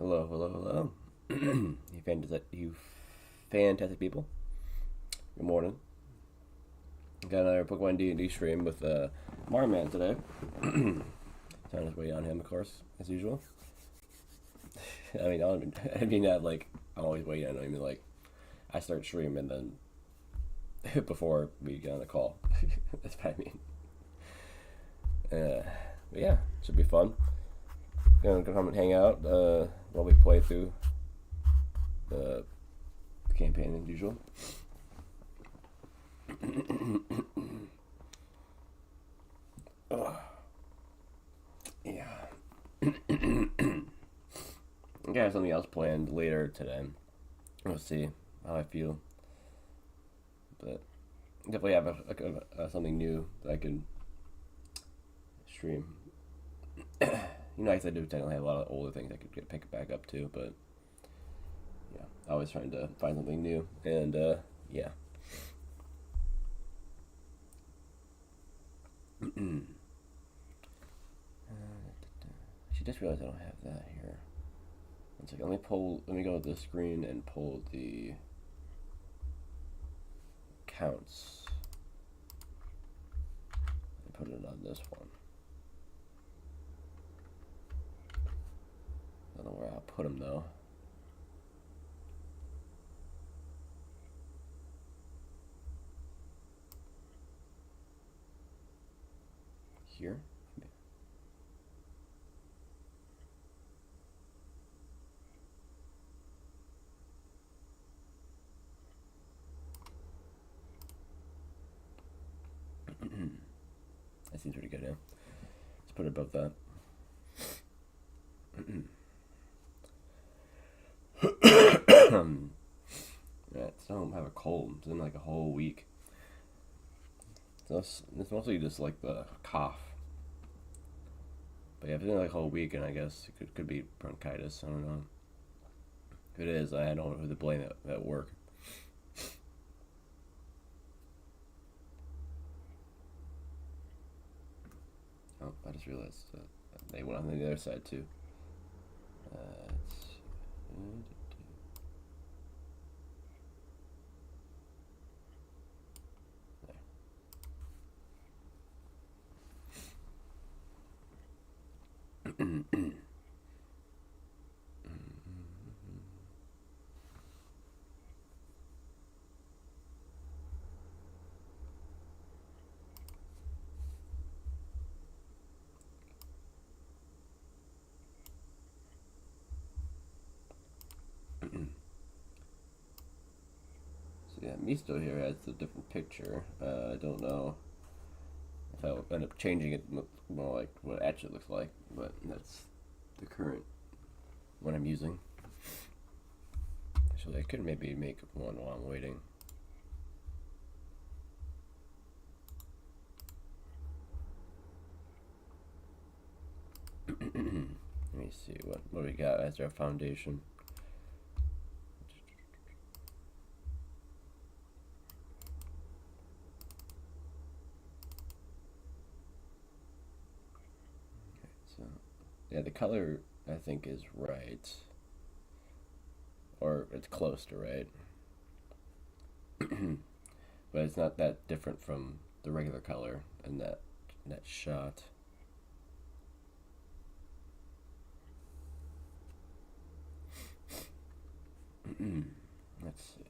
Hello, hello, hello. You fantastic people. Good morning. Got another Pokemon D&D stream with Marman today. Time to wait on him, of course, as usual. I'm always waiting on him. I mean, like, I start streaming then before we get on the call. That's what I mean. But yeah, should be fun. Gonna come and hang out while we play through the campaign as usual. Yeah. I got something else planned later today. We'll see how I feel. But definitely have something new that I can stream. I guess I do technically have a lot of older things I could pick back up to, but yeah, always trying to find something new, and yeah. She just realized I don't have that here. One second, let me go to the screen and pull the counts and put it on this one. I don't know where I'll put them though. Here? That seems pretty good, yeah. Let's put it above that. Yeah, so I have a cold. It's been like a whole week. So it's mostly just like the cough. But yeah, it's been like a whole week, and I guess it could be bronchitis. I don't know. If it is, I don't know who to blame at work. Oh, I just realized they went on the other side too. So yeah, Misto here has a different picture. I don't know if I'll end up changing it more like what it actually looks like, but that's the current one I'm using. Actually, I could maybe make one while I'm waiting. Let me see what we got as our foundation. So yeah, the color I think is right, or it's close to right, but it's not that different from the regular color in that shot. Let's see.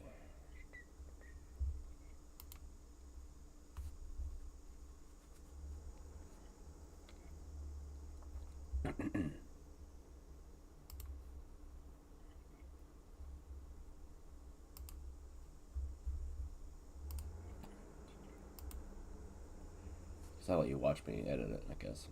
So I'll let you watch me edit it, I guess.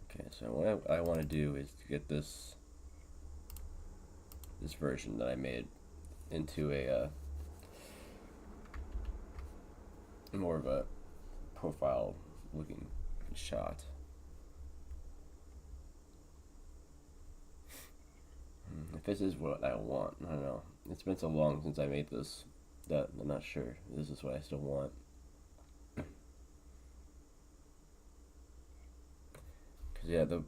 Okay, so what I want to do is to get this version that I made into a more of a profile looking shot. this is what I want. I don't know. It's been so long since I made this that I'm not sure this is what I still want. Because, yeah, the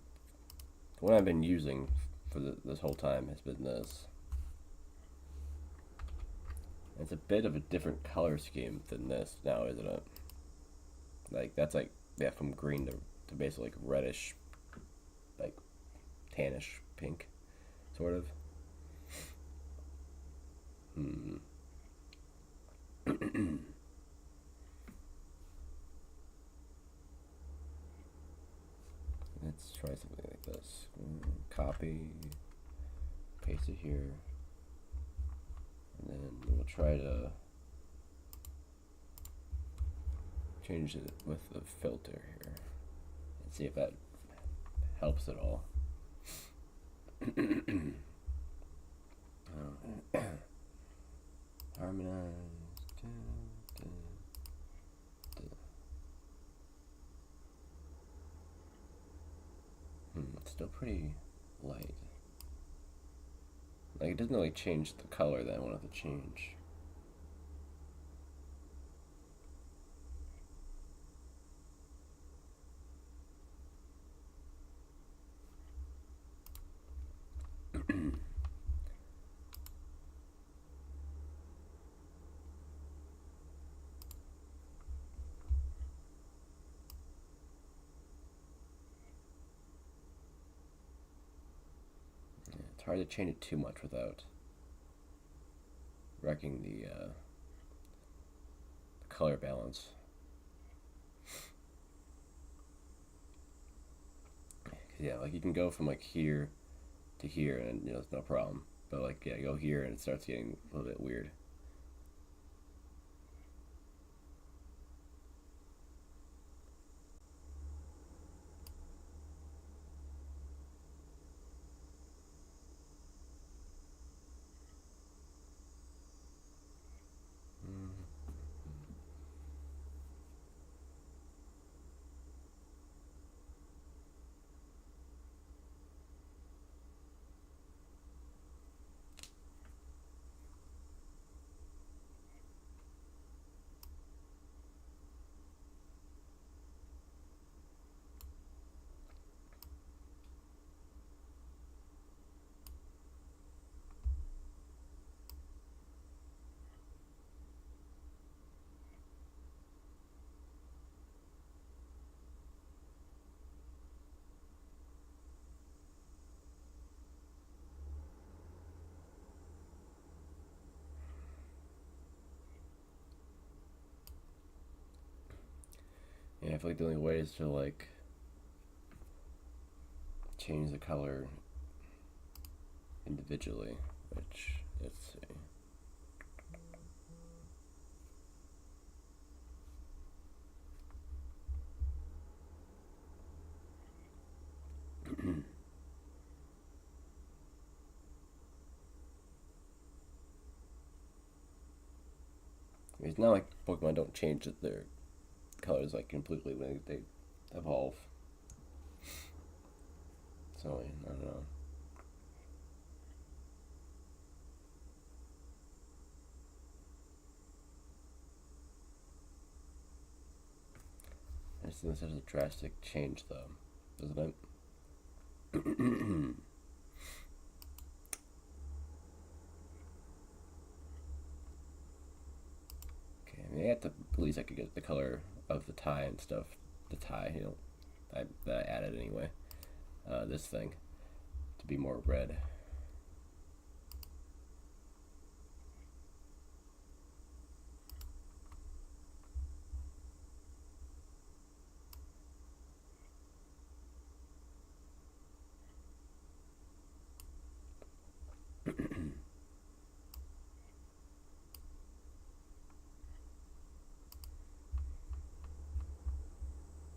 one I've been using for this whole time has been this. It's a bit of a different color scheme than this now, isn't it? Like, that's like, yeah, from green to basically like reddish, like tannish pink, sort of. Let's try something like this. Copy, paste it here, and then we'll try to change it with the filter here and see if that helps at all. Harmonize. It's still pretty light. Like, it doesn't really change the color that I want it to change. It's hard to change it too much without wrecking the color balance. Yeah, like you can go from like here to here and it's no problem. But like, yeah, go here and it starts getting a little bit weird. Yeah, I feel like the only way is to like change the color individually, which, let's see. It's not like Pokemon don't change their colors like completely when they evolve. So, I don't know. I just think this has a drastic change though, doesn't it? Okay, I mean, at least I could get the color of the tie and stuff. The tie, that I added anyway. This thing to be more red.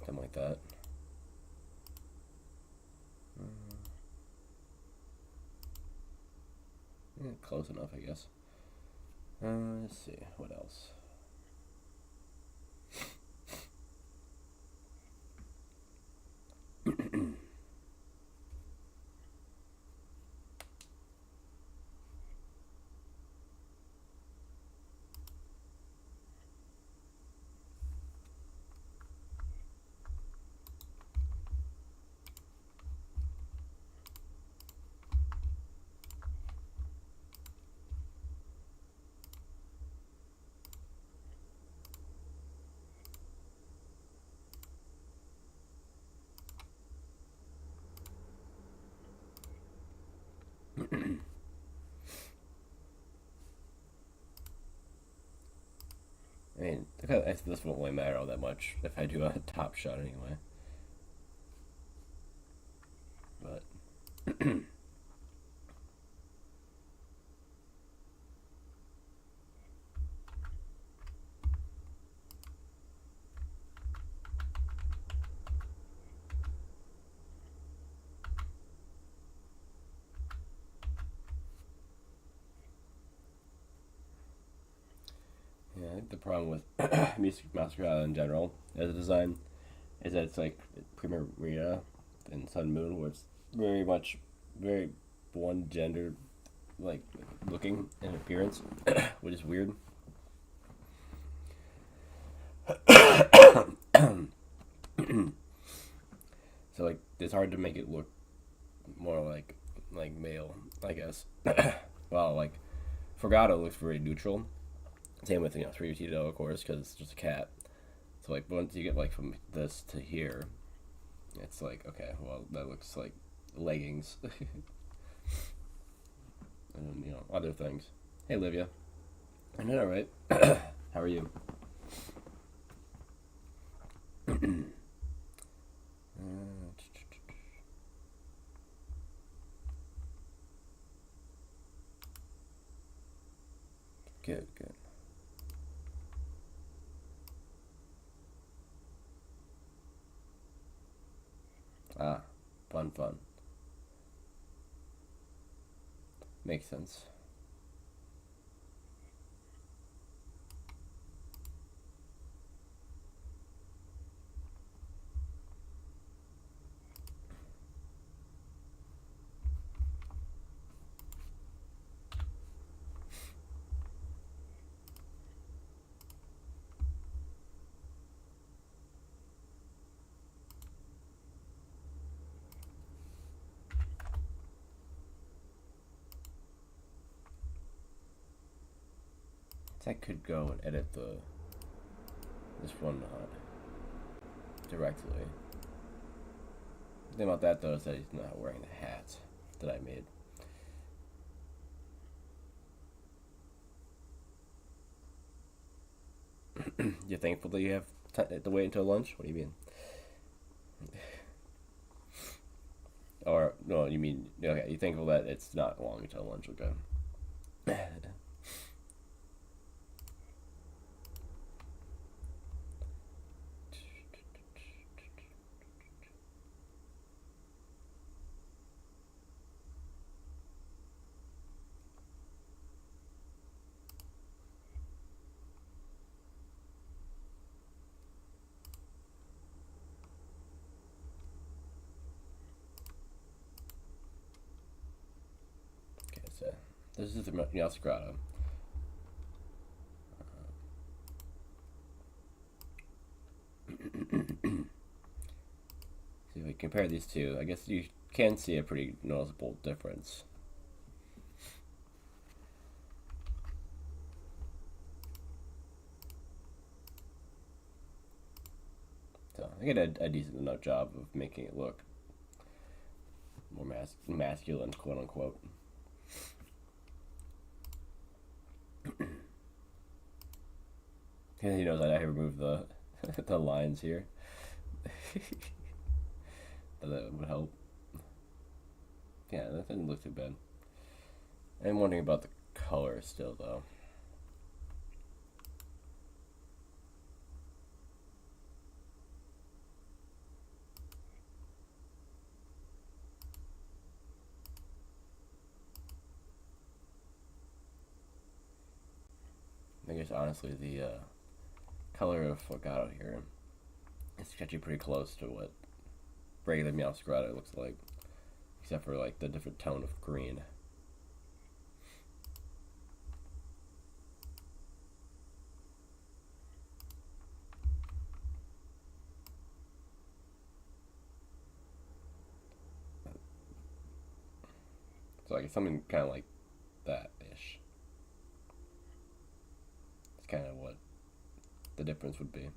Something like that. Yeah, close enough, I guess. Let's see, what else? this won't really matter all that much if I do a top shot anyway. But yeah, I think the problem with Masquerade in general as a design is that it's like Primarina and Sun Moon, where it's very much very one gender like looking in appearance, which is weird. So like it's hard to make it look more like male, I guess. Well, like Forgato looks very neutral. Same with 3Tito, of course, because it's just a cat. So like once you get like from this to here, it's like okay, well that looks like leggings, and other things. Hey, Livia, I know, right? How are you? Good, good. Ah, fun. Makes sense. I could go and edit this one directly. The thing about that though is that he's not wearing the hat that I made. You're thankful that you have to wait until lunch? What do you mean? Or no, you mean okay? You're thankful that it's not long until lunch? Okay. Okay, so this is the Meowth Grotto. See if we compare these two. I guess you can see a pretty noticeable difference. So I get a decent enough job of making it look more masculine, quote unquote. And he knows that I removed the the lines here. That would help. Yeah, that didn't look too bad. I'm wondering about the color still, though. I guess honestly, the color of Forgato here is actually pretty close to what regular Meowth Grotto looks like, except for like the different tone of green. So like something kind of like that ish. It's kind of what the difference would be.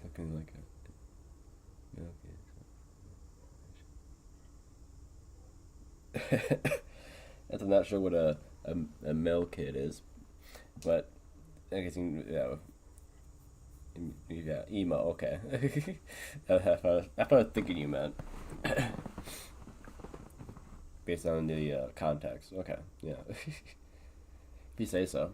Looking like a okay. I'm not sure what a male kid is, but I guess yeah, emo. Okay, that's what I was thinking you meant, based on the context. Okay, yeah, if you say so.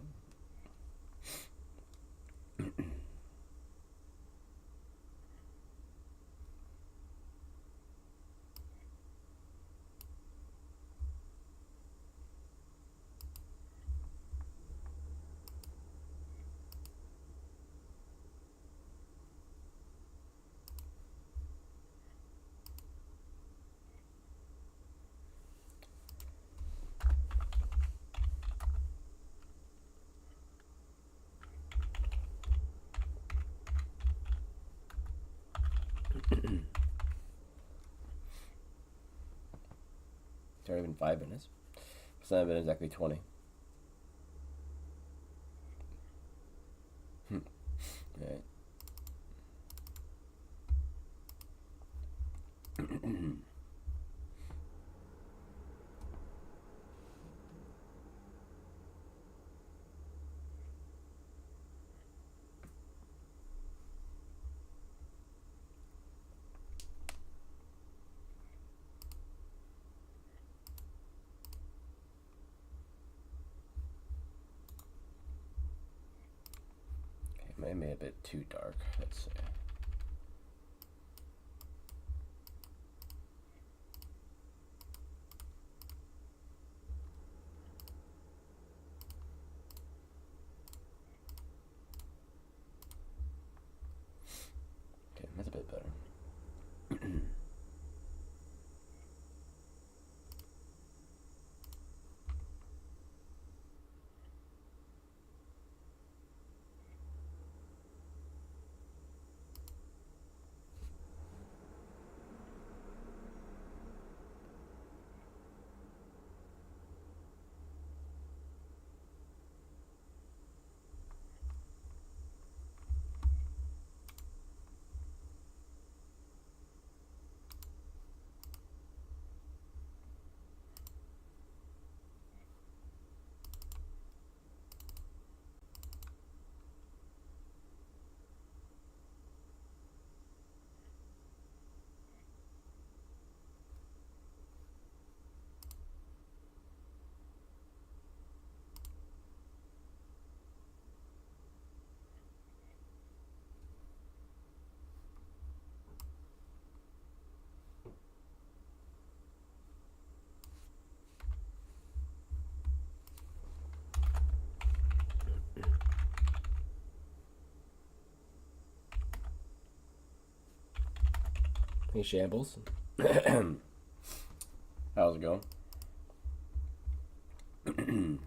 It's already been 5 minutes. It's not been exactly 20. Alright. Maybe a bit too dark. Let's see. Okay, that's a bit better. Hey, Shambles. How's it going? Okay.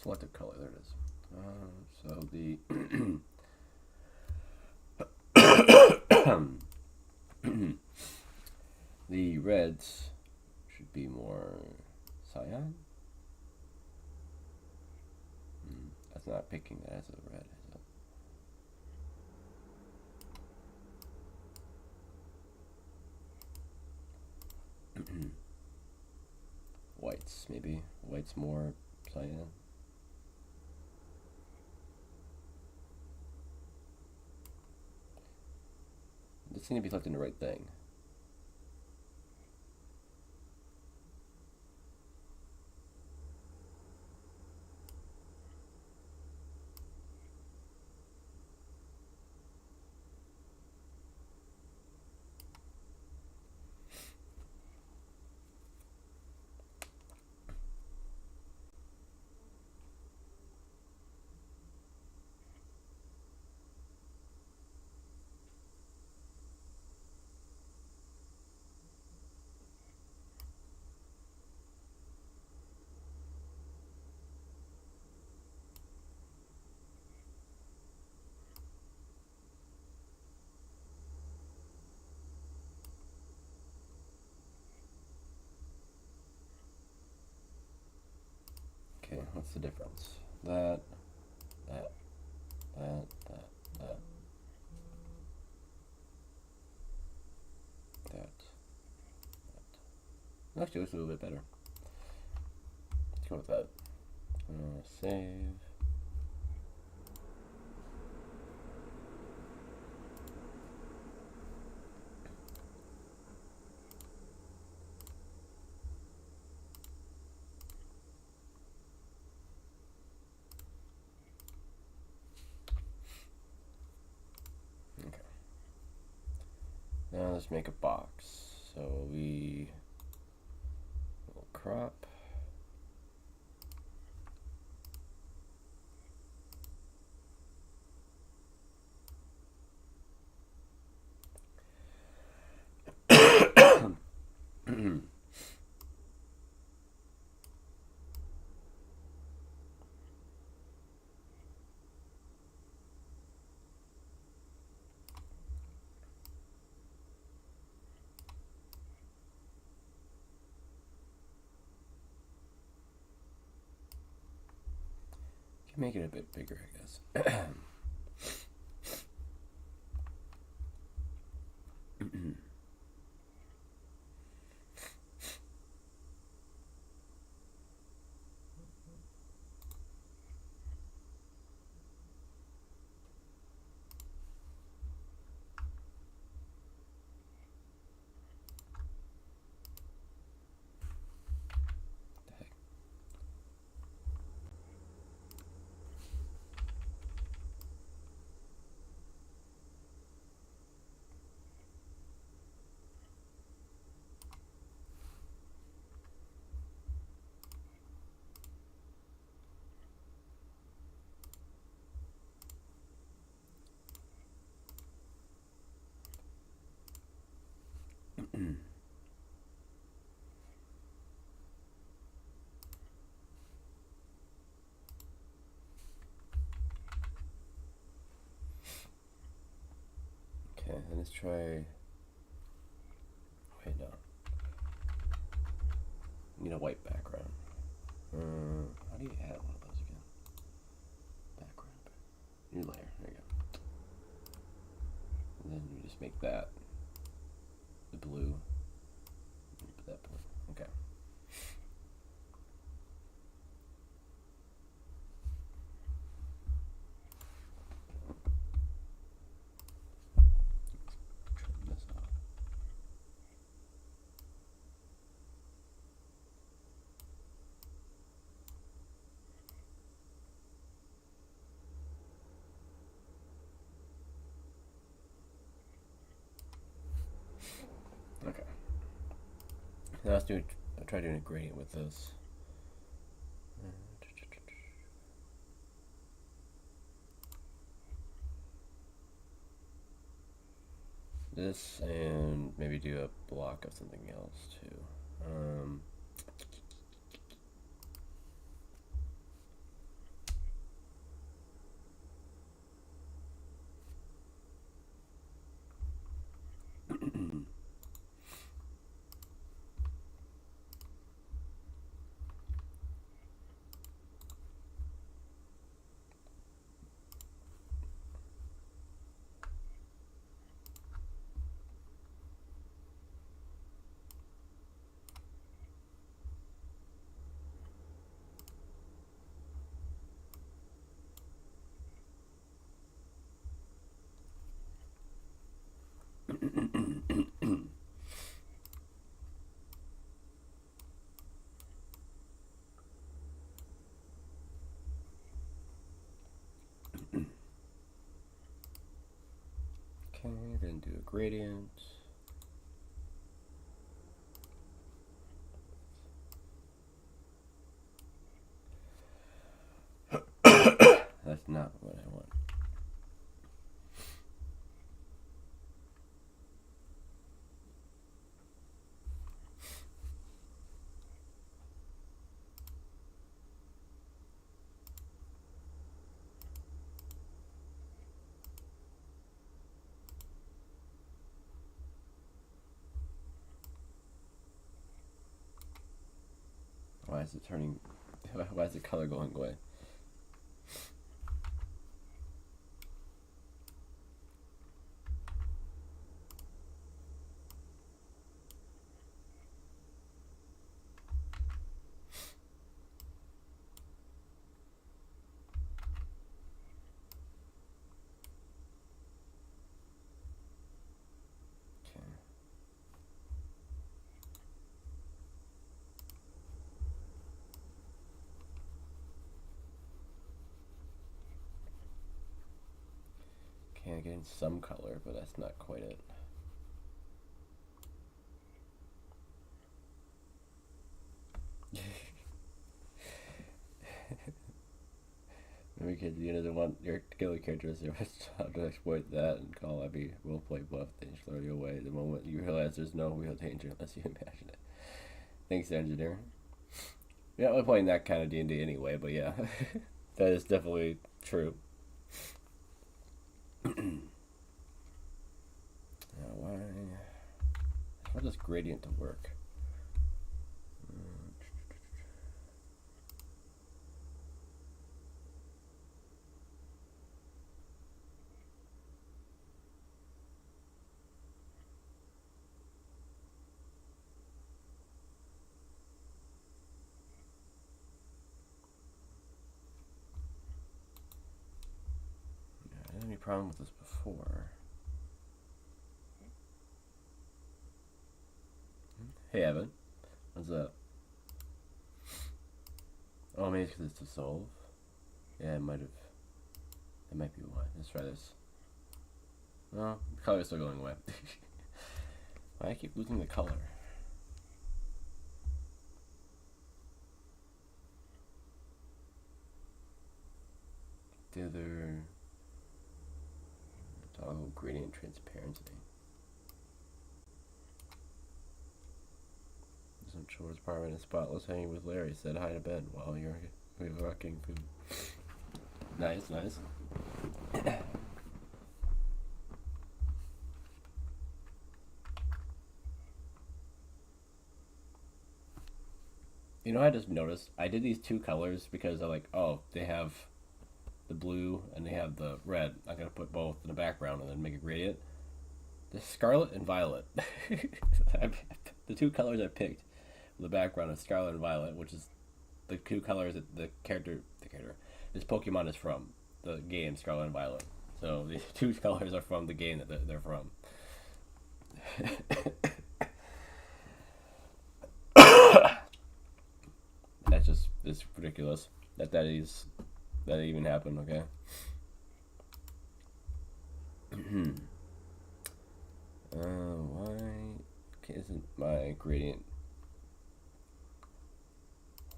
selective color, there it is. So the the reds should be more cyan. That's not picking that as a red, is it? Whites, maybe. Whites more cyan. It seems to be selecting the right thing. Okay, what's the difference? That. Actually, it looks a little bit better. Let's go with that. Save. Okay. Now let's make a box. So we will crop. Make it a bit bigger, I guess. Okay, let's try. Wait, no. Need a white background. How do you add one of those again? Background. New layer. There you go. And then you just make that the blue. Put that blue. Okay. Trim this off. Okay. Now let's do. I'll try doing a gradient with this. This and maybe do a block of something else too. Okay, then do a gradient. That's not what I want. Why is it turning? Why is the color going away? Okay, getting some color, but that's not quite it. Maybe kids, you know, want your killer characters to exploit that and call Abby roleplay buff, then throw you away the moment you realize there's no real danger unless you imagine it. Thanks, engineer. Yeah, we're playing that kind of D&D anyway, but yeah, that is definitely true. Why? I want this gradient to work. I didn't have any problem with this before. Hey, Evan. What's up? Oh, maybe it's because it's to solve? Yeah, it might have. That might be why. Let's try this. No, the color's still going away. Why I keep losing the color? Dither. Toggle gradient transparency. Some chores part in a spotless hanging with Larry. Said hi to bed while you're rocking food. Nice, nice. You know, I just noticed I did these two colors because I'm like, oh, they have the blue and they have the red. I'm gonna put both in the background and then make a gradient. The scarlet and violet. The two colors I picked for the background is scarlet and violet, which is the two colors that the character, this Pokemon is from. The game Scarlet and Violet. So these two colors are from the game that they're from. That's just, it's ridiculous that even happened. Okay. Why isn't my gradient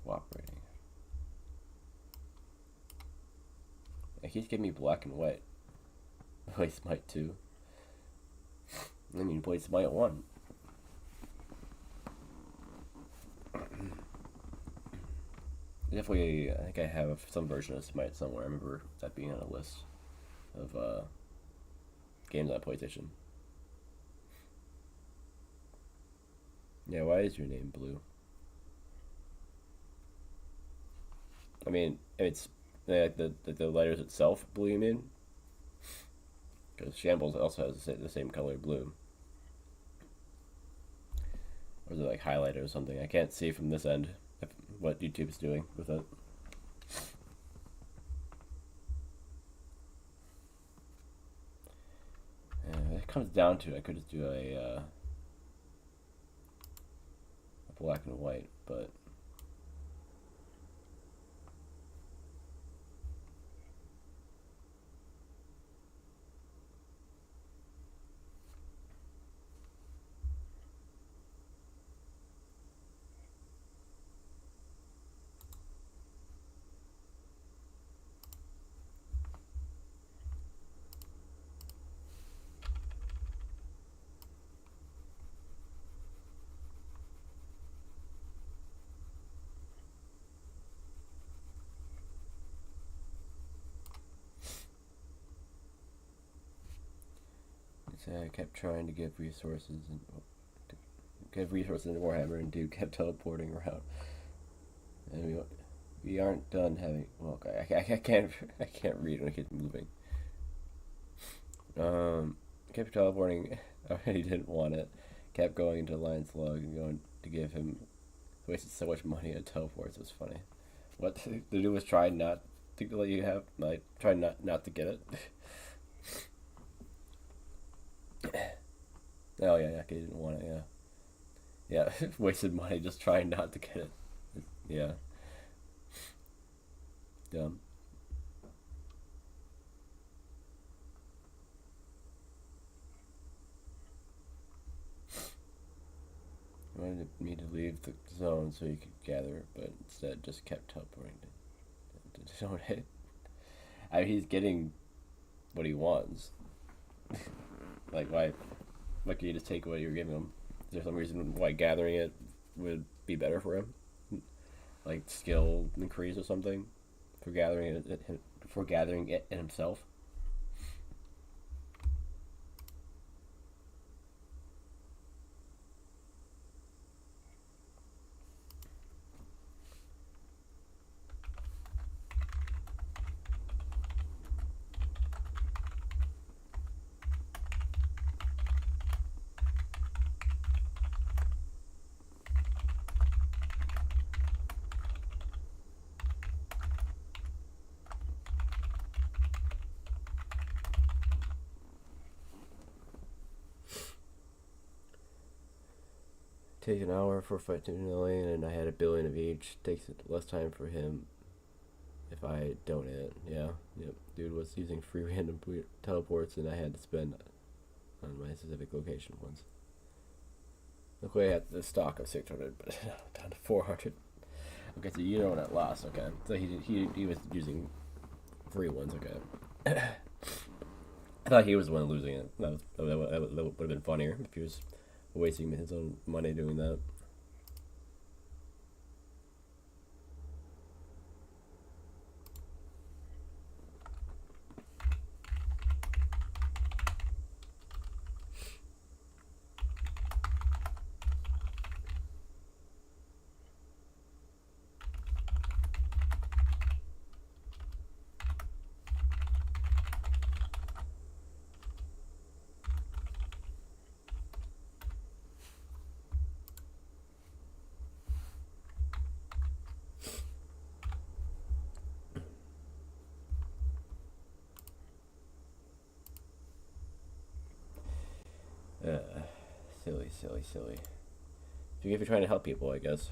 cooperating? It keeps giving me black and white. Play Smite 2. I mean, play Smite 1. Definitely, I think I have some version of Smite somewhere. I remember that being on a list of games on PlayStation. Yeah, why is your name blue? I mean, it's the letters itself blue, you mean? Because Shambles also has the same color blue. Or is it like highlighter or something? I can't see from this end what YouTube's doing with it. It comes down to, I could just do a black and white, but So I kept trying to give resources and into Warhammer, and dude kept teleporting around. And we aren't done having. Well, I can't read when I keep moving. Kept teleporting. I already didn't want it. Kept going into Lion's Log and going to give him. Wasted so much money on teleports. It was funny. What the dude was trying not to let you have. Like trying not to get it. Oh yeah, okay, he didn't want it. Yeah, wasted money just trying not to get it. Yeah, dumb. He wanted me to leave the zone so he could gather, but instead just kept teleporting to zone it. I mean, he's getting what he wants. Like, why can you just take what you're giving him? Is there some reason why gathering it would be better for him? Like skill increase or something for gathering it in himself? Takes an hour for a fight to 2 million, and I had 1 billion of each. Takes less time for him if I donate it. Yeah, yep. Dude was using free random teleports, and I had to spend on my specific location once. Luckily, I had the stock of 600, but down to 400. Okay, so you know when I lost. Okay, so he was using free ones. Okay. I thought he was the one losing it. That would have been funnier if he was wasting his own money doing that. Uh, silly. If you're trying to help people, I guess.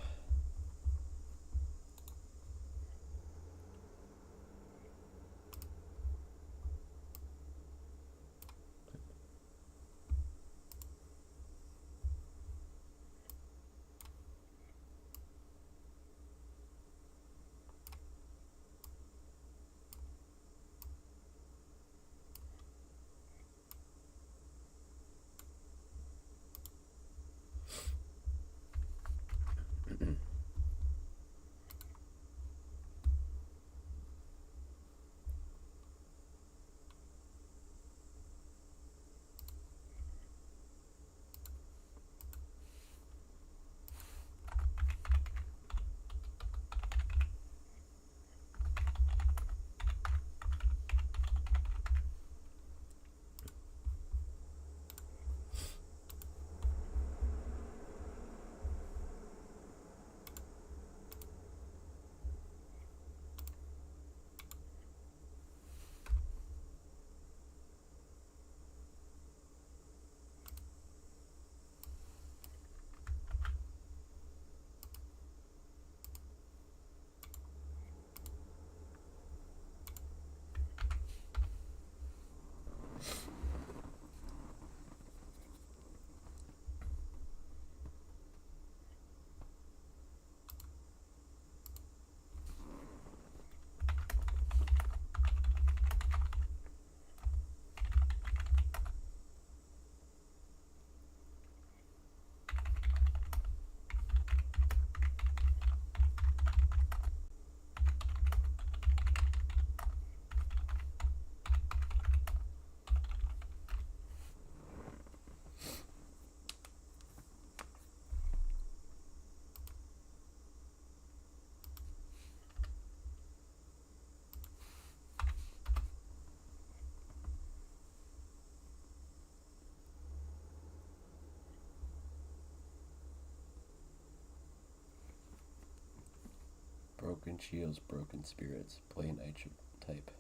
Broken shields, broken spirits. Play nitro type.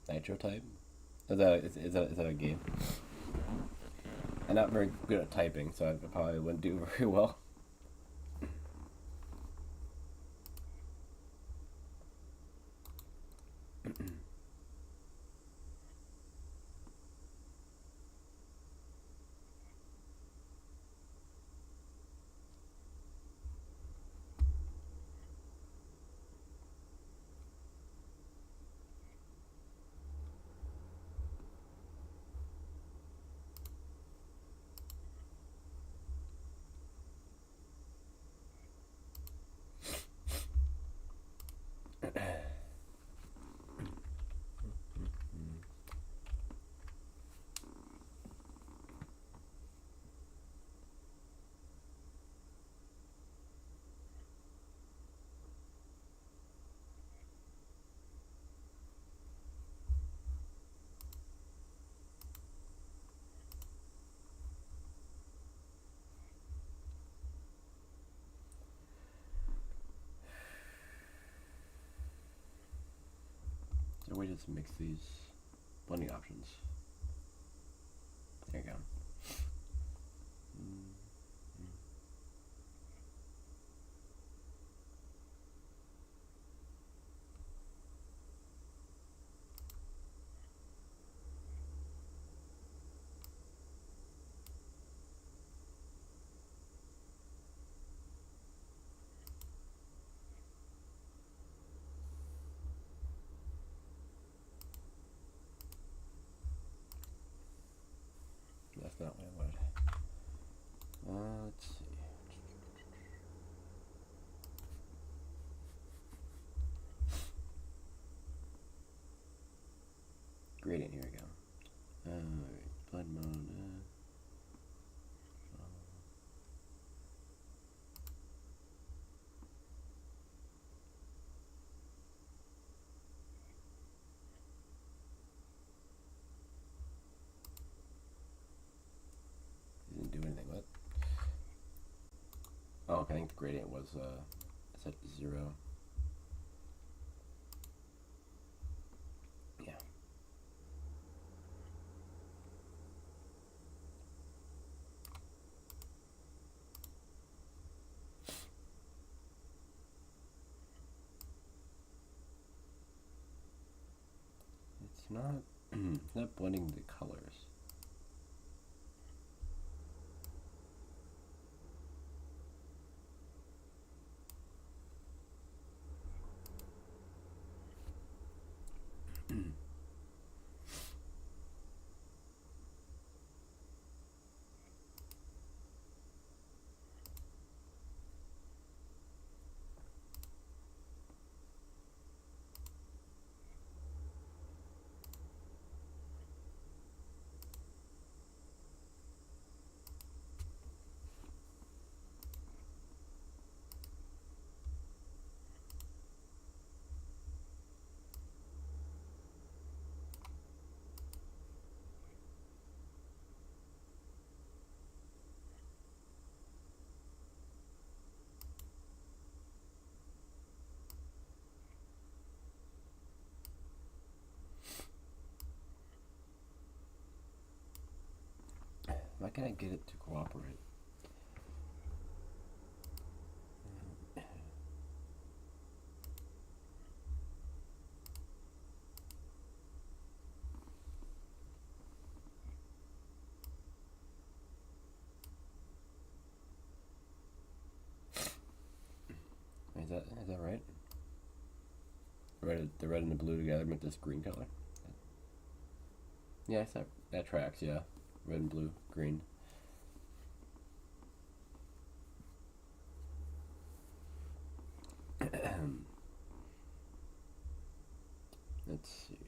Nitro type? Is that a game? I'm not very good at typing, so I probably wouldn't do very well. So we just mix these blending options. There you go. That's not what I wanted. Let's see. Gradient, here we go. Alright, blend mode. Didn't do anything with it. Oh, okay, I think the gradient was set to 0. Yeah. It's not blending the colors. Why can't I get it to cooperate? Is that right? The red and the blue together make this green color. Yeah, that tracks. Yeah, red and blue, green. Let's see.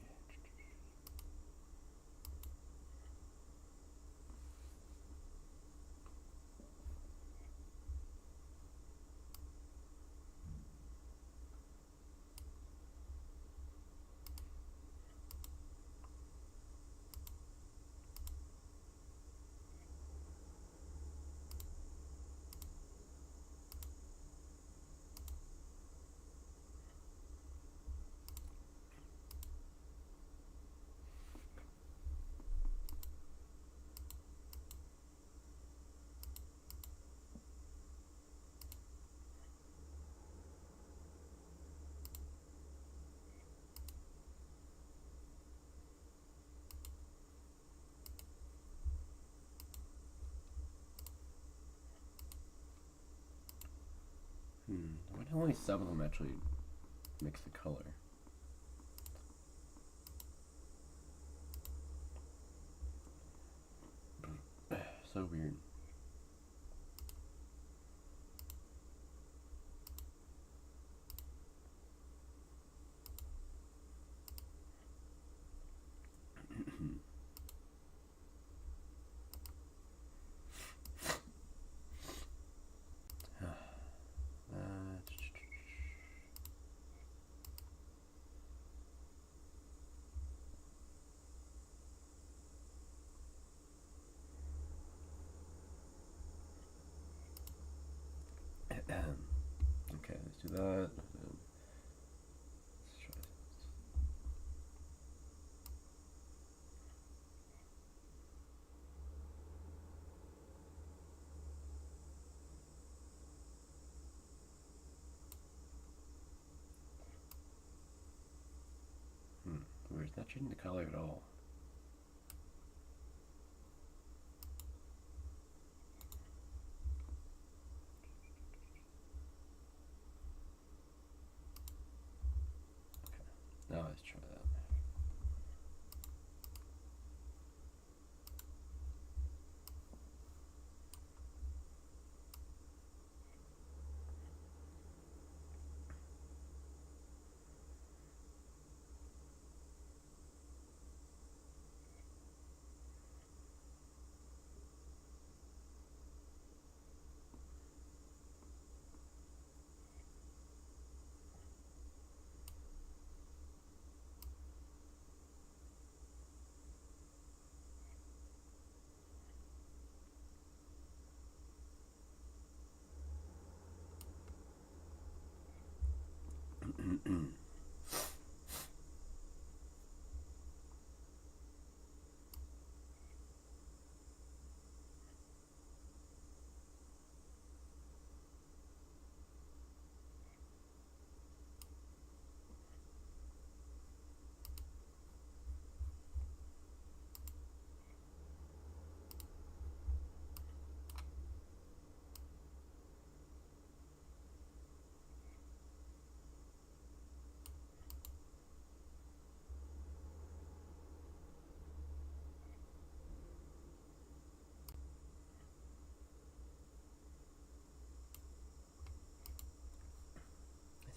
Only some of them actually mix the color. So weird. Okay, let's do that. Let's try this. Weird, it's not changing the color at all. Okay, now let's try that.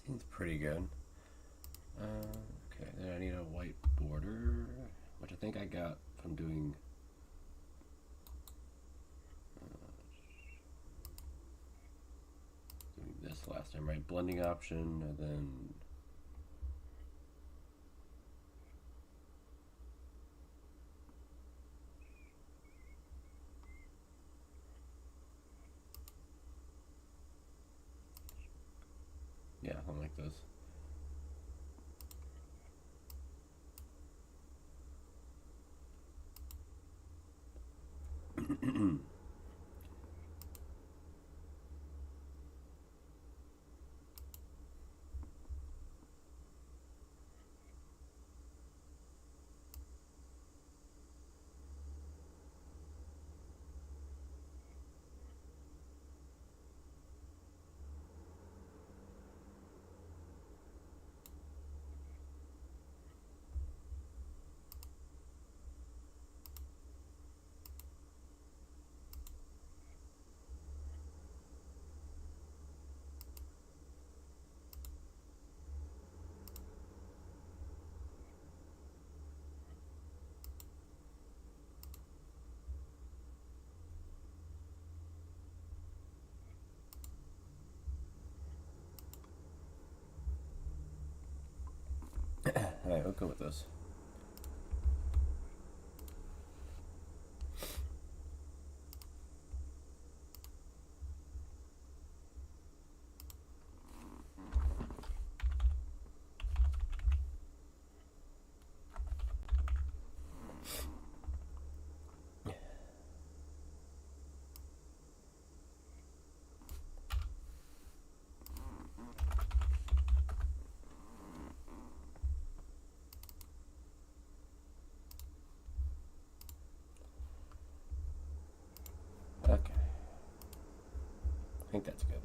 Seems pretty good. Okay, then I need a white border, which I think I got from doing this last time, right? Blending option, and then yeah, something like this. Alright, we'll go with this. Okay. I think that's good.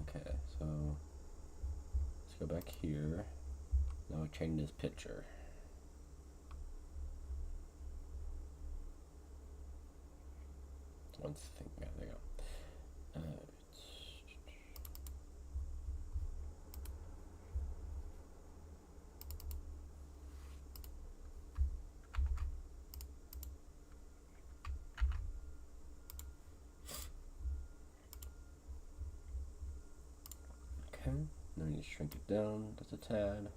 Okay, so let's go back here. Now we're changing this picture. One thing, yeah, there you go. Okay, then me shrink it down just a tad.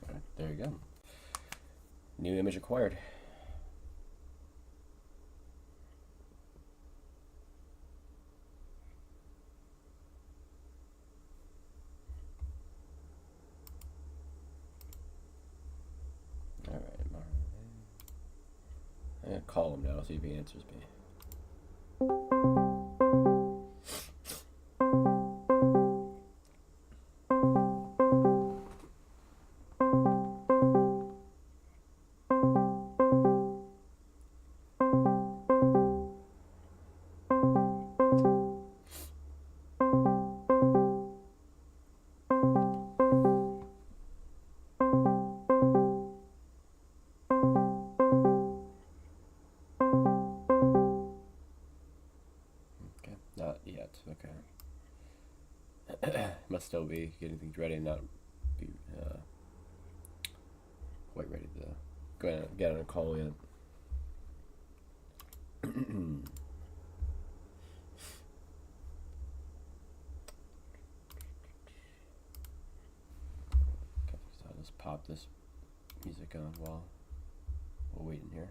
Alright, there you go. New image acquired. Alright, I'm gonna call him now, see if he answers me. Not yet, okay. Must still be getting things ready and not be quite ready to go get on a call yet. Okay, so I'll just pop this music on while we're waiting here.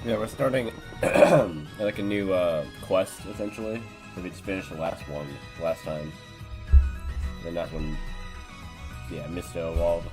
Yeah, we're starting like a new quest essentially. We just finished the last one last time, and then that one, yeah, Misto evolved.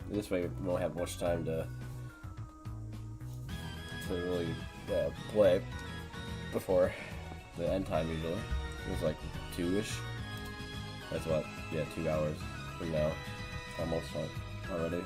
This way we won't have much time to really play before the end time usually. It was like 2-ish. That's what, yeah, 2 hours from now. Almost already.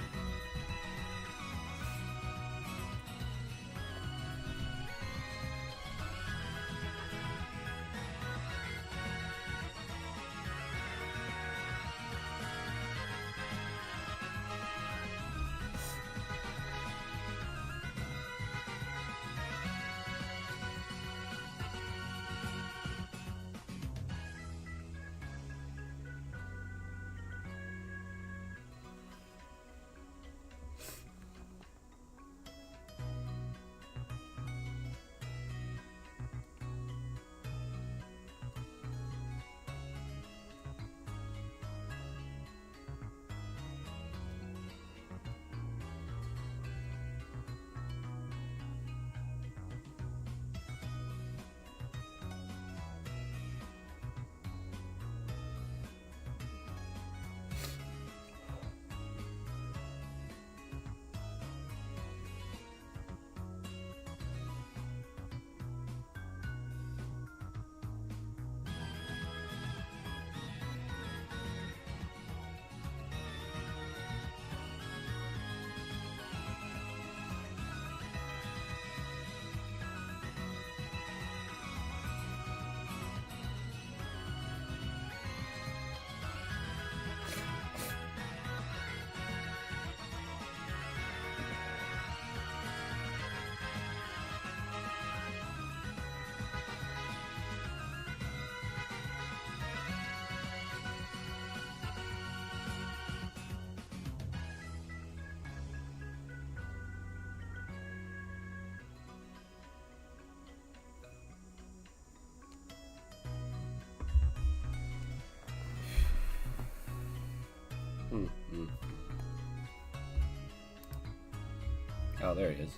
Oh, there he is.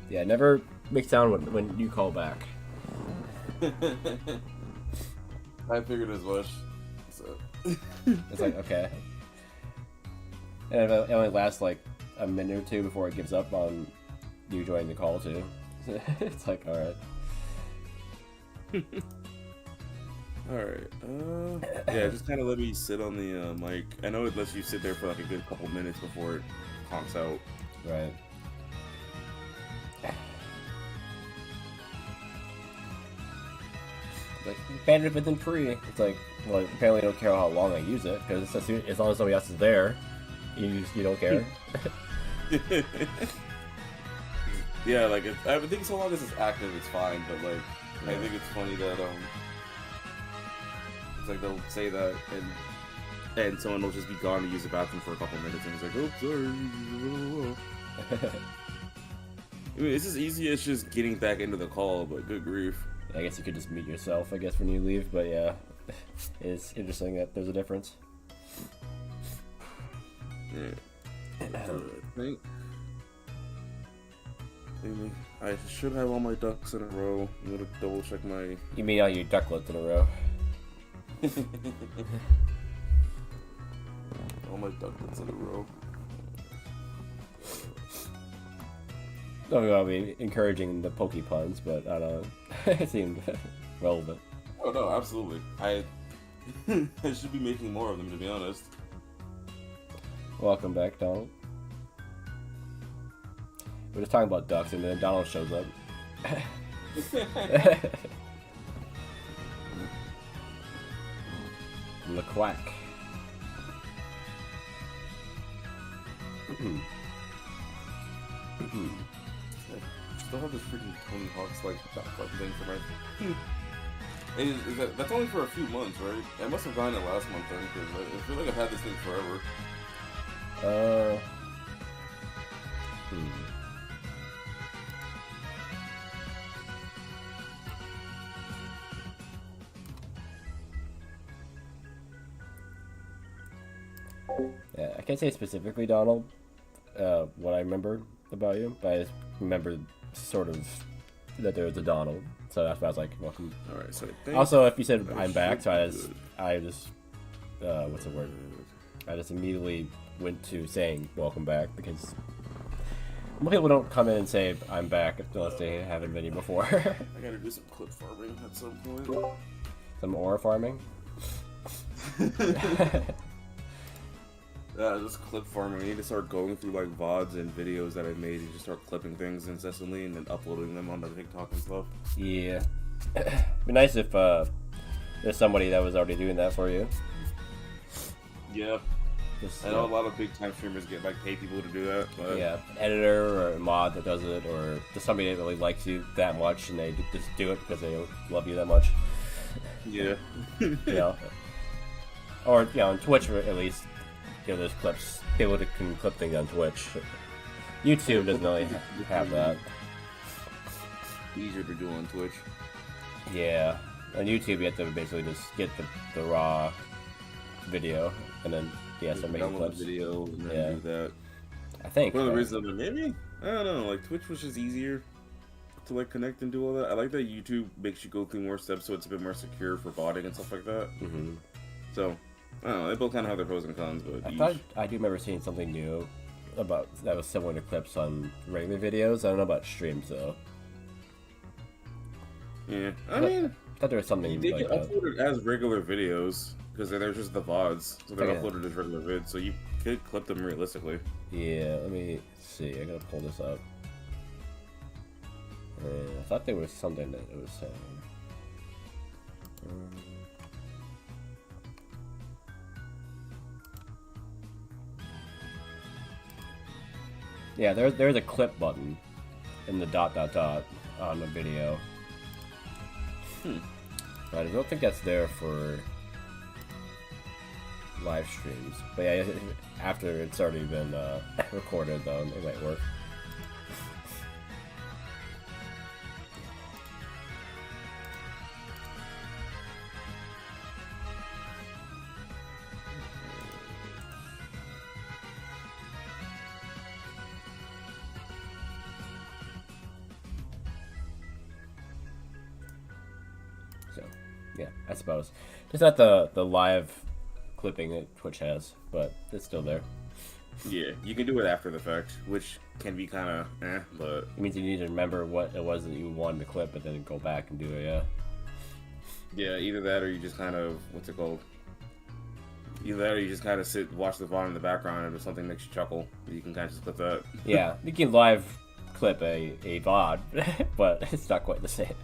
Yeah, never make sound when you call back. I figured as much. So. It's like, okay. And it only lasts like a minute or two before it gives up on you joining the call too. It's like, alright. Alright, yeah, just kind of let me sit on the mic. I know it lets you sit there for like a good couple minutes before it honks out. Right. Like, bandwidth within free. It's like, well, apparently you don't care how long I use it, because as long as somebody else is there, you don't care. Yeah, like, I think so long as it's active, it's fine, but like, yeah. I think it's funny that, it's like they'll say that, and someone will just be gone to use the bathroom for a couple minutes, and it's like, oh, sorry. I mean, it's as easy as just getting back into the call, but good grief. I guess you could just mute yourself, I guess, when you leave, but yeah, it's interesting that there's a difference. Yeah. I think I should have all my ducks in a row. I'm gonna double check my... You mean all your ducklets in a row? All my ducklets in a row. Don't know, I mean, encouraging the pokey puns, but I don't know. It seemed relevant. Oh no, absolutely. I should be making more of them, to be honest. Welcome back, Donald. We're just talking about ducks, and then Donald shows up. The quack. Still have this freaking Tony Hawk's like backup thing for my. That's only for a few months, right? I must have gotten it last month then, because I feel like I've had this thing forever. Yeah, I can't say specifically, Donald, what I remember about you, but I just remember sort of that there was a Donald, so that's why I was like, welcome. Alright, so also, if you said I'm back, so I just what's the word? I just immediately went to saying welcome back, because most people don't come in and say I'm back unless they haven't been here before. I gotta do some clip farming at some point. Some ore farming. Just clip farming. I need to start going through like VODs and videos that I made and just start clipping things incessantly and then uploading them onto TikTok and stuff. Yeah. It'd be nice if there's somebody that was already doing that for you. Yeah. Just, I know a lot of big time streamers get like pay people to do that. But... yeah, an editor or a mod that does it, or just somebody that really likes you that much and they just do it because they love you that much. Yeah. You know. Or, you know, on Twitch at least, you know, there's clips. People that can clip things on Twitch. YouTube doesn't really have that. Easier to do on Twitch. Yeah. On YouTube, you have to basically just get the raw video and then start making clips. Video and then do that. I think. One of the reasons, maybe, I don't know, like Twitch was just easier to like connect and do all that. I like that YouTube makes you go through more steps, so it's a bit more secure for botting and stuff like that. Mm-hmm. So, I don't know, they both kind of have their pros and cons, but I do remember seeing something new about that was similar to clips on regular videos. I don't know about streams though. Yeah, I mean, I thought there was something they like can upload it as regular videos because they're just the VODs, so they're Okay. uploaded as regular vids, so you could clip them realistically. Yeah, let me see. I gotta pull this up. I thought there was something that it was saying. Yeah, there's a clip button in the ... on the video. But I don't think that's there for live streams. But yeah, after it's already been recorded, though, it might work. So, yeah, I suppose. It's not the live clipping that Twitch has, but it's still there. Yeah, you can do it after the fact, which can be kind of but... It means you need to remember what it was that you wanted to clip, but then go back and do it, yeah. Yeah, either that or you just kind of, what's it called? Either that or you just kind of watch the VOD in the background, and if something makes you chuckle, you can kind of just clip that. Yeah, you can live clip a VOD, but it's not quite the same.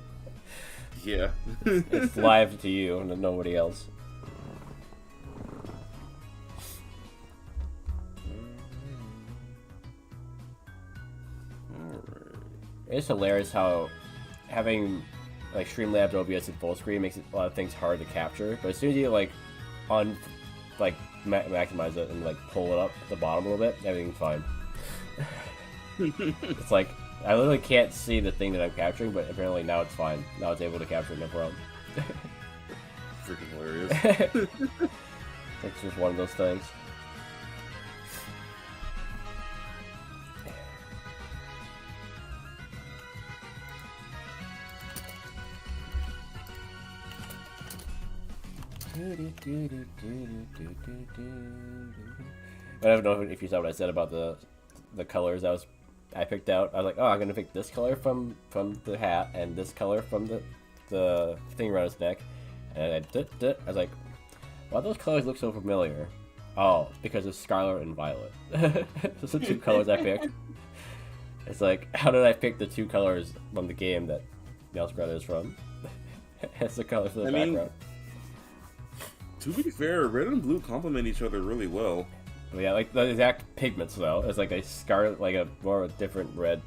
Yeah. It's live to you and to nobody else. It's hilarious how having like Streamlabs OBS in full screen makes a lot of things hard to capture, but as soon as you like maximize it and like pull it up at the bottom a little bit, everything's fine. It's like I literally can't see the thing that I'm capturing, but apparently now it's fine. Now it's able to capture it, no problem. Freaking hilarious. It's just one of those things. I don't know if you saw what I said about the colors I picked out. I was like, oh, I'm gonna pick this color from the hat and this color from the thing around his neck, and I was like, why those colors look so familiar? Oh, because it's Scarlet and Violet. Those are the two colors I picked. It's like, how did I pick the two colors from the game that Meowscrut is from? It's the colors for the background. To be fair, red and blue complement each other really well. Yeah, like the exact pigments though. It's like a scarlet, like a more of a different red.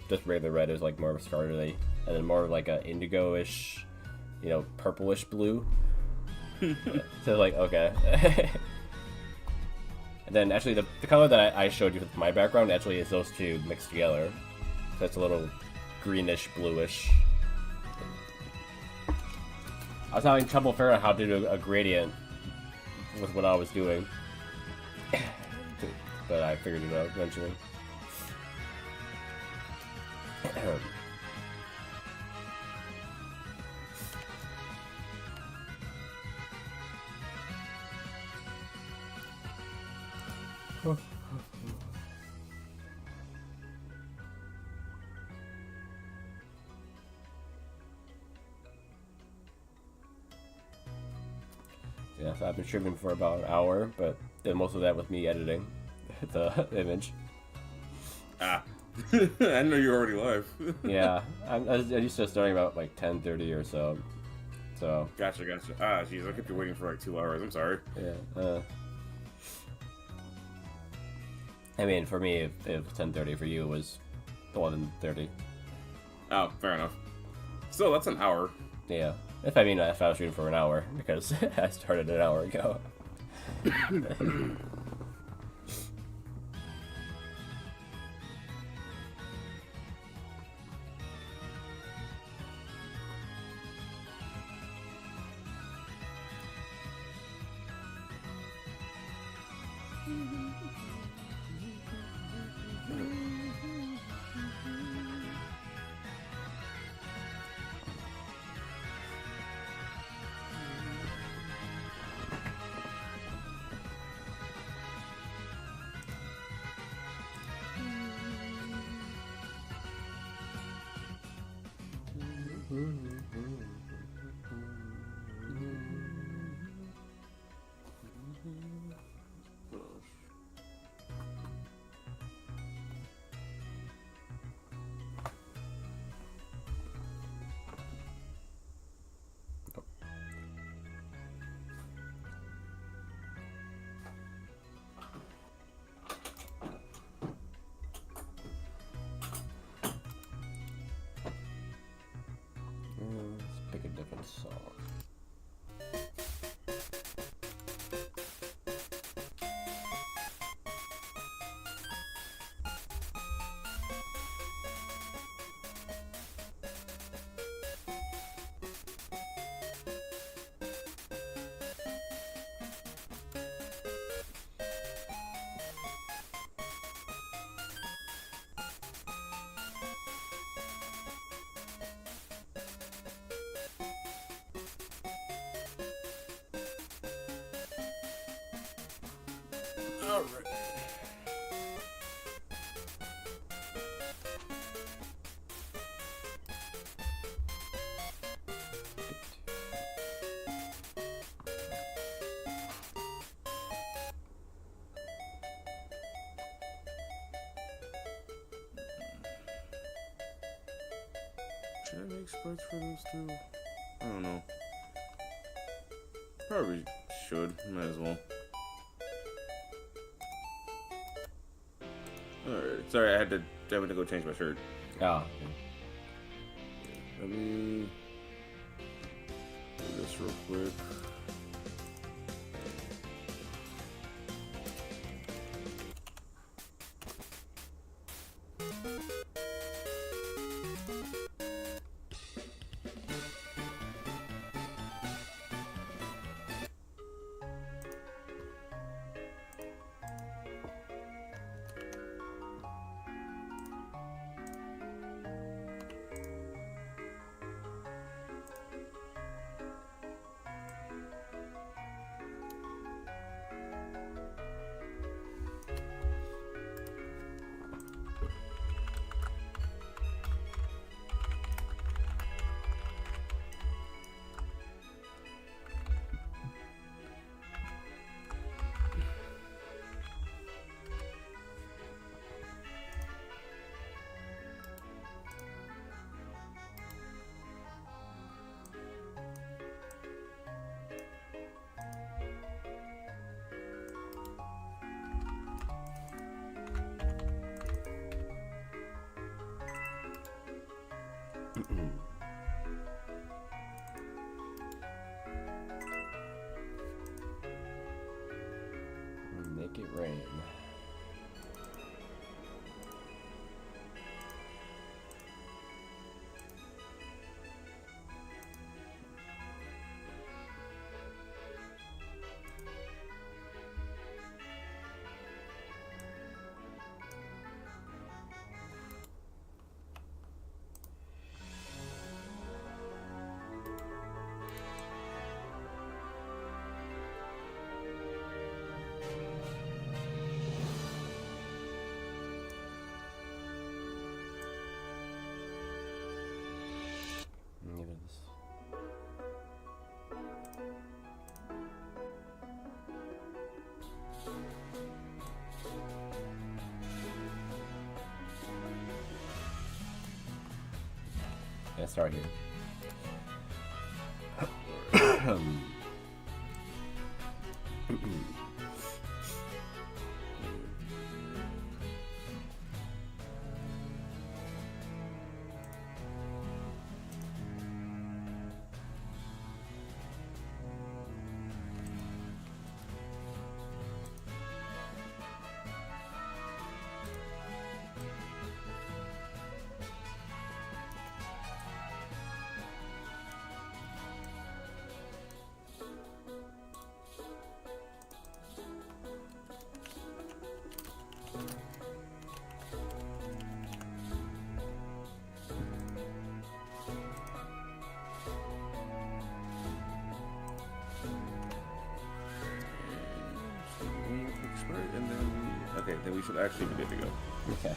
Just regular red is like more of a scarlet, and then more of like a indigo-ish, you know, purplish blue. So like, okay. And then actually the color that I showed you with my background actually is those two mixed together. So it's a little greenish, bluish. I was having trouble figuring out how to do a gradient with what I was doing. But I figured it out eventually. Yeah, so I've been streaming for about an hour, but did most of that with me editing the image. Ah. I didn't know you were already live. Yeah, I used to starting about like 10:30 or so. So. Gotcha. Ah, jeez, I kept you waiting for like 2 hours. I'm sorry. Yeah. I mean, for me, if 10:30 for you was 11:30. Oh, fair enough. Still, that's an hour. Yeah. If I was shooting for an hour, because I started an hour ago. Let's pick a different song. Alright. Should I make sprites for those two? I don't know. Probably should. Might as well. Alright. Sorry, I went to go change my shirt. Oh. Let me do this real quick. Make it rain. Yeah, start here. And then, okay, then we should actually be good to go. Okay.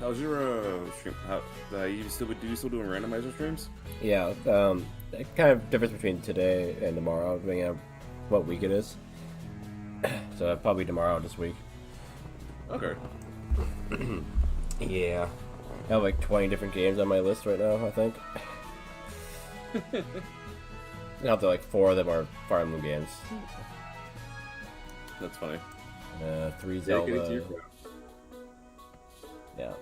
How's your stream? You still doing randomizer streams? Yeah, it kind of difference between today and tomorrow, depending on what week it is. So probably tomorrow this week. Okay. Yeah. I have like 20 different games on my list right now, I think. Up to like 4 of them are Fire Emblem games. That's funny. 3 Zelda. Yeah.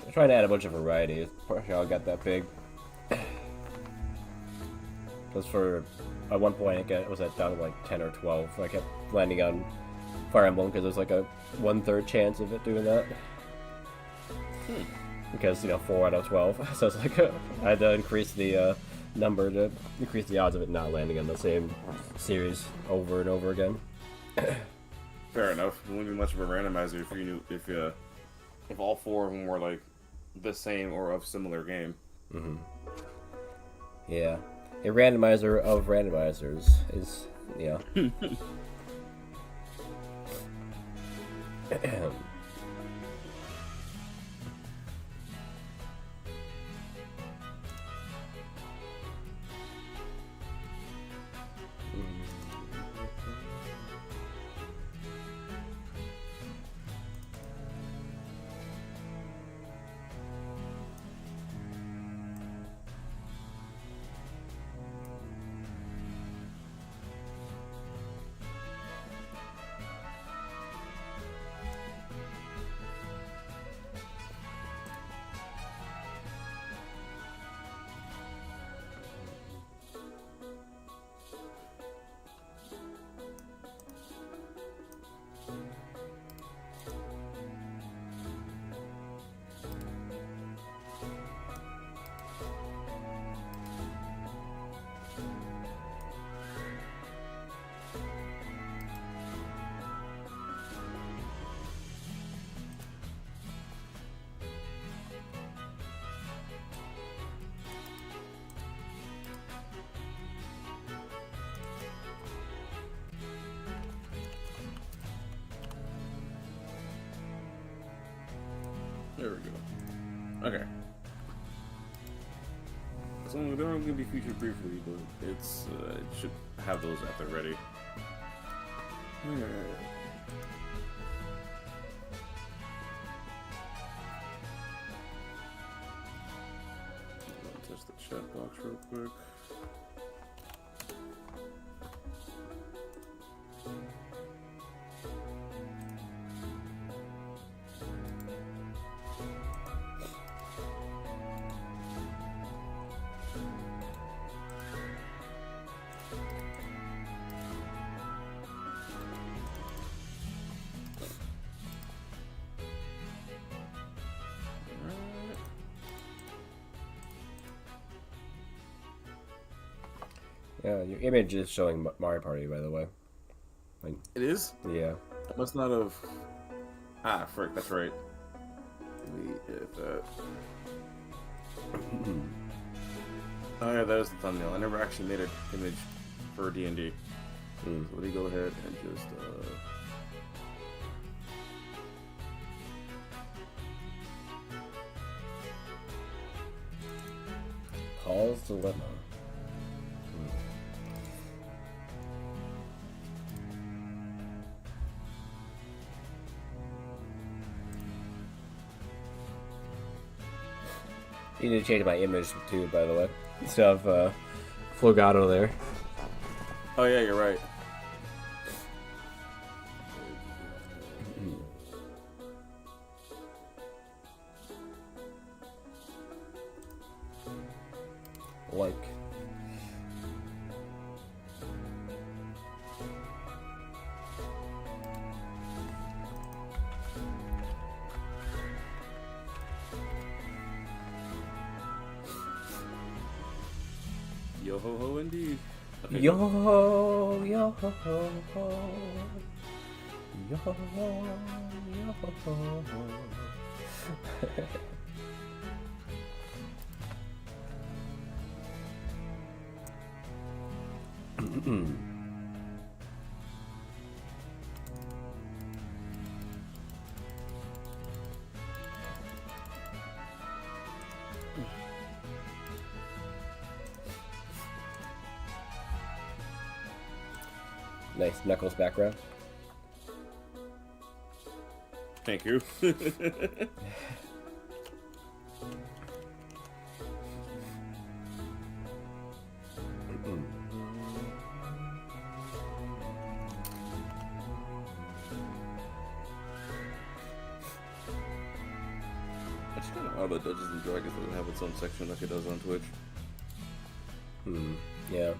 I'm trying to add a bunch of variety. I got that big. Because for at one point it was at down to like 10 or 12. I kept landing on Fire Emblem because there's like a 1/3 chance of it doing that. Because 4 out of 12, so it's like I had to increase the number to increase the odds of it not landing on the same series over and over again. Fair enough. It wouldn't be much of a randomizer if all 4 of them were like the same or of similar game. Mm-hmm. Yeah, a randomizer of randomizers is There we go. Okay. So they're only gonna be featured briefly, but it should have those at the ready. Alright. Test the chat box real quick. Yeah, your image is showing Mario Party, by the way. It is? Yeah. I must not have. Ah, frick, that's right. Let me hit that. Oh yeah, that is the thumbnail. I never actually made an image for D&D. So let me go ahead and just Paul's Dilemma. You need to change my image too, by the way. Instead of Flogato there. Oh yeah, you're right. Like. Yo ho ho indeed. Okay, Yo ho yo ho ho ho. Yo ho yo ho ho. Nice Knuckles background. Thank you. It's kind of odd that Dungeons and Dragons doesn't have its own section like it does on Twitch. Yeah.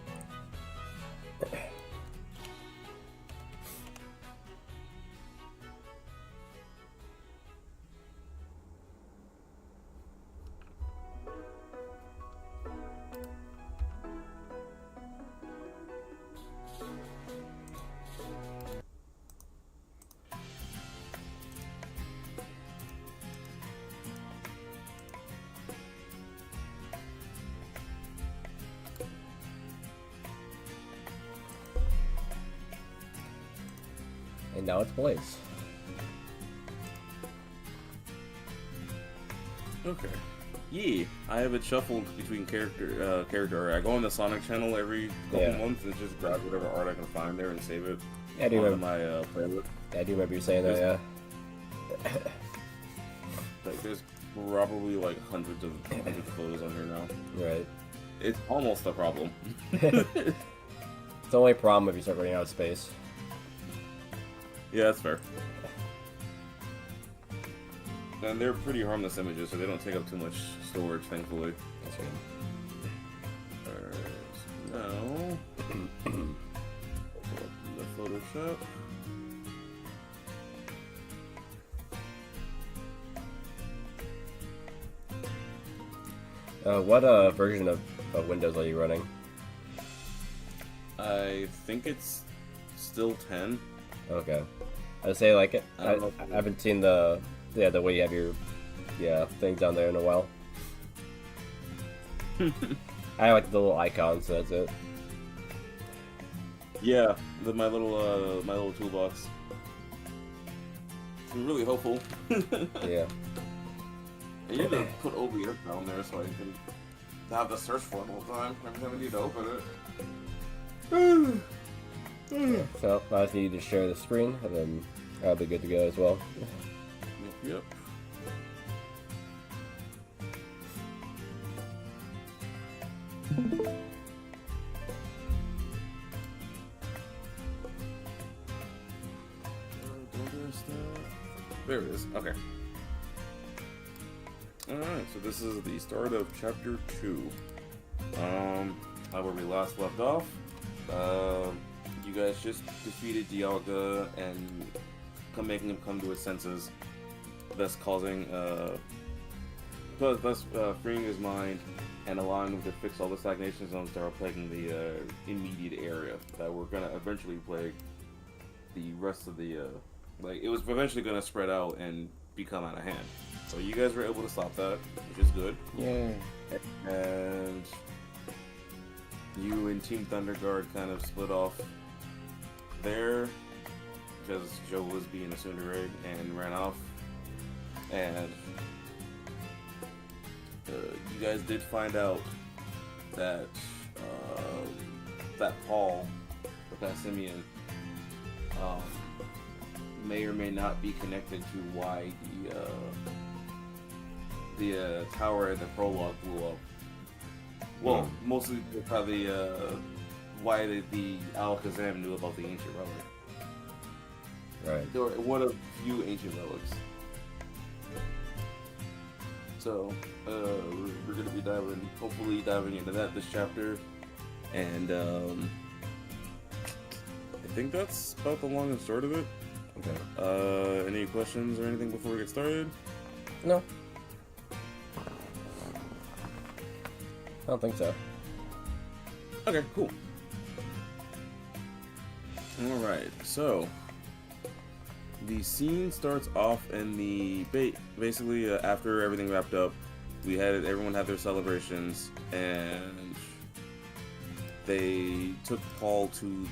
And now it's Blaze. Okay. Yeah, I have it shuffled between character. I go on the Sonic channel every couple months and just grab whatever art I can find there and save it. Yeah, I do remember my playlist. Yeah, I do remember you saying that. Yeah. Like, there's probably like hundreds of photos on here now. Right. It's almost a problem. It's the only problem if you start running out of space. Yeah, that's fair. And they're pretty harmless images, so they don't take up too much storage, thankfully. That's good. Alright, so now... the Photoshop. What version of Windows are you running? I think it's still 10. Okay. I'd say like it. I don't know I haven't seen the way you have your things down there in a while. I like the little icons, so that's it. Yeah, my little toolbox. It's really helpful. Yeah. I need to put OBS down there so I can have the search for it all the time. Every time I need to open it. So I just need to share the screen, and then I'll be good to go as well. Yep. There it is. Okay. Alright, so this is the start of chapter 2. Where we last left off. You guys just defeated Dialga and making him come to his senses, thus causing, freeing his mind and allowing him to fix all the stagnation zones that are plaguing the immediate area that were gonna eventually plague the rest of the, it was eventually gonna spread out and become out of hand. So you guys were able to stop that, which is good. Yeah. And you and Team Thunderguard kind of split off there because Joe was being a tsundere and ran off. And you guys did find out that that Paul, the Passimian, may or may not be connected to why the tower in the prologue blew up. Well, mostly probably why the Alakazam knew about the ancient relic. Right. They were one of few ancient relics. So we're gonna be hopefully diving into that this chapter, and I think that's about the long and short of it. Okay. Any questions or anything before we get started? No. I don't think so. Okay, cool. Alright, so the scene starts off in the basically after everything wrapped up, everyone had their celebrations, and they took Paul to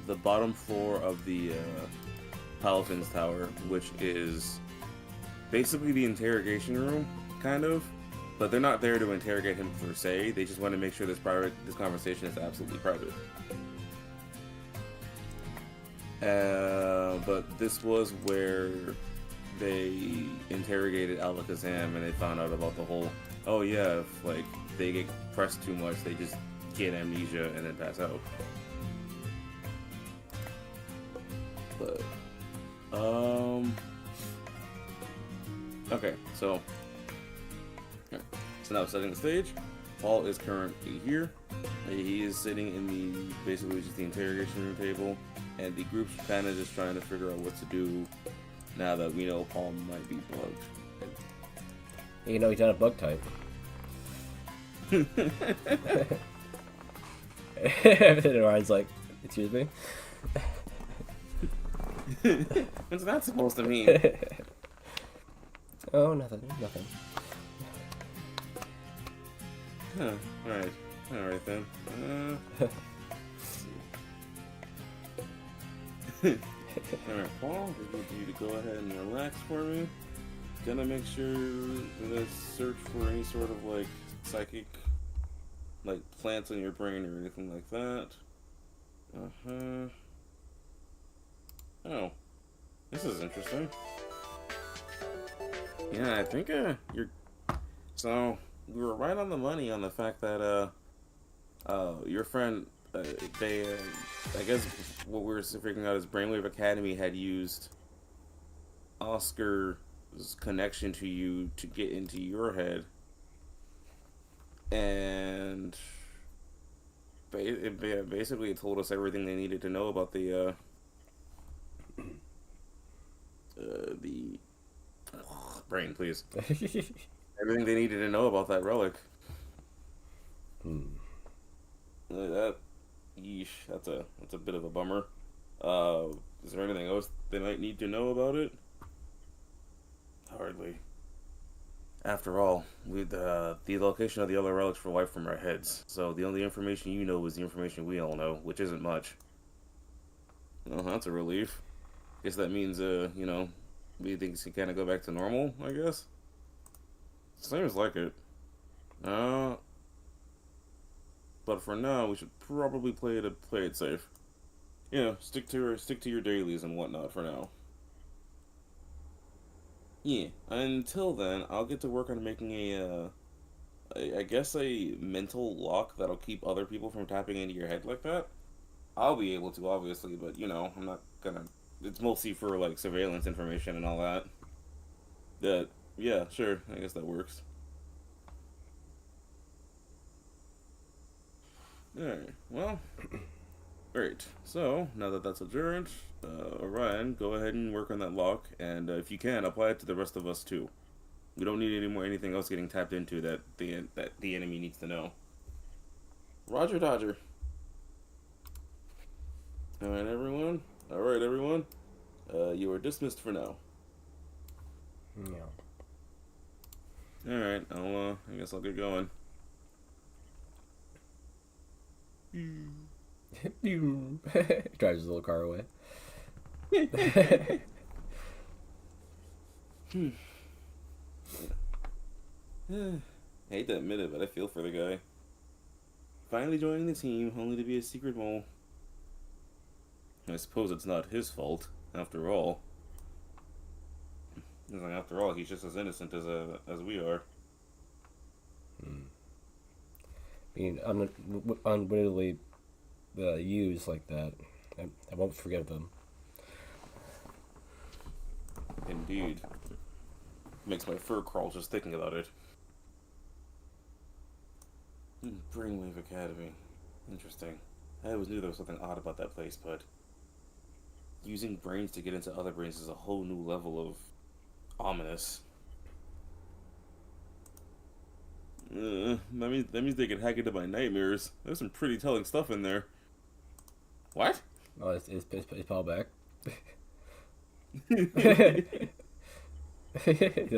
the bottom floor of the Paladin's Tower, which is basically the interrogation room, kind of. But they're not there to interrogate him per se. They just want to make sure this conversation is absolutely private. But this was where they interrogated Alakazam, and they found out about the whole, oh yeah, if like they get pressed too much, they just get amnesia and then pass out. But okay, so now setting the stage, Paul is currently here. He is sitting in the basically just the interrogation room table, and the group's kind of just trying to figure out what to do now that we know Paul might be bugged. You know he's not a bug type. Everything Ryan's like, excuse me? What's that supposed to mean? Oh, nothing. Huh, alright then. Let's see. Alright, Paul, I need you to go ahead and relax for me. Gonna make sure to search for any sort of like psychic, like plants in your brain or anything like that. Oh, this is interesting. Yeah, I think you're. So we were right on the money on the fact that your friend, they, I guess what we were figuring out is Brainwave Academy had used Oscar's connection to you to get into your head, and basically it told us everything they needed to know about the brain, please. Everything they needed to know about that relic. That, yeesh, that's a bit of a bummer. Is there anything else they might need to know about it? Hardly. After all, the location of the other relics were wiped from our heads, so the only information you know is the information we all know, which isn't much. Well, that's a relief. Guess that means, we things can kind of go back to normal, I guess? Seems like it. But for now, we should probably play it safe. Stick to your dailies and whatnot for now. Yeah, until then, I'll get to work on making I guess a mental lock that'll keep other people from tapping into your head like that. I'll be able to, obviously, but, I'm not gonna... It's mostly for, like, surveillance information and all that. Yeah, sure, I guess that works. Alright, well... Great. So, now that that's adjourned, Orion, go ahead and work on that lock, and if you can, apply it to the rest of us, too. We don't need anything else getting tapped into that the enemy needs to know. Roger Dodger. Alright, everyone. You are dismissed for now. Yeah. Alright, I guess I'll get going. Drives his little car away. I hate to admit it, but I feel for the guy. Finally joining the team, only to be a secret mole. I suppose it's not his fault, after all. He's like, after all, he's just as innocent as we are. Hmm. Being unwittingly used like that, I won't forgive them. Indeed. Makes my fur crawl just thinking about it. Brainwave Academy. Interesting. I always knew there was something odd about that place, but using brains to get into other brains is a whole new level of ominous. That means they can hack into my nightmares. There's some pretty telling stuff in there. What? Oh, it's Paul back.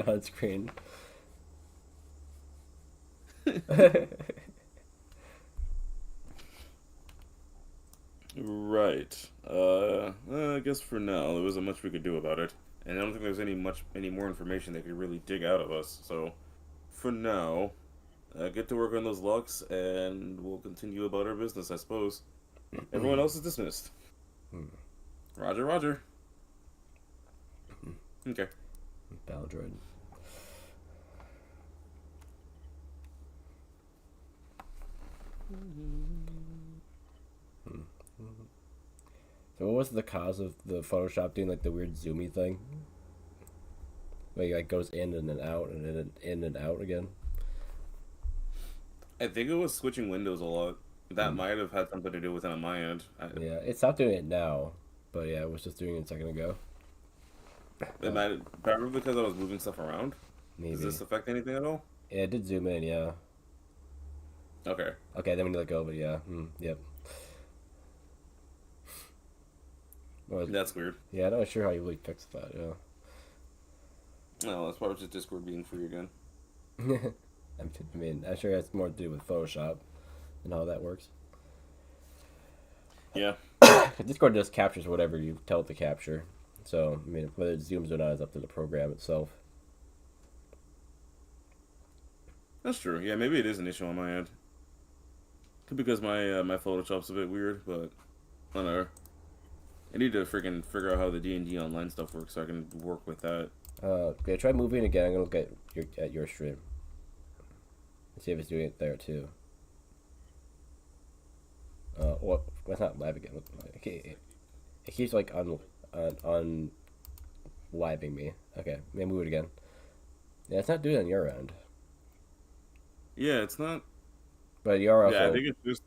On screen. Right. I guess for now there wasn't much we could do about it, and I don't think there's any more information they could really dig out of us. So, for now, get to work on those locks, and we'll continue about our business, I suppose. Everyone else is dismissed. Roger, Roger. Okay. Battle droid. So what was the cause of the Photoshop doing like the weird zoomy thing? Like goes in and then out and then in and out again. I think it was switching windows a lot. That might have had something to do with it on my end. Yeah, it stopped doing it now, but yeah, it was just doing it a second ago. It might probably because I was moving stuff around. Maybe. Does this affect anything at all? Yeah, it did zoom in. Yeah. Okay. Okay, then when you let go, but yeah, yep. That's weird. Yeah, I'm not sure how you really fixed that. Yeah. No, that's probably just Discord being free again. I mean, I'm sure it has more to do with Photoshop and how that works. Yeah. Discord just captures whatever you tell it to capture. So, I mean, whether it zooms or not is up to the program itself. That's true. Yeah, maybe it is an issue on my end. Could be because my Photoshop's a bit weird, but I don't know. I need to freaking figure out how the D&D online stuff works so I can work with that. Okay, try moving again. I'm gonna look at your stream. See if it's doing it there too. Well, it's not live again. Okay, it keeps like on living me. Okay, maybe move it again. Yeah, it's not doing it on your end. Yeah, it's not. But you're also. Yeah, I think it's just.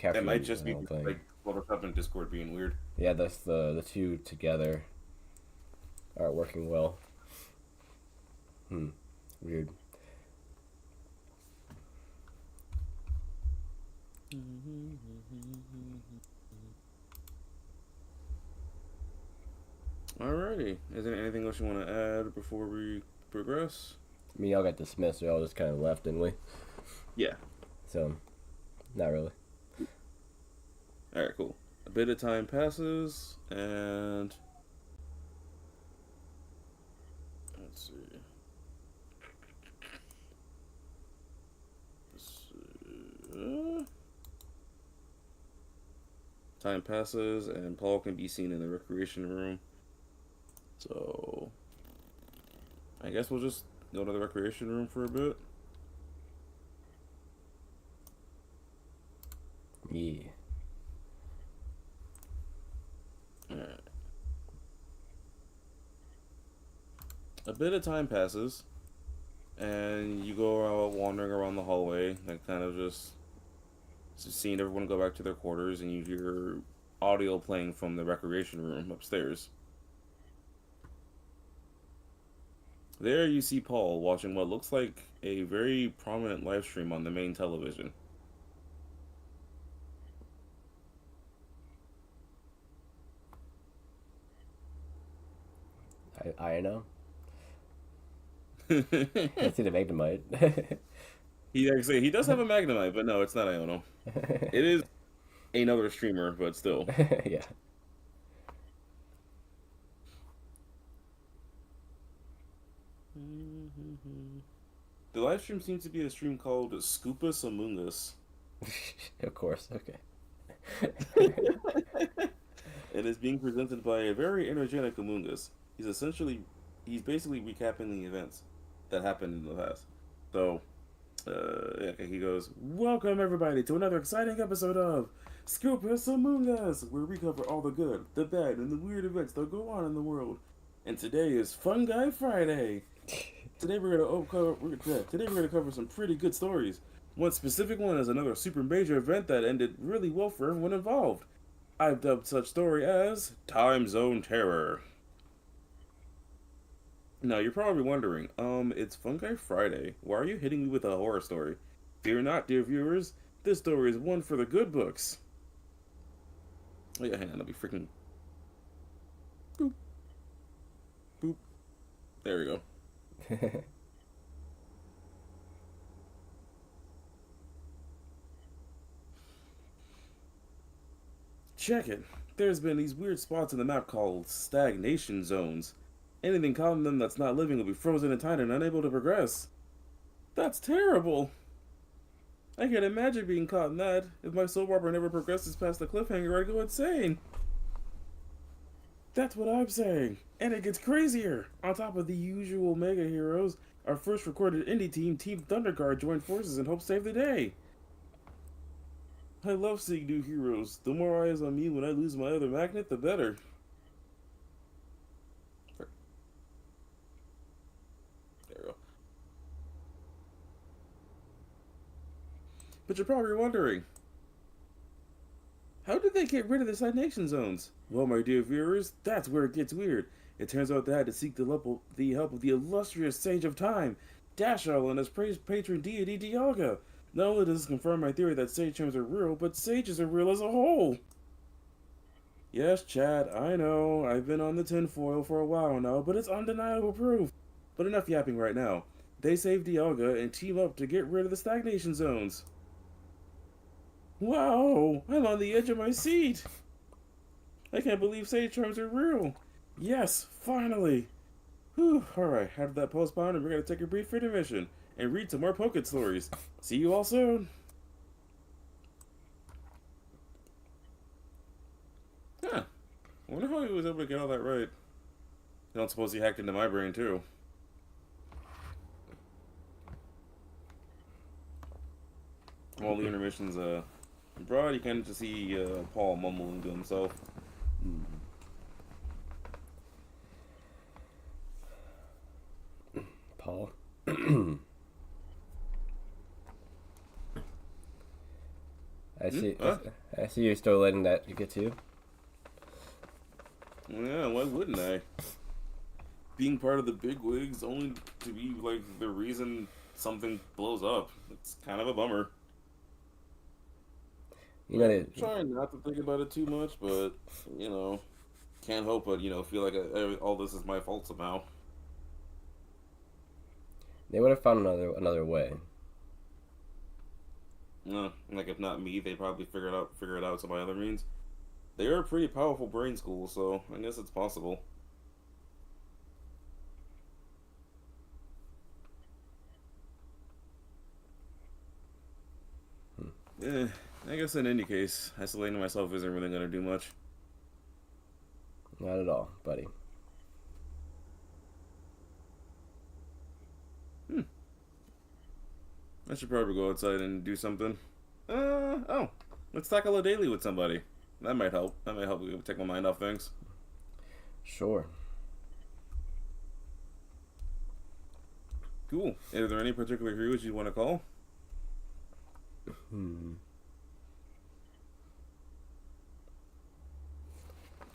It might just be like Photoshop and Discord being weird. Yeah, that's the two together aren't working well. Weird. Alrighty. Is there anything else you want to add before we progress? I mean, y'all got dismissed. We all just kind of left, didn't we? Yeah. So, not really. Alright, cool. A bit of time passes, and let's see. Time passes, and Paul can be seen in the recreation room. So, I guess we'll just go to the recreation room for a bit. Yeah. Alright. A bit of time passes, and you go out wandering around the hallway, like kind of just seeing everyone go back to their quarters, and you hear audio playing from the recreation room upstairs. There you see Paul watching what looks like a very prominent live stream on the main television. I know. I see the Magnemite. He does have a Magnemite, but no, it's not Iono. It is another streamer, but still. Yeah. The live stream seems to be a stream called Scoopus Among Us. Of course, okay. It is being presented by a very energetic Among Us. He's essentially he's basically recapping the events that happened in the past. So, okay, he goes, "Welcome everybody to another exciting episode of Scopus Among Us, where we cover all the good, the bad, and the weird events that go on in the world. And today is Fun Guy Friday. Today we're gonna cover some pretty good stories. One specific one is another super major event that ended really well for everyone involved. I've dubbed such story as Time Zone Terror." Now you're probably wondering, it's Fun Guy Friday. Why are you hitting me with a horror story? Fear not, dear viewers. This story is one for the good books. Oh yeah, hang on, let me freaking boop boop. There we go. Check it. There's been these weird spots in the map called stagnation zones. Anything caught in them that's not living will be frozen in time and unable to progress. That's terrible. I can't imagine being caught in that. If my soul barber never progresses past the cliffhanger, I'd go insane. That's what I'm saying. And it gets crazier. On top of the usual mega heroes, our first recorded indie team, Team Thunderguard, joined forces and helped save the day. I love seeing new heroes. The more eyes on me when I lose my other magnet, the better. There we go. But you're probably wondering, how did they get rid of the stagnation zones? Well, my dear viewers, that's where it gets weird. It turns out they had to seek the help of the illustrious Sage of Time, Dashel, and his patron deity, Dialga. Not only does this confirm my theory that sage charms are real, but sages are real as a whole. Yes, Chad, I know, I've been on the tinfoil for a while now, but it's undeniable proof. But enough yapping right now. They save Dialga and team up to get rid of the stagnation zones. Wow, I'm on the edge of my seat. I can't believe sage charms are real. Yes, finally. Whew, alright, after that postpone, we're going to take a brief intermission and read some more Pocket stories. See you all soon. Huh. I wonder how he was able to get all that right. I don't suppose he hacked into my brain, too. While the intermission's abroad, you kind of just see Paul mumbling to himself. Paul. I see. Huh? I see you're still letting that get to you. Yeah, why wouldn't I? Being part of the bigwigs only to be like the reason something blows up. It's kind of a bummer. You know, Trying not to think about it too much, but you know, can't help but feel like all this is my fault somehow. they would have found another way. No, like if not me, they probably figure it out some other means. They are a pretty powerful brain school, so I guess it's possible. I guess in any case, isolating myself isn't really gonna do much. Not at all, buddy. I should probably go outside and do something. Oh, let's tackle a daily with somebody. That might help. That might help me take my mind off things. Sure. Cool. Are there any particular heroes you want to call?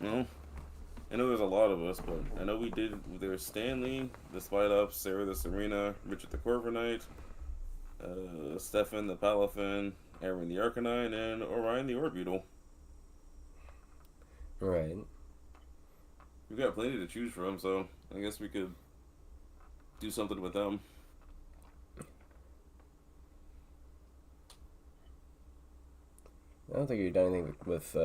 Well, I know there's a lot of us, but I know there's Stanley, the Spite Up, Sarah the Serena, Richard the Corviknight, Stefan the Palafin, Aaron the Arcanine, and Orion the Orbeetle. Right. We've got plenty to choose from, so I guess we could do something with them. I don't think you've done anything with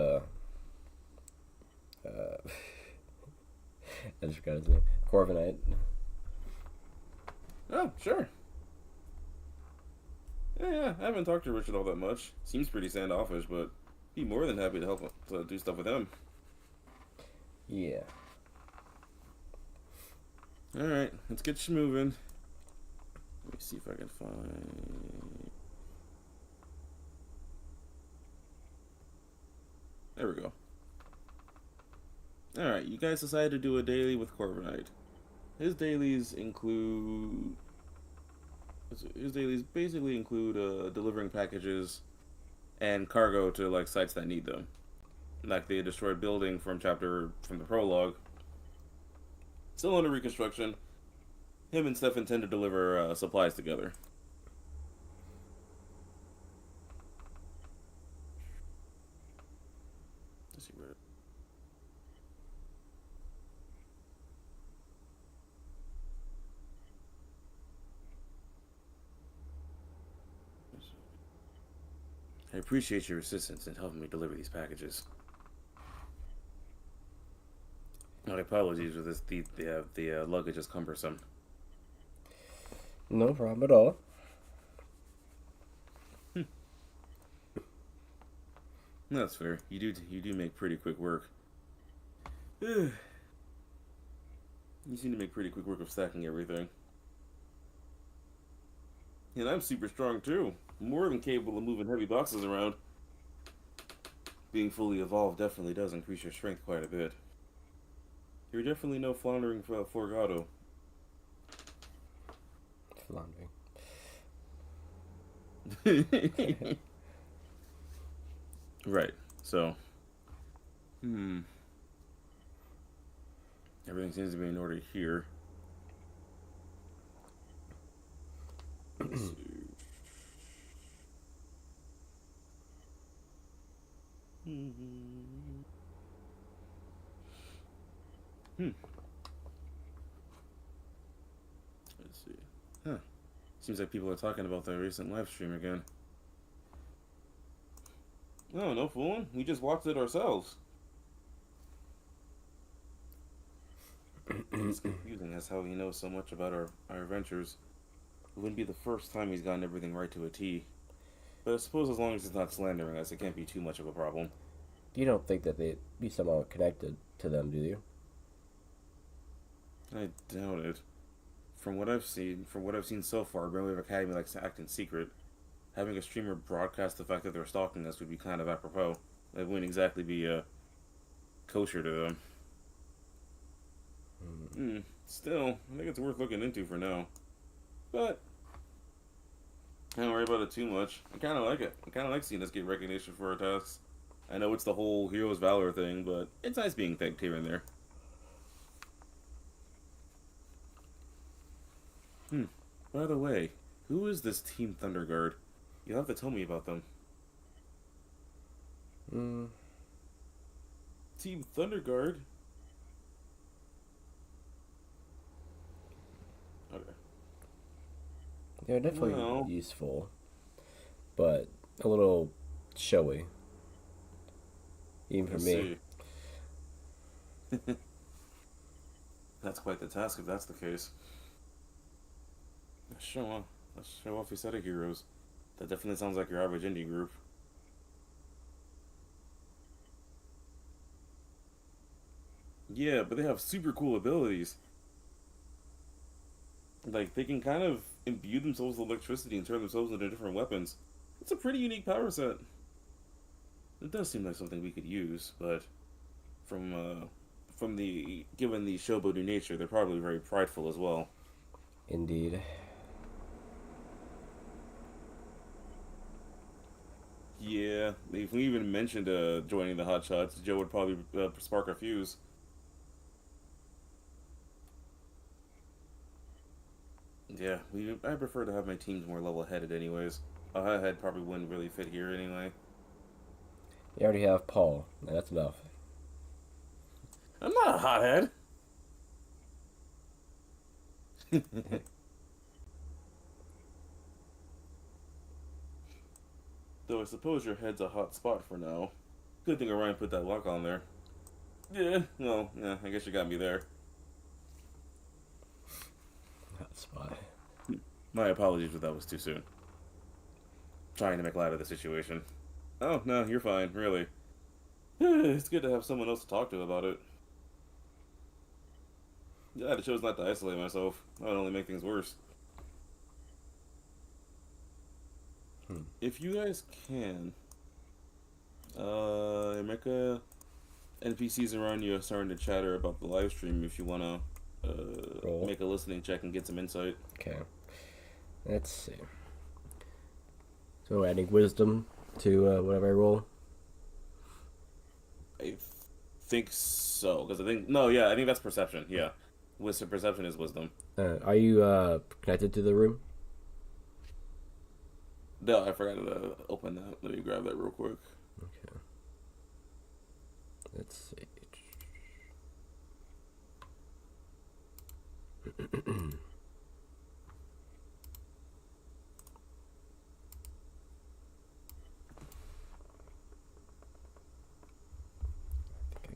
I just forgot his name. Corviknight. Oh, sure. Yeah, I haven't talked to Richard all that much. Seems pretty standoffish, but be more than happy to help to do stuff with him. Yeah. Alright, let's get you moving. Let me see if I can find... There we go. Alright, you guys decided to do a daily with Corviknight. His dailies basically include delivering packages and cargo to like sites that need them. Like the destroyed building from the prologue. Still under reconstruction. Him and Steph intend to deliver supplies together. Let's see where. I appreciate your assistance in helping me deliver these packages. My apologies for this. The luggage is cumbersome. No problem at all. That's fair. You do make pretty quick work. You seem to make pretty quick work of stacking everything. And I'm super strong too. More than capable of moving heavy boxes around. Being fully evolved definitely does increase your strength quite a bit. You're definitely no floundering Forgado. Floundering. Right. So. Everything seems to be in order here. Let's see. Let's see. Huh. Seems like people are talking about the recent live stream again. No, no fooling. We just watched it ourselves. It's confusing as how he knows so much about our adventures. It wouldn't be the first time he's gotten everything right to a T. But I suppose as long as it's not slandering us, it can't be too much of a problem. You don't think that they'd be somehow connected to them, do you? I doubt it. From what I've seen so far, Brave Academy likes to act in secret. Having a streamer broadcast the fact that they're stalking us would be kind of apropos. It wouldn't exactly be kosher to them. Still, I think it's worth looking into for now. But I don't worry about it too much. I kind of like it. I kind of like seeing us get recognition for our tasks. I know it's the whole hero's valor thing, but it's nice being thanked here and there. By the way, who is this Team Thunderguard? You'll have to tell me about them. Team Thunderguard? Okay. They're definitely useful, but a little showy. Even for me. That's quite the task if that's the case. Let's show off your set of heroes. That definitely sounds like your average indie group. Yeah, but they have super cool abilities. Like, they can kind of imbue themselves with electricity and turn themselves into different weapons. It's a pretty unique power set. It does seem like something we could use, but given the showboaty nature, they're probably very prideful as well. Indeed. Yeah, if we even mentioned joining the Hotshots, Joe would probably spark a fuse. Yeah, I prefer to have my teams more level-headed anyways. A hothead probably wouldn't really fit here anyway. You already have Paul. That's enough. I'm not a hothead! Though I suppose your head's a hot spot for now. Good thing Orion put that lock on there. Yeah, well, yeah, I guess you got me there. Hot spot. My apologies if that was too soon. Trying to make light of the situation. Oh, no, you're fine, really. It's good to have someone else to talk to about it. Yeah, I chose not to isolate myself. That would only make things worse. Hmm. If you guys can, make a NPCs around you are starting to chatter about the live stream. If you wanna Roll. make a listening check and get some insight. Okay. Let's see. So adding wisdom to whatever I roll. I think so because I think no, yeah, I think that's perception. Yeah, wisdom perception is wisdom. Are you connected to the room? No, I forgot to open that. Let me grab that real quick. Okay. Let's see. I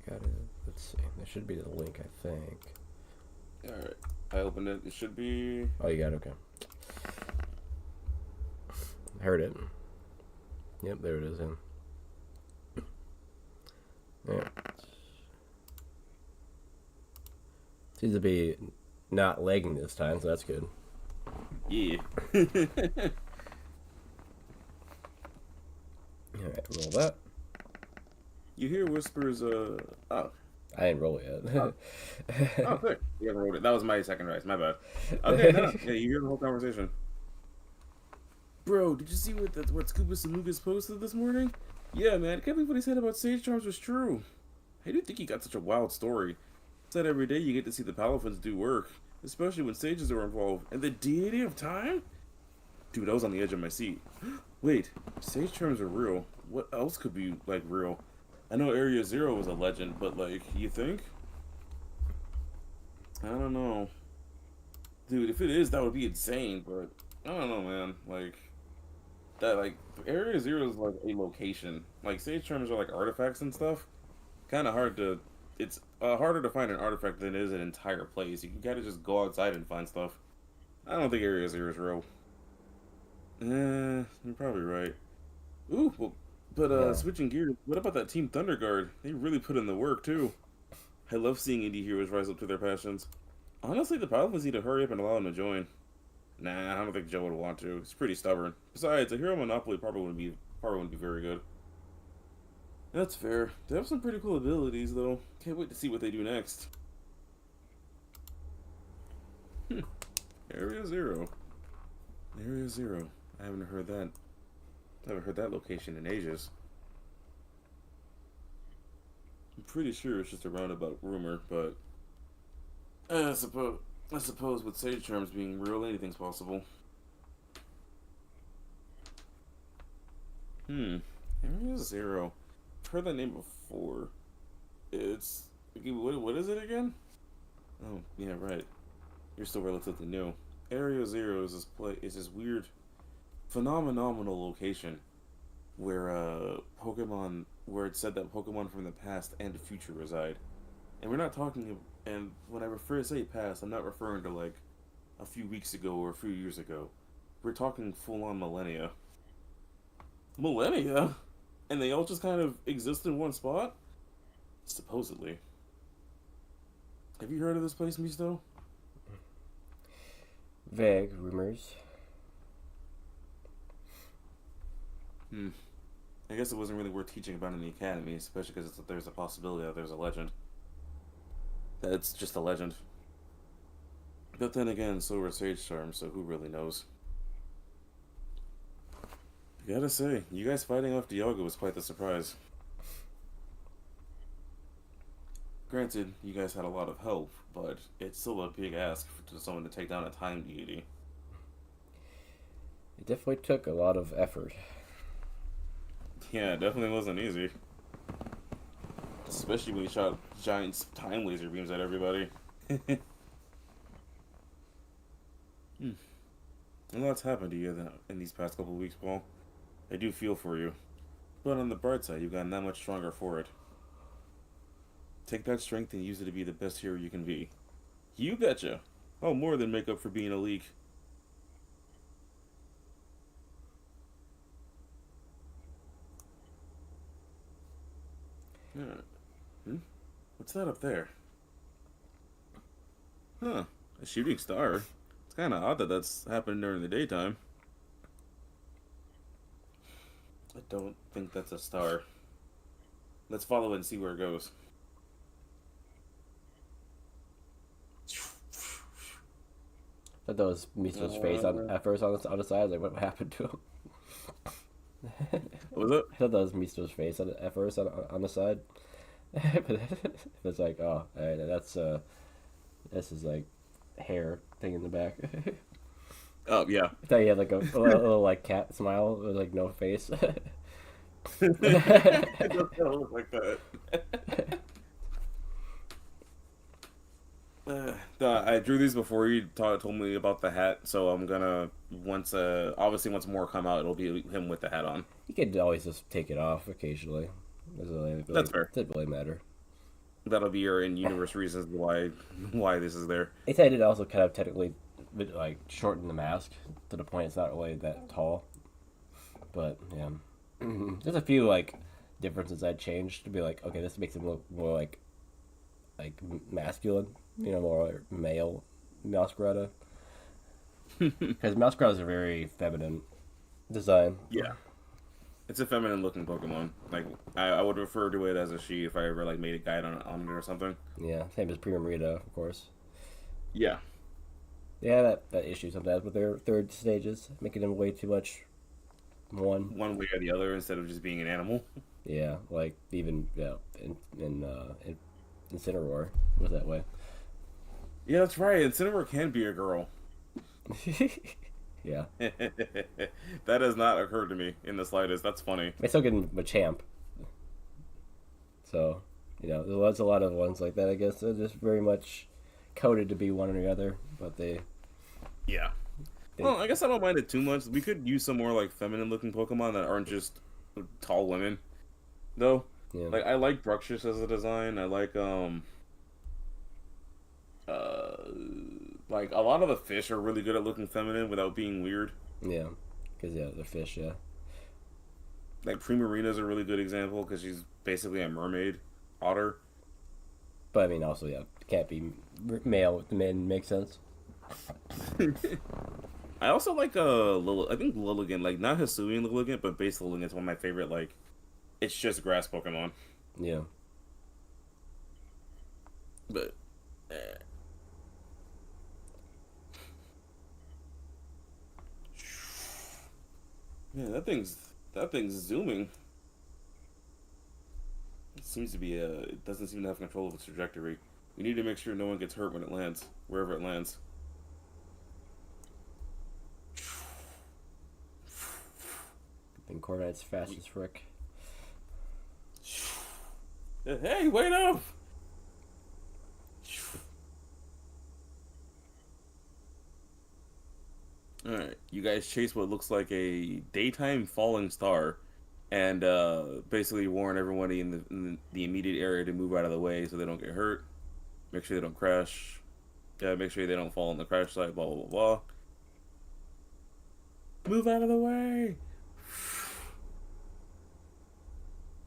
got it. Let's see. There should be the link, I think. All right, I opened it. It should be. Oh, you got it. Okay. Heard it. Yep, there it is. Yeah. Seems to be not lagging this time, so that's good. Yeah. Alright, roll that. You hear whispers. Oh. I didn't roll it yet. Oh, quick. You haven't rolled it. That was my second dice. My bad. Okay, no. Yeah, you hear the whole conversation. Bro, did you see what Scoopus and Lucas posted this morning? Yeah, man. I can't believe what he said about Sage Charms was true. I do think he got such a wild story. Said every day you get to see the Palafins do work, especially when sages are involved. And the deity of time? Dude, I was on the edge of my seat. Wait, Sage Charms are real. What else could be, like, real? I know Area Zero was a legend, but, like, you think? I don't know. Dude, if it is, that would be insane, but I don't know, man. Like, that, like, Area Zero is, like, a location. Like, Sage Charms are, like, artifacts and stuff. Kind of hard to... It's harder to find an artifact than it is an entire place. You gotta just go outside and find stuff. I don't think Area Zero is real. You're probably right. Ooh, well, but Yeah. switching gears, what about that Team Thunder Guard? They really put in the work, too. I love seeing indie heroes rise up to their passions. Honestly, the Paladins need to hurry up and allow him to join. Nah, I don't think Joe would want to. He's pretty stubborn. Besides, a hero monopoly probably wouldn't be very good. That's fair. They have some pretty cool abilities, though. Can't wait to see what they do next. Area Zero. Area Zero. I haven't heard that. I haven't heard that location in ages. I'm pretty sure it's just a roundabout rumor, but I suppose with Sage Charms being real, anything's possible. Area Zero. I've heard that name before. It's what is it again? Oh yeah, right. You're still relatively new. Area Zero is this weird, phenomenal location where Pokemon where it said that Pokemon from the past and future reside. And we're not talking. And when I say past, I'm not referring to like a few weeks ago or a few years ago. We're talking full on millennia. Millennia, and they all just kind of exist in one spot. Supposedly. Have you heard of this place, Misto? Vague rumors. I guess it wasn't really worth teaching about in the academy, especially because there's a possibility that there's a legend. That's just a legend. But then again, so were Sage Charms, so who really knows? I gotta say, you guys fighting off Dialga was quite the surprise. Granted, you guys had a lot of help, but it's still a big ask for someone to take down a time deity. It definitely took a lot of effort. Yeah, it definitely wasn't easy. Especially when he shot giant time laser beams at everybody. A lot's happened to you in these past couple of weeks, Paul. I do feel for you. But on the bright side, you've gotten that much stronger for it. Take that strength and use it to be the best hero you can be. You betcha! I'll more than make up for being a leak. What's that up there? Huh. A shooting star. It's kind of odd that that's happening during the daytime. I don't think that's a star. Let's follow it and see where it goes. I thought that was Misto's face at first on the side. Like, what happened to him? What was it? I thought that was Misto's face at first on the side. But it's like, oh, alright, this is like hair thing in the back. Oh, yeah. I thought he had like a little like cat smile with like no face. It does kind of look like that. I drew these before you told me about the hat, so I'm gonna obviously once more come out, it'll be him with the hat on. You could always just take it off occasionally. That's fair. Doesn't really matter. That'll be your in-universe reasons why this is there. I think I did also kind of technically like shorten the mask to the point it's not really that tall. But yeah, there's a few like differences I'd change to be like, okay, this makes him look more like masculine, more male Masquerada. Because Masqueradas are very feminine design. Yeah. It's a feminine looking Pokemon. Like I would refer to it as a she if I ever like made a guide on it or something. Yeah, same as Primarita, of course. Yeah. Yeah, that issue sometimes with their third stages, making them way too much one way or the other instead of just being an animal. Yeah, like even in Incineroar was that way. Yeah, that's right. Incineroar can be a girl. Yeah. That has not occurred to me in the slightest. That's funny. I still get Machamp. So, there's a lot of ones like that, I guess. They're just very much coded to be one or the other, but Yeah. Well, I guess I don't mind it too much. We could use some more, like, feminine-looking Pokemon that aren't just tall women, though. Yeah. Like, I like Bruxish as a design. I like, like, a lot of the fish are really good at looking feminine without being weird. Yeah. Because, they're fish, yeah. Like, Primarina's a really good example, because she's basically a mermaid otter. But, I mean, also, yeah, can't be male with the men, makes sense. I also like I think Lilligant, like not Hisuian Lilligant, but base Lilligant's one of my favorite, like, it's just grass Pokemon. Yeah. But yeah, that thing's zooming. It doesn't seem to have control of its trajectory. We need to make sure no one gets hurt when it lands, wherever it lands. I think Corviknight's fast as frick. Hey, wait up! Alright, you guys chase what looks like a daytime falling star, and basically warn everybody in the immediate area to move out of the way so they don't get hurt. Make sure they don't crash. Yeah, make sure they don't fall on the crash site, blah, blah, blah, blah. Move out of the way!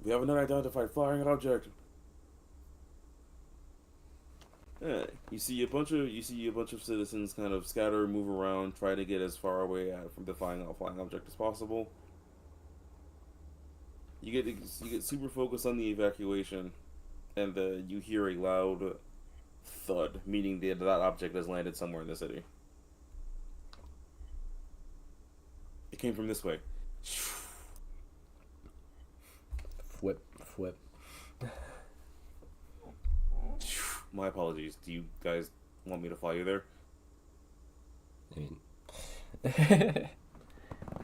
We have an unidentified flying object. Yeah, you see a bunch of citizens kind of scatter, move around, try to get as far away from the flying object as possible. You get super focused on the evacuation, and you hear a loud thud, meaning that object has landed somewhere in the city. It came from this way. Whip. My apologies. Do you guys want me to fly you there? I mean,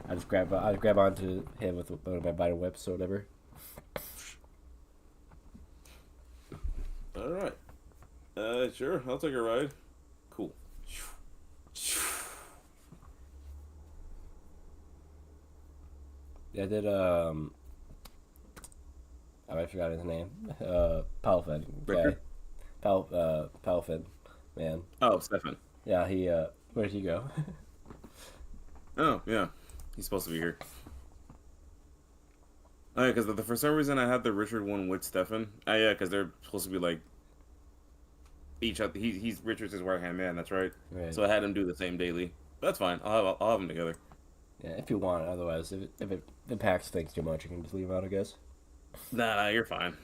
I just grab onto him with one of my body whips or whatever. All right. Sure. I'll take a ride. Cool. Yeah, I did. I forgot his name. Palfin guy. Palfin, man. Oh, Stefan. Yeah, he. Where did he go? Oh, yeah. He's supposed to be here. Oh, yeah, because for some reason I had the Richard one with Stefan. Oh, yeah, because they're supposed to be like each other. He's Richard's his right hand man. That's right. Right. So I had him do the same daily. That's fine. I'll have them together. Yeah, if you want. Otherwise, if it impacts things too much, you can just leave out, I guess. Nah, you're fine.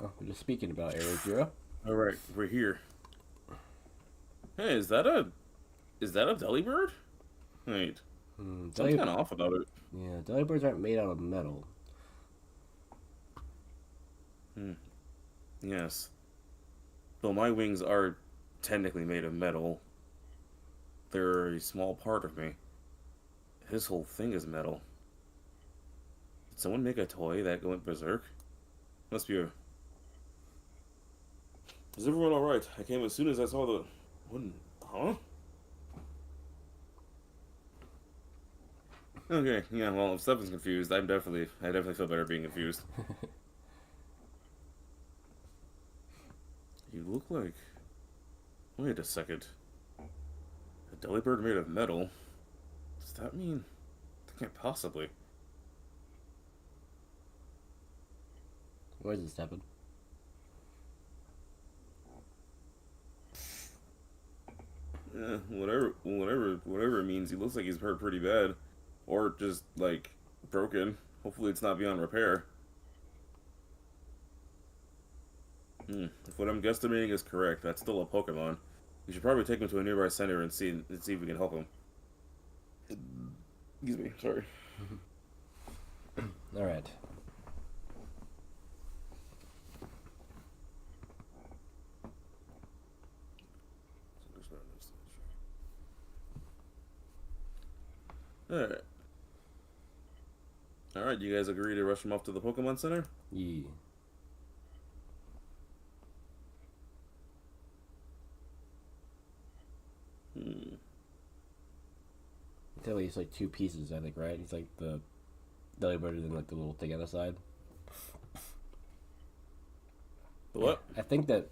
Oh, we're just speaking about Area Zero. All right, we're here. Hey, is that a Delibird? Wait, something's kind of off about it. Yeah, Delibirds aren't made out of metal. Yes, though my wings are technically made of metal, they're a small part of me. His whole thing is metal. Did someone make a toy that went berserk? Must be a. Is everyone all right? I came as soon as I saw the. What? Huh? Okay, yeah. Well, if Stefan's confused, I definitely feel better being confused. You look like. Wait a second. A Delibird made of metal. Does that mean? That can't possibly. Where does this happen? Whatever it means. He looks like he's hurt pretty bad, or just like broken. Hopefully, it's not beyond repair. If what I'm guesstimating is correct, that's still a Pokemon. We should probably take him to a nearby center and see if we can help him. Excuse me, sorry. All right. Alright. Alright, you guys agree to rush him off to the Pokemon Center? Yeah. Until he's like two pieces, I think, right? He's like the Delibird and then like the little thing on the side. What? I think that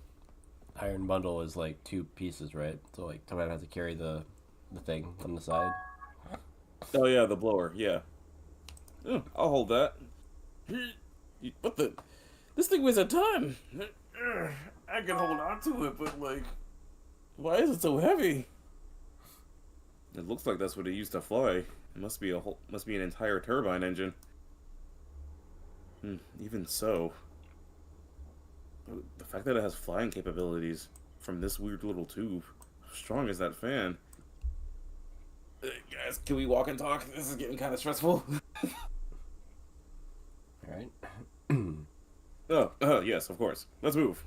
Iron Bundle is like two pieces, right? So like someone has to carry the thing on the side. Oh yeah, the blower, yeah. Oh, I'll hold that. What the? This thing weighs a ton! I can hold on to it, but like... Why is it so heavy? It looks like that's what it used to fly. It must be an entire turbine engine. Even so, the fact that it has flying capabilities from this weird little tube. How strong is that fan? Guys, can we walk and talk? This is getting kind of stressful. All right. Yes, of course. Let's move.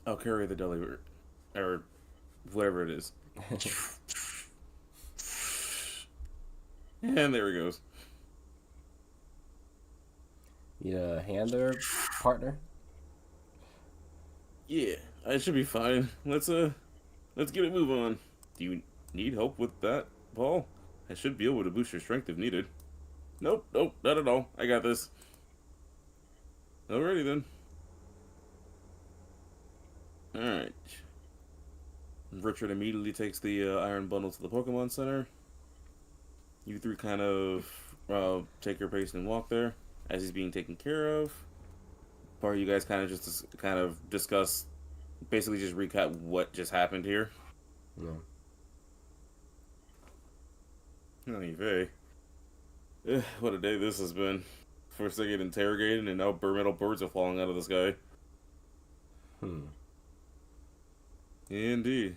I'll carry the Delibird. Or whatever it is. And there he goes. Need a hand there, partner? Yeah, I should be fine. Let's get a move on. Do you need help with that, Paul? I should be able to boost your strength if needed. Nope, not at all. I got this. Alrighty then. Alright. Richard immediately takes the Iron Bundle to the Pokemon Center. You three kind of take your pace and walk there as he's being taken care of. Or you guys kind of just discuss, basically just recap what just happened here. No. Anyway. What a day this has been. First I get interrogated and now metal birds are falling out of the sky. Indeed.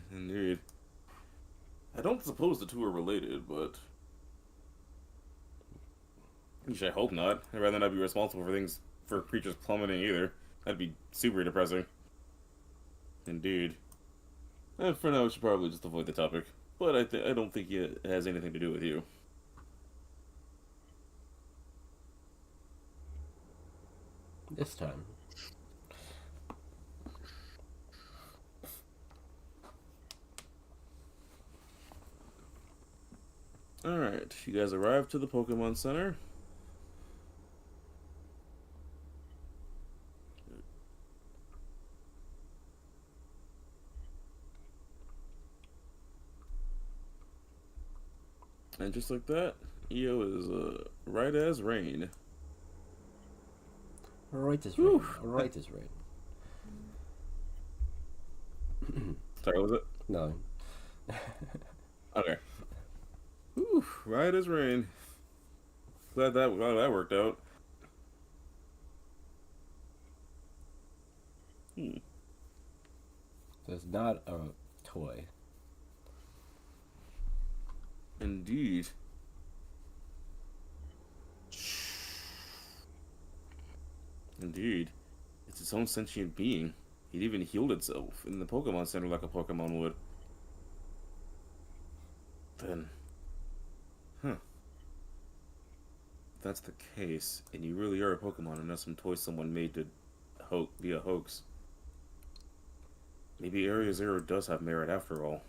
I don't suppose the two are related, but... At least I hope not. I'd rather not be responsible for creatures plummeting either. That'd be super depressing. Indeed. And for now, we should probably just avoid the topic. But I don't think it has anything to do with you. This time. Alright, you guys arrived to the Pokemon Center. And just like that, EO is right as rain. Right as rain. Right as rain. Sorry, what was it? No. Okay. Whew, right as rain. Glad that worked out. So it's not a toy. Indeed. Indeed. It's its own sentient being. It even healed itself in the Pokemon Center like a Pokemon would. Then, if that's the case, and you really are a Pokemon and not some toy someone made to be a hoax, maybe Area Zero does have merit after all.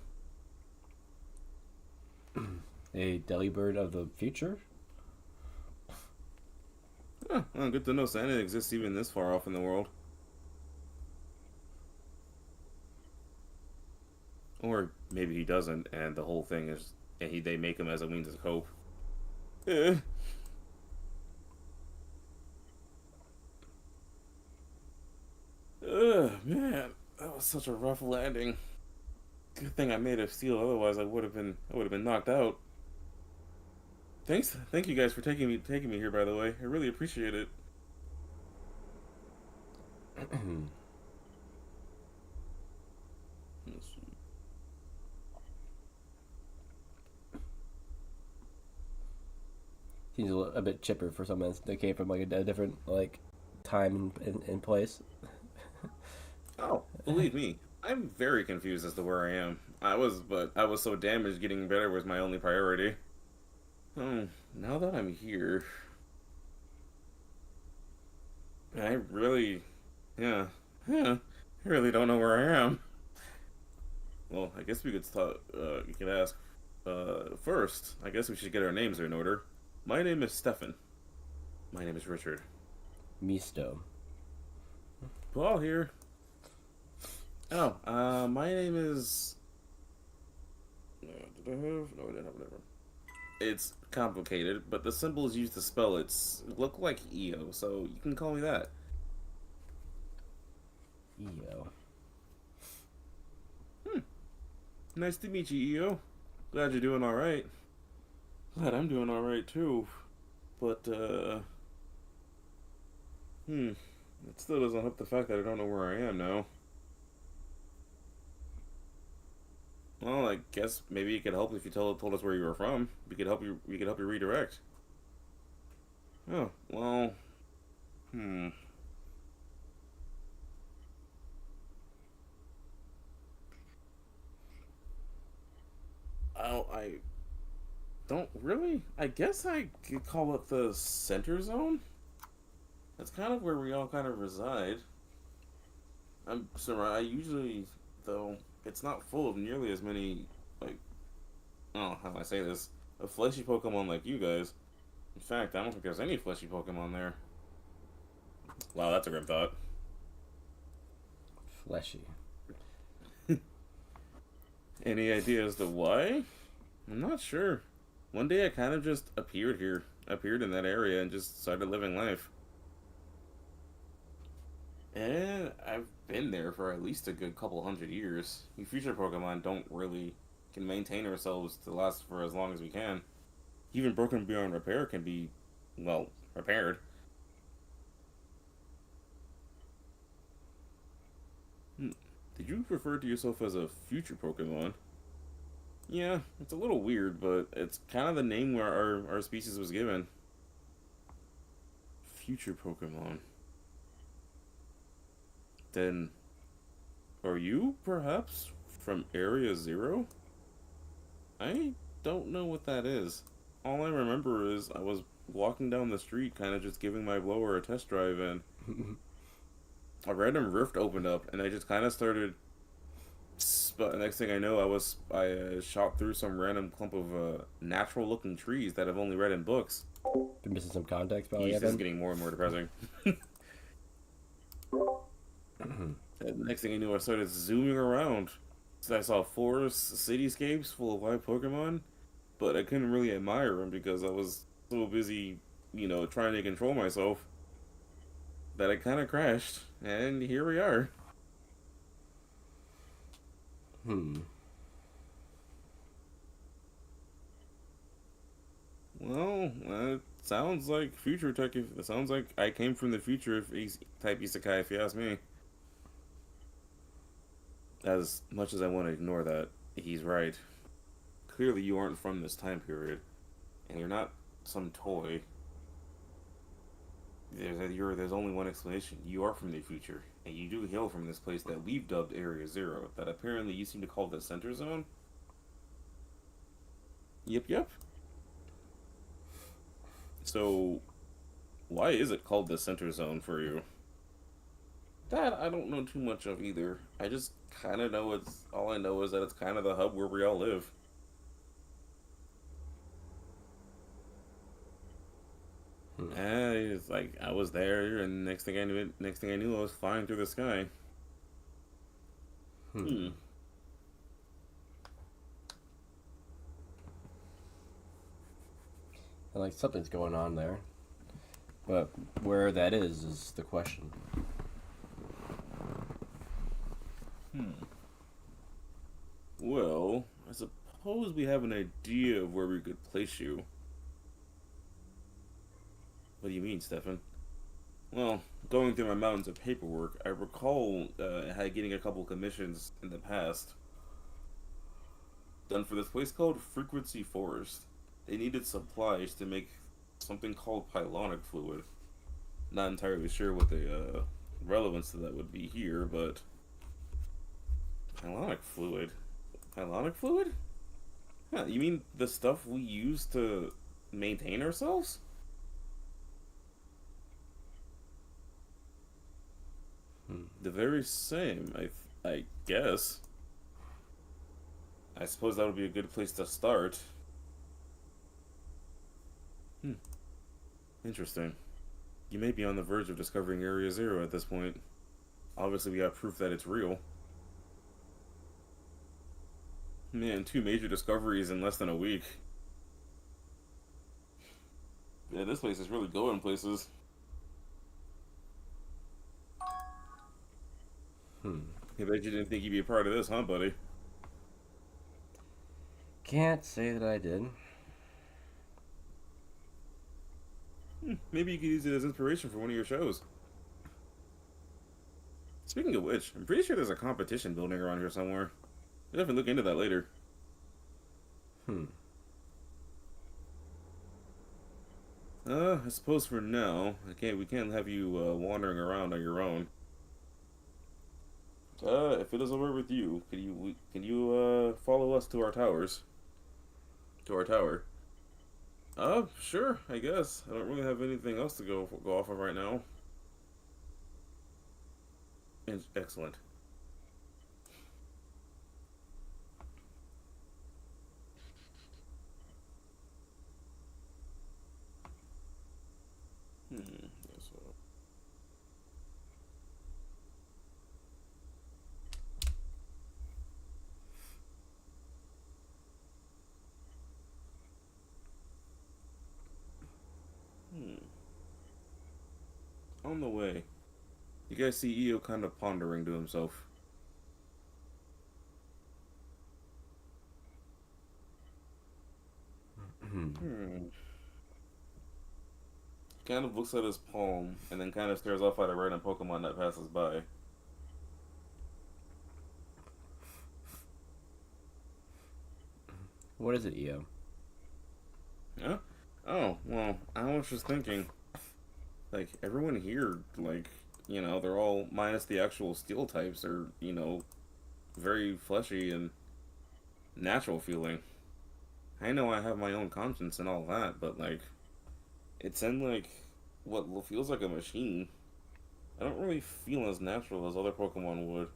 A Delibird of the future? Well, good to know Santa exists even this far off in the world. Or maybe he doesn't, and the whole thing is, and they make him as a means of cope. Eh. Man, that was such a rough landing. Good thing I made of steel, otherwise I would have been knocked out. Thank you guys for taking me here. By the way, I really appreciate it. Seems a bit chipper for someone that came from like a different like time and place. Oh, believe me, I'm very confused as to where I am. But I was so damaged. Getting better was my only priority. Oh, now that I'm here, I really, yeah, I really don't know where I am. Well, I guess we could start. You could ask. First, I guess we should get our names in order. My name is Stefan. My name is Richard. Misto. Paul here. Oh, my name is. Did I have? No, I didn't have it. It's complicated, but the symbols used to spell it look like EO, so you can call me that. EO. Nice to meet you, EO. Glad you're doing alright. Glad I'm doing alright too. But, it still doesn't help the fact that I don't know where I am now. Well, I guess maybe it could help if you told us where you were from. We could help you redirect. Oh, well, Oh, I don't really. I guess I could call it the center zone. That's kind of where we all kind of reside. I'm sorry. I usually, though, it's not full of nearly as many, like, oh, how do I say this? A fleshy Pokemon like you guys. In fact, I don't think there's any fleshy Pokemon there. Wow, that's a grim thought. Fleshy. Any idea as to why? I'm not sure. One day I kind of just appeared in that area, and just started living life. And I've been there for at least a good couple hundred years. We future Pokemon don't really can maintain ourselves to last for as long as we can. Even broken beyond repair can be, well, repaired. Did you refer to yourself as a future Pokemon? Yeah, it's a little weird, but it's kind of the name where our species was given. Future Pokemon. Then, are you, perhaps, from Area Zero? I don't know what that is. All I remember is I was walking down the street, kind of just giving my blower a test drive, and a random rift opened up, and I just kind of started But the next thing I know, I shot through some random clump of natural looking trees that I've only read in books. Been missing some context, probably. Jeez, this is Evan. getting more and more depressing. And the next thing I knew, I started zooming around. So I saw forests, cityscapes full of wild Pokemon, but I couldn't really admire them because I was so busy, trying to control myself that I kind of crashed. And here we are. Hmm. Well, it sounds like future tech. It sounds like I came from the future if he's type isekai, if you ask me. As much as I want to ignore that, he's right. Clearly, you aren't from this time period, and you're not some toy. There's only one explanation. You are from the future, and you do hail from this place that we've dubbed Area Zero, that apparently you seem to call the Center Zone. Yep, yep. So, why is it called the Center Zone for you? That I don't know too much of either. I just kind of know all I know is that it's kind of the hub where we all live. Hmm. It's like I was there, and next thing I knew, I was flying through the sky. Hmm. Hmm. And like something's going on there, but where that is the question. Hmm. Well, I suppose we have an idea of where we could place you. What do you mean, Stefan? Well, going through my mountains of paperwork, I recall getting a couple commissions in the past done for this place called Frequency Forest. They needed supplies to make something called pylonic fluid. Not entirely sure what the relevance to that would be here, but pylonic fluid. Pylonic fluid? Huh, you mean the stuff we use to maintain ourselves? Hmm. The very same, I guess. I suppose that would be a good place to start. Hmm, interesting. You may be on the verge of discovering Area Zero at this point. Obviously, we have proof that it's real. Man, two major discoveries in less than a week. Yeah, this place is really going places. Hmm. I bet you didn't think you'd be a part of this, huh, buddy? Can't say that I did. Maybe you could use it as inspiration for one of your shows. Speaking of which, I'm pretty sure there's a competition building around here somewhere. We'll definitely look into that later. Hmm. I suppose for now, we can't have you wandering around on your own. If it is alright with you, can you follow us to our towers? To our tower. Sure, I guess. I don't really have anything else to go off of right now. Excellent. Hmm. So, hmm. On the way, you guys see Io kind of pondering to himself. Hmm. Hmm. Kind of looks at his palm and then kind of stares off at a random Pokemon that passes by. What is it, EO? Huh? Oh, well, I was just thinking, like, everyone here, like, they're all, minus the actual steel types, are, very fleshy and natural feeling. I know I have my own conscience and all that, but, like, it's in, like, what feels like a machine. I don't really feel as natural as other Pokemon would.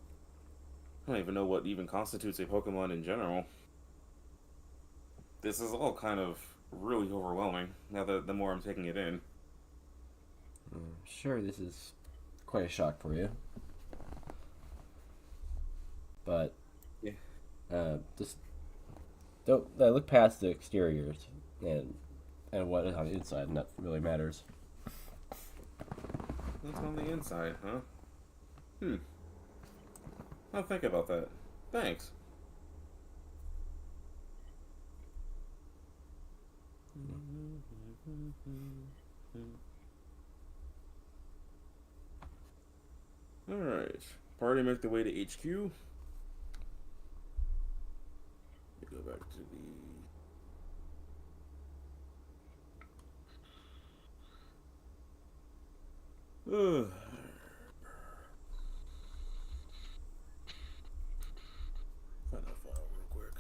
I don't even know what even constitutes a Pokemon in general. This is all kind of really overwhelming now that the more I'm taking it in. Sure, this is quite a shock for you. But Yeah. just don't look past the exteriors and what is on the inside, and that really matters. What's on the inside, huh? I'll think about that. Thanks. Alright. Party make the way to HQ. Go back to the... Find that file real quick.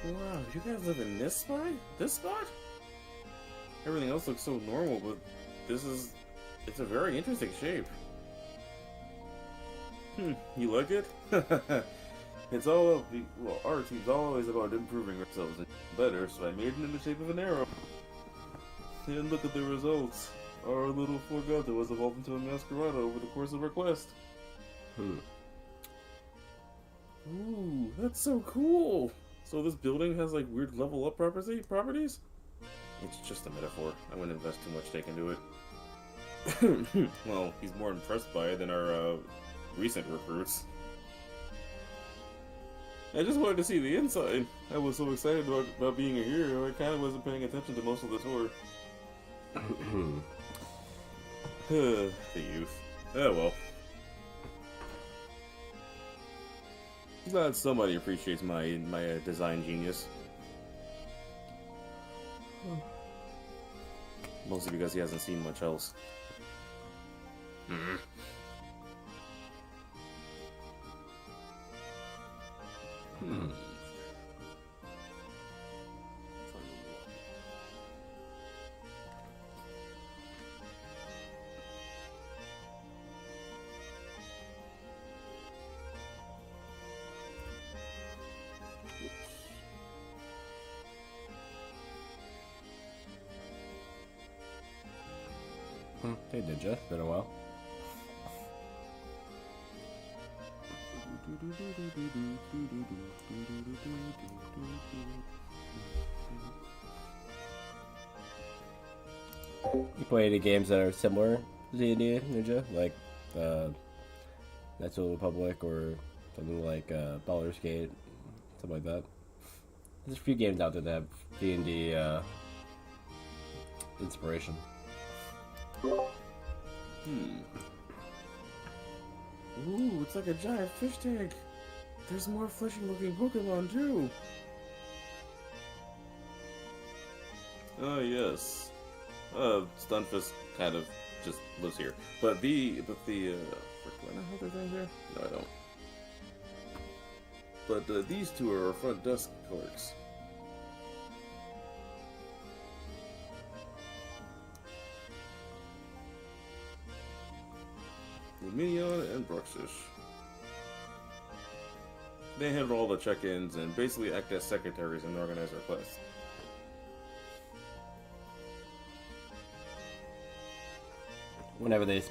Wow, you guys live in this spot? This spot? Everything else looks so normal, but it's a very interesting shape. You like it? It's all of the, well, our team's always about improving ourselves and better, so I made it in the shape of an arrow. And look at the results. Our little Florgata was evolved into a Masquerada over the course of our quest. Ooh, that's so cool! So this building has like weird level up properties? It's just a metaphor. I wouldn't invest too much stake into it. Well, he's more impressed by it than our recent recruits. I just wanted to see the inside. I was so excited about being a hero, I kind of wasn't paying attention to most of the tour. The youth. Oh well. Glad somebody appreciates my design genius. Mostly because he hasn't seen much else. Hey, did ya? Been a while. You play any games that are similar to D&D, Ninja? Like, Knights of the Republic or something like Baldur's Gate, something like that. There's a few games out there that have D&D inspiration. Ooh, it's like a giant fish tank. There's more fleshy looking Pokemon too. Oh yes. Stunfisk kind of just lives here. But do I not have their thing here? No, I don't. But these two are our front desk clerks. Luminion and Bruxish. they handle all the check-ins and basically act as secretaries and organize our quests. Whenever they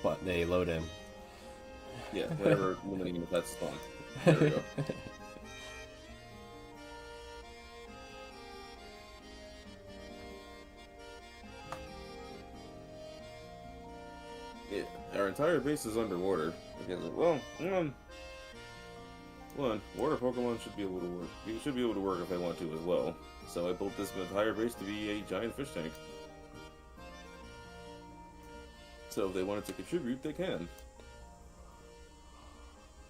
load in. Yeah, whenever when that's spawn. There we go. Yeah, our entire base is underwater. Because, well, one, water Pokemon should be able to work. You should be able to work if they want to as well. So I built this entire base to be a giant fish tank. So if they wanted to contribute, they can.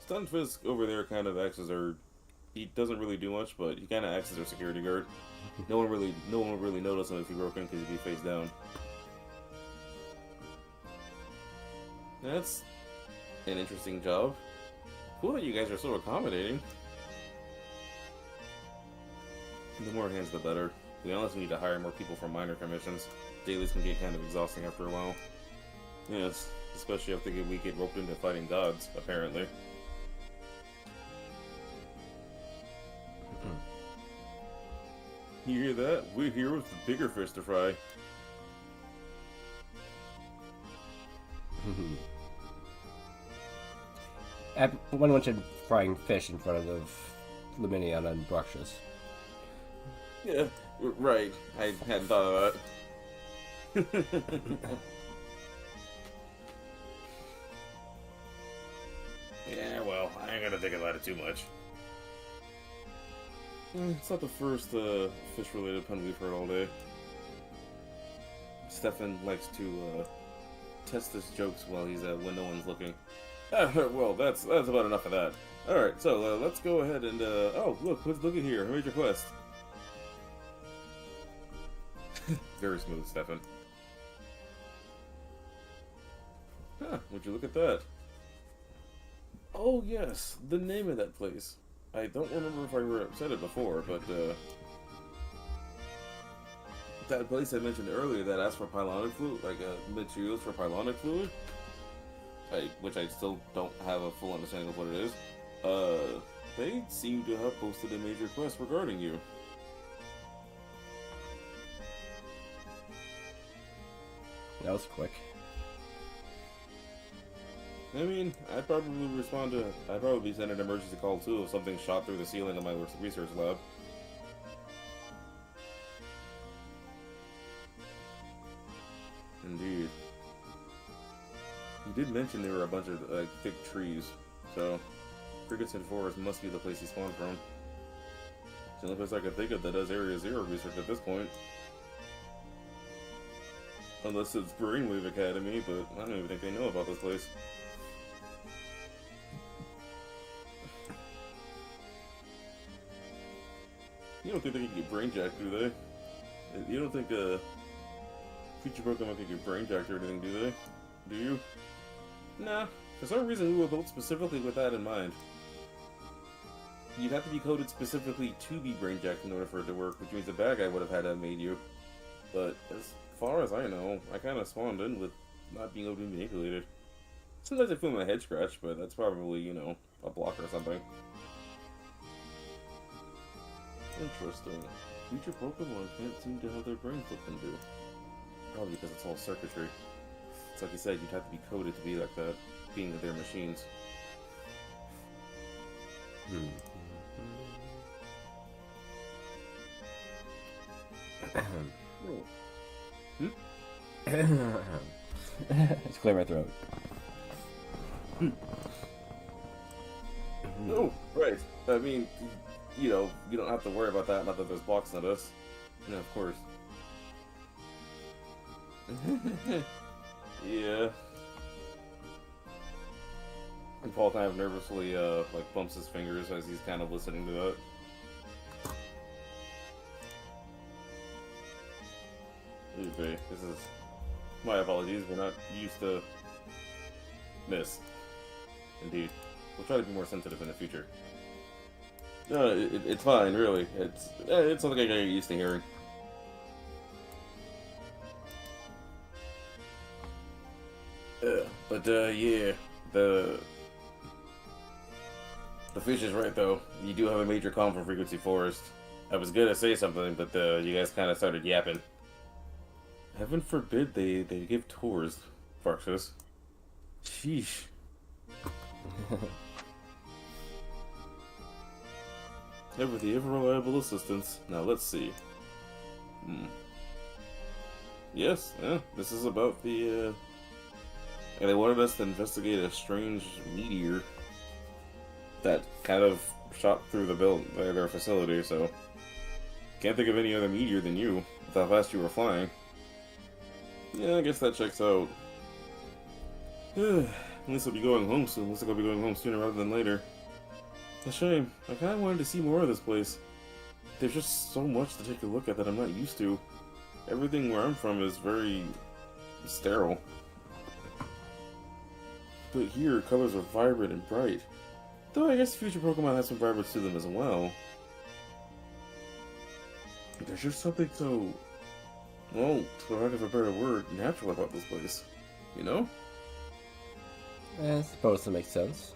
Stunfisk over there kind of acts as our... He doesn't really do much, but he kind of acts as our security guard. No one will really notice him if he broke in because he'd be face down. That's an interesting job. Cool that you guys are so accommodating. The more hands, the better. To be honest, we need to hire more people for minor commissions. Dailies can get kind of exhausting after a while. Yes, especially after we get roped into fighting gods, apparently. You hear that? We're here with the bigger fish to fry. One mentioned frying fish in front of Luminion and Bruxious. Yeah, right. I hadn't thought of that. Yeah, well, I ain't gonna think about it too much. It's not the first fish-related pun we've heard all day. Stefan likes to test his jokes while he's when no one's looking. Well, that's about enough of that. All right, so let's go ahead and oh look at here, major quest. Very smooth, Stefan. Huh? Would you look at that? Oh yes, the name of that place. I don't remember if I said it before, but that place I mentioned earlier that asked for pylonic fluid, like materials for pylonic fluid, which I still don't have a full understanding of what it is. They seem to have posted a major quest regarding you. That was quick. I mean, I'd probably send an emergency call too if something shot through the ceiling of my research lab. Indeed. You did mention there were a bunch of thick trees, so Ferguson Forest must be the place he spawned from. It's the only place I could think of that does Area Zero research at this point. Unless it's Brainwave Academy, but I don't even think they know about this place. You don't think they can get brainjacked, do they? You don't think future Pokemon can get brainjacked or anything, do they? Do you? Nah. For some reason, we were built specifically with that in mind. You'd have to be coded specifically to be brainjacked in order for it to work, which means the bad guy would have had to have made you. But as far as I know, I kind of spawned in with not being able to be manipulated. Sometimes I feel my head scratched, but that's probably, you know, a block or something. Interesting. Future Pokemon can't seem to have their brains looked into. Probably because it's all circuitry. It's like you said, you'd have to be coded to be like that, being that they're machines. Let's clear my throat. Oh, right. I mean, you know, you don't have to worry about that, not that there's blocks on us. No, of course. Yeah. And Paul kind of nervously, like, bumps his fingers as he's kind of listening to that. Okay, this is... My apologies, we're not used to... this. Indeed. We'll try to be more sensitive in the future. No, it's fine, really. It's something I get used to hearing. But, yeah, the... The fish is right, though. You do have a major calm from Frequency Forest. I was gonna say something, but you guys kind of started yapping. Heaven forbid they give tours, Farxus. Sheesh. Ever the ever reliable assistance. Now let's see. Yes, yeah, this is about the, and they wanted us to investigate a strange meteor that kind of shot through their facility, so can't think of any other meteor than you, with how fast you were flying. Yeah, I guess that checks out. At least I'll be going home soon. Looks like I'll be going home sooner rather than later. A shame. I kinda wanted to see more of this place. There's just so much to take a look at that I'm not used to. Everything where I'm from is very sterile. But here, colors are vibrant and bright. Though I guess future Pokemon have some vibrance to them as well. There's just something so, well, for lack of a better word, natural about this place. You know? I suppose that makes sense.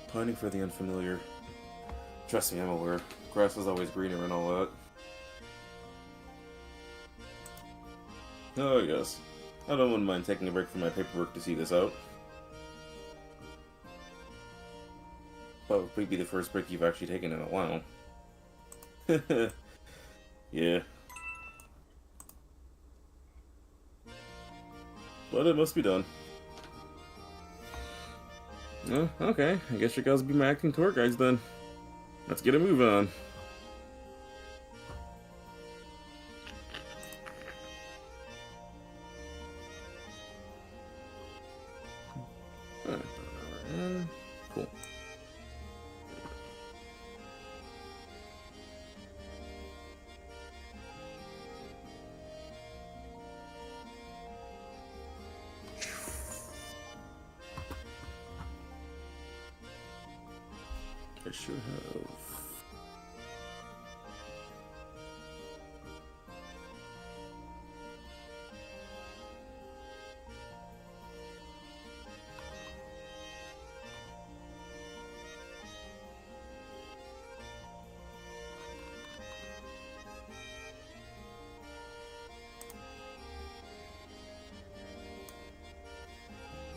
Pining for the unfamiliar. Trust me, I'm aware. Grass is always greener and all that. Oh, yes. I don't mind taking a break from my paperwork to see this out. Probably be the first break you've actually taken in a while. Yeah. But it must be done. Oh, okay. I guess you guys will be my acting tour guides then. Let's get a move on. Cool. I should have.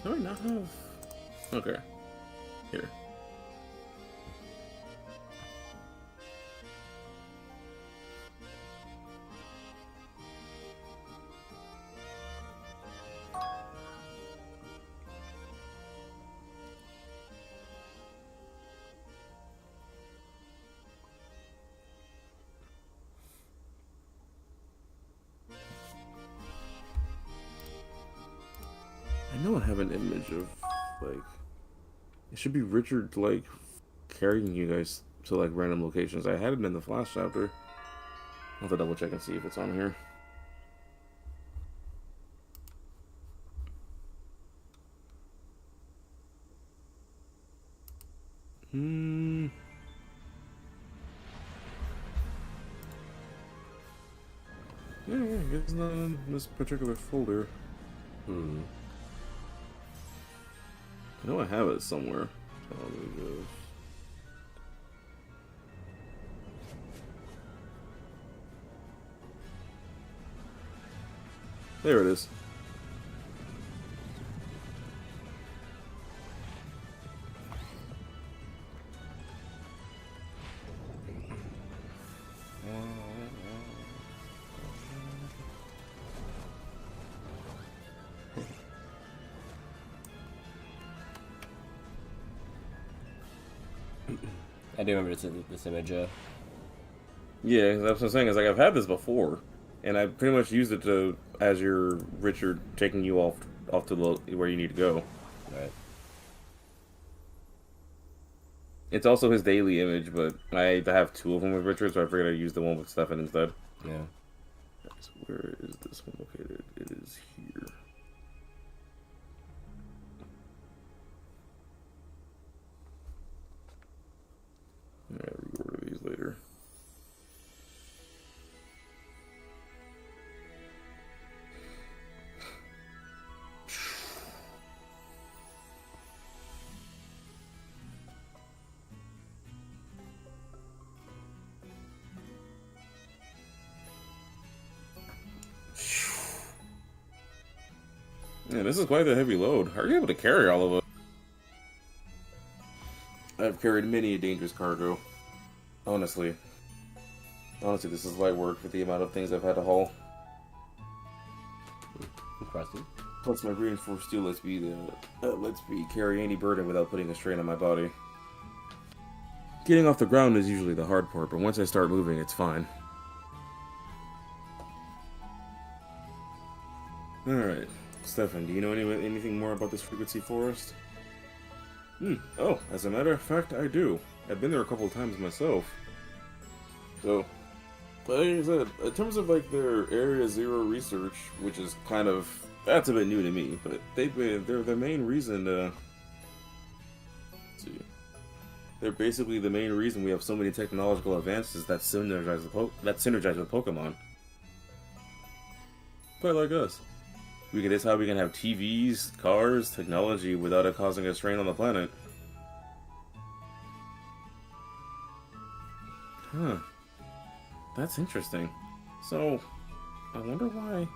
Do I not have? Okay. Here. I know I have an image of, like, it should be Richard, like, carrying you guys to, like, random locations. I had it in the Flash chapter. I'll have to double check and see if it's on here. Yeah, it's not in this particular folder. I know I have it somewhere. There it is. I do remember this image. Yeah, that's what I'm saying. Is like I've had this before, and I pretty much used it to as your Richard taking you off to the where you need to go. Right. It's also his daily image, but I have two of them with Richard, so I figured I'd use the one with Stefan instead. Yeah. Where is this one located? It is here. I'll reorder these later. Yeah, this is quite a heavy load. How are you able to carry all of it? I've carried many a dangerous cargo. Honestly. Honestly, this is light work for the amount of things I've had to haul. Impressive. Plus, my reinforced steel lets me carry any burden without putting a strain on my body. Getting off the ground is usually the hard part, but once I start moving, it's fine. Alright. Stefan, do you know anything more about this frequency forest? Oh, as a matter of fact, I do. I've been there a couple of times myself. So, like I said, in terms of like their Area Zero research, which is kind of, that's a bit new to me, but they're the main reason, let's see. They're basically the main reason we have so many technological advances that synergize with Pokemon. Quite like us. That's how we can have TVs, cars, technology without it causing a strain on the planet. Huh. That's interesting. So, I wonder why.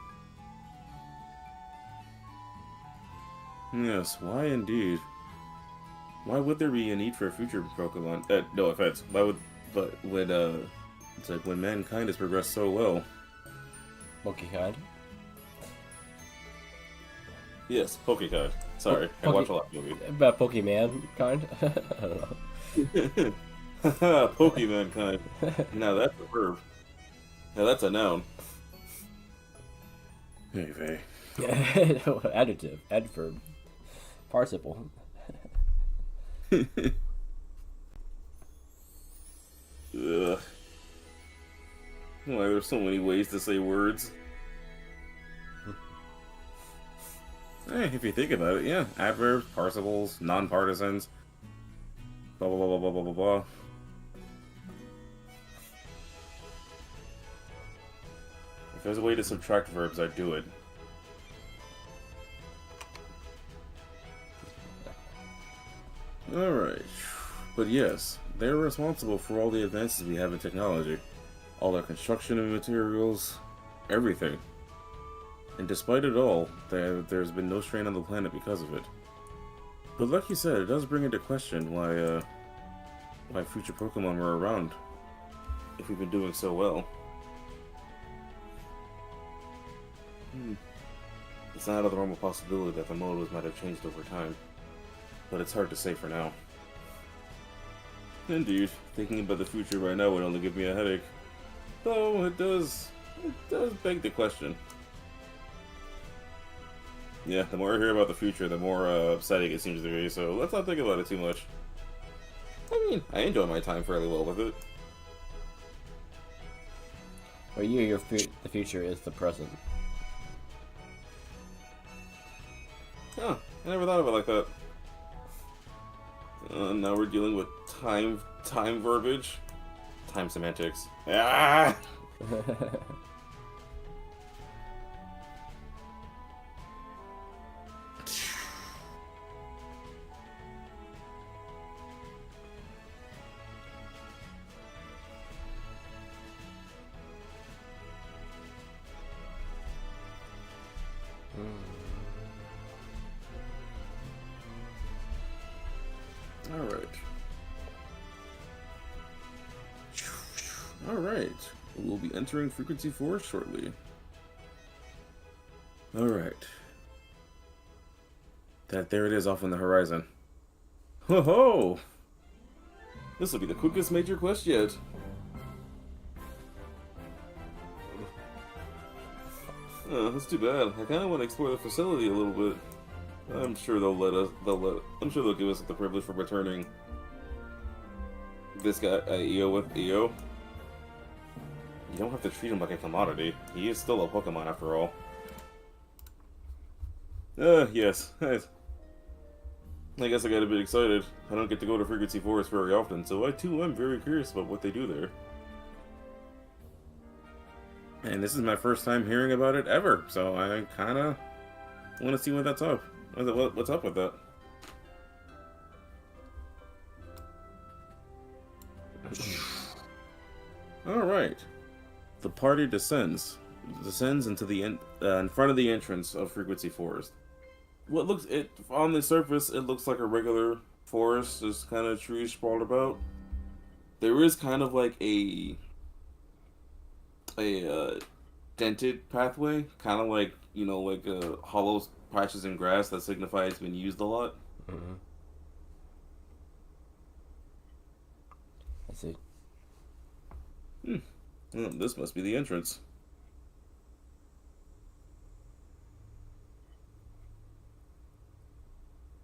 Yes, why indeed? Why would there be a need for a future Pokemon? No offense. Why would, it's like when mankind has progressed so well. Pokekind. Yes, Pokekind. Sorry, I watch a lot of movies. About Pokemon kind? I don't know. Pokemon kind. Now that's a verb. Now that's a noun. Anyway. Adjective. Adverb. Participle. Ugh. Why, there's so many ways to say words. Hey, if you think about it, yeah. Adverbs, participles, non-partisans. Blah, blah, blah, blah, blah, blah, blah. If there's a way to subtract verbs, I'd do it. Alright. But yes, they're responsible for all the advances we have in technology. All our construction and materials, everything. And despite it all, there's been no strain on the planet because of it. But like you said, it does bring into question why future Pokemon were around, if we've been doing so well. It's not out of the realm of possibility that the models might have changed over time, but it's hard to say for now. Indeed, thinking about the future right now would only give me a headache. Though it does beg the question. Yeah, the more I hear about the future, the more upsetting it seems to be, so let's not think about it too much. I mean, I enjoy my time fairly well with it. For you, the future is the present. Huh, I never thought of it like that. Now we're dealing with time verbiage. Time semantics. Ah! Alright. We'll be entering Frequency 4 shortly. Alright. There it is off on the horizon. Ho ho! This will be the quickest major quest yet. Oh, that's too bad. I kind of want to explore the facility a little bit. I'm sure I'm sure they'll give us the privilege for returning this guy, EO with EO. You don't have to treat him like a commodity. He is still a Pokemon after all. Yes. I guess I got a bit excited. I don't get to go to Frequency Forest very often, so I too am very curious about what they do there. And this is my first time hearing about it ever, so I kinda want to see what that's up. What's up with that? Alright. The party descends into the in front of the entrance of Frequency Forest. what looks it on the surface, it looks like a regular forest, just kind of trees sprawled about. There is kind of like a dented pathway, kind of like like hollow patches in grass that signify it's been used a lot. Mm-hmm. I see. Well, this must be the entrance.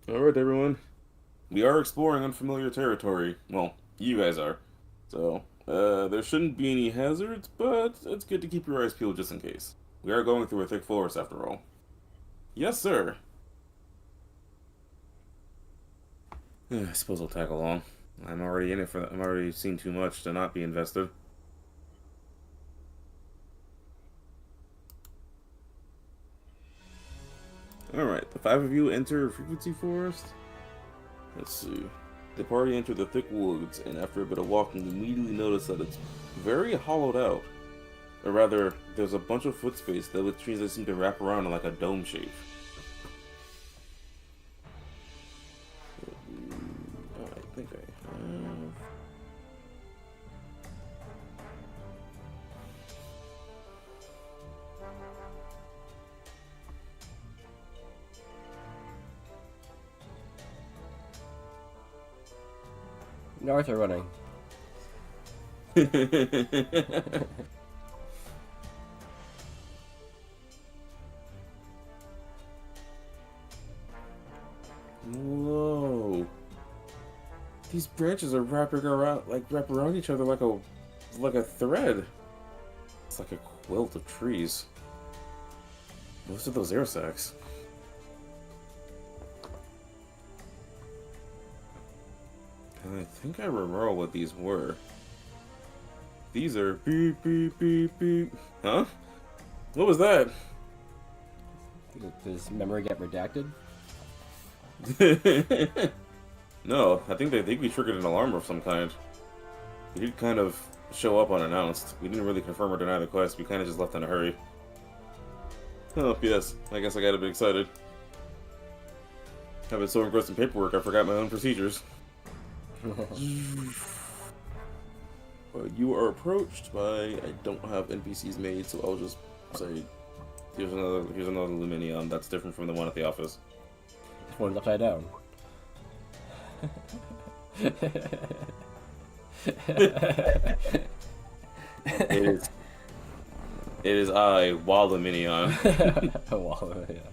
All right, everyone. We are exploring unfamiliar territory. Well, you guys are. So, there shouldn't be any hazards, but it's good to keep your eyes peeled just in case. We are going through a thick forest after all. Yes, sir. I suppose I'll tag along. I'm already in it for. I'm already seen too much to not be invested. Alright, the 5 of you enter Frequency Forest. Let's see. The party enter the thick woods, and after a bit of walking, immediately notice that it's very hollowed out. Or rather, there's a bunch of foot space that with trees that seem to wrap around in like a dome shape. I think I have... North are running. Whoa. These branches are wrap around each other like a thread. It's like a quilt of trees. Most of those air sacs. And I think I remember what these were. These are beep beep beep beep. Huh? What was that? Does memory get redacted? No, I think we triggered an alarm of some kind. We did kind of show up unannounced. We didn't really confirm or deny the quest. We kind of just left in a hurry. Oh, yes. I guess I got a bit excited. I've been so engrossed in paperwork, I forgot my own procedures. You are approached by... I don't have NPCs made, so I'll just say... Here's another Luminion that's different from the one at the office. This one's upside down. It is I, Waldominion. Well, yeah.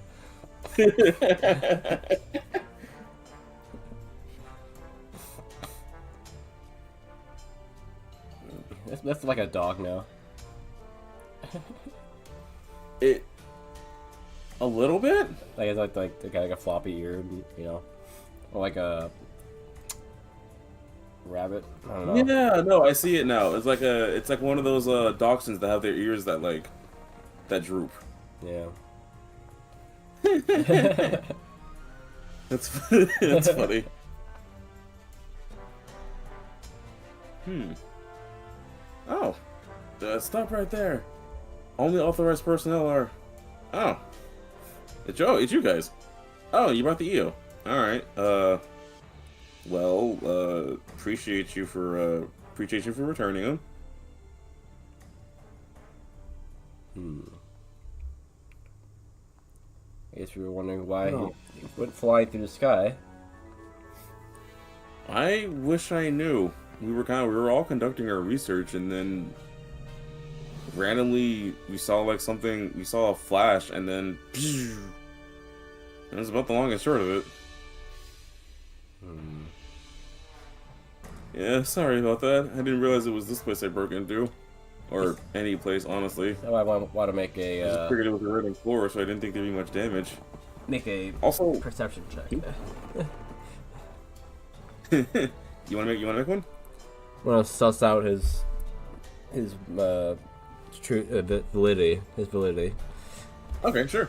That's like a dog now. It a little bit? Like it's like they got like a floppy ear, or like a rabbit. I don't know. Yeah, no, I see it now. It's like one of those dachshunds that have their ears that droop. Yeah. That's funny. Oh, stop right there. Only authorized personnel are. Oh, it's you guys. Oh, you brought the EO. All right. Well, appreciate you for returning them. I guess we were wondering why he went flying through the sky. I wish I knew. We were all conducting our research, and then randomly we saw a flash, and then that was about the long and short of it. Yeah, sorry about that. I didn't realize it was this place I broke into. Or any place, honestly. So I want to make a... I just figured it was a random floor, so I didn't think there'd be much damage. Make a perception check. You wanna make one? I want to suss out his true validity. His validity. Okay, sure.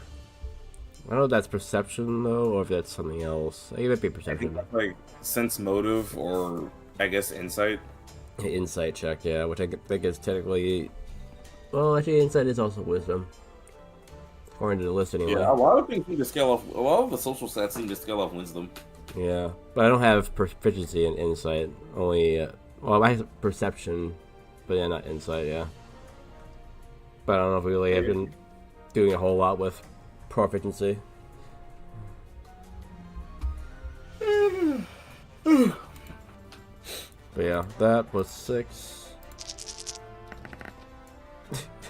I don't know if that's perception though, or if that's something else. It might be perception. I think like sense motive, or I guess insight. Insight check, yeah, which I think is technically... Well, actually, insight is also wisdom. according to the list anyway. Yeah, a lot of things seem to scale off. A lot of the social stats seem to scale off wisdom. Yeah, but I don't have proficiency in insight. Only, well, I have perception, but yeah, not insight. Yeah, but I don't know if we really have been doing a whole lot with proficiency. But yeah, that was 6.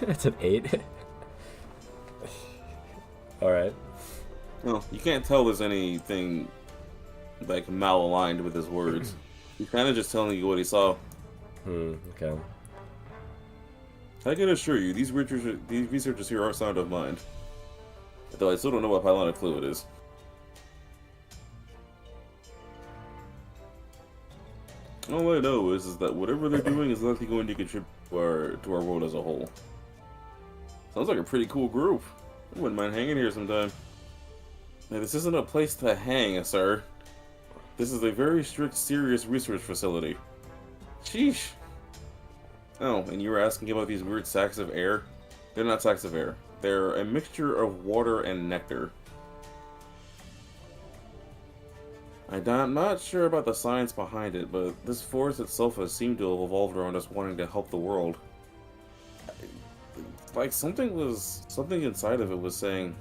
That's an 8. Alright. Well, you can't tell there's anything like malaligned with his words. He's kind of just telling you what he saw. Okay. I can assure you, these researchers here are sound of mind. Though I still don't know what pylonic fluid is. All I know is that whatever they're doing is likely going to contribute to our world as a whole. Sounds like a pretty cool group. I wouldn't mind hanging here sometime. Now, this isn't a place to hang, sir. This is a very strict, serious research facility. Sheesh. Oh, and you were asking about these weird sacs of air? They're not sacs of air. They're a mixture of water and nectar. I'm not sure about the science behind it, but this forest itself has seemed to have evolved around us wanting to help the world. Like, something inside of it was saying,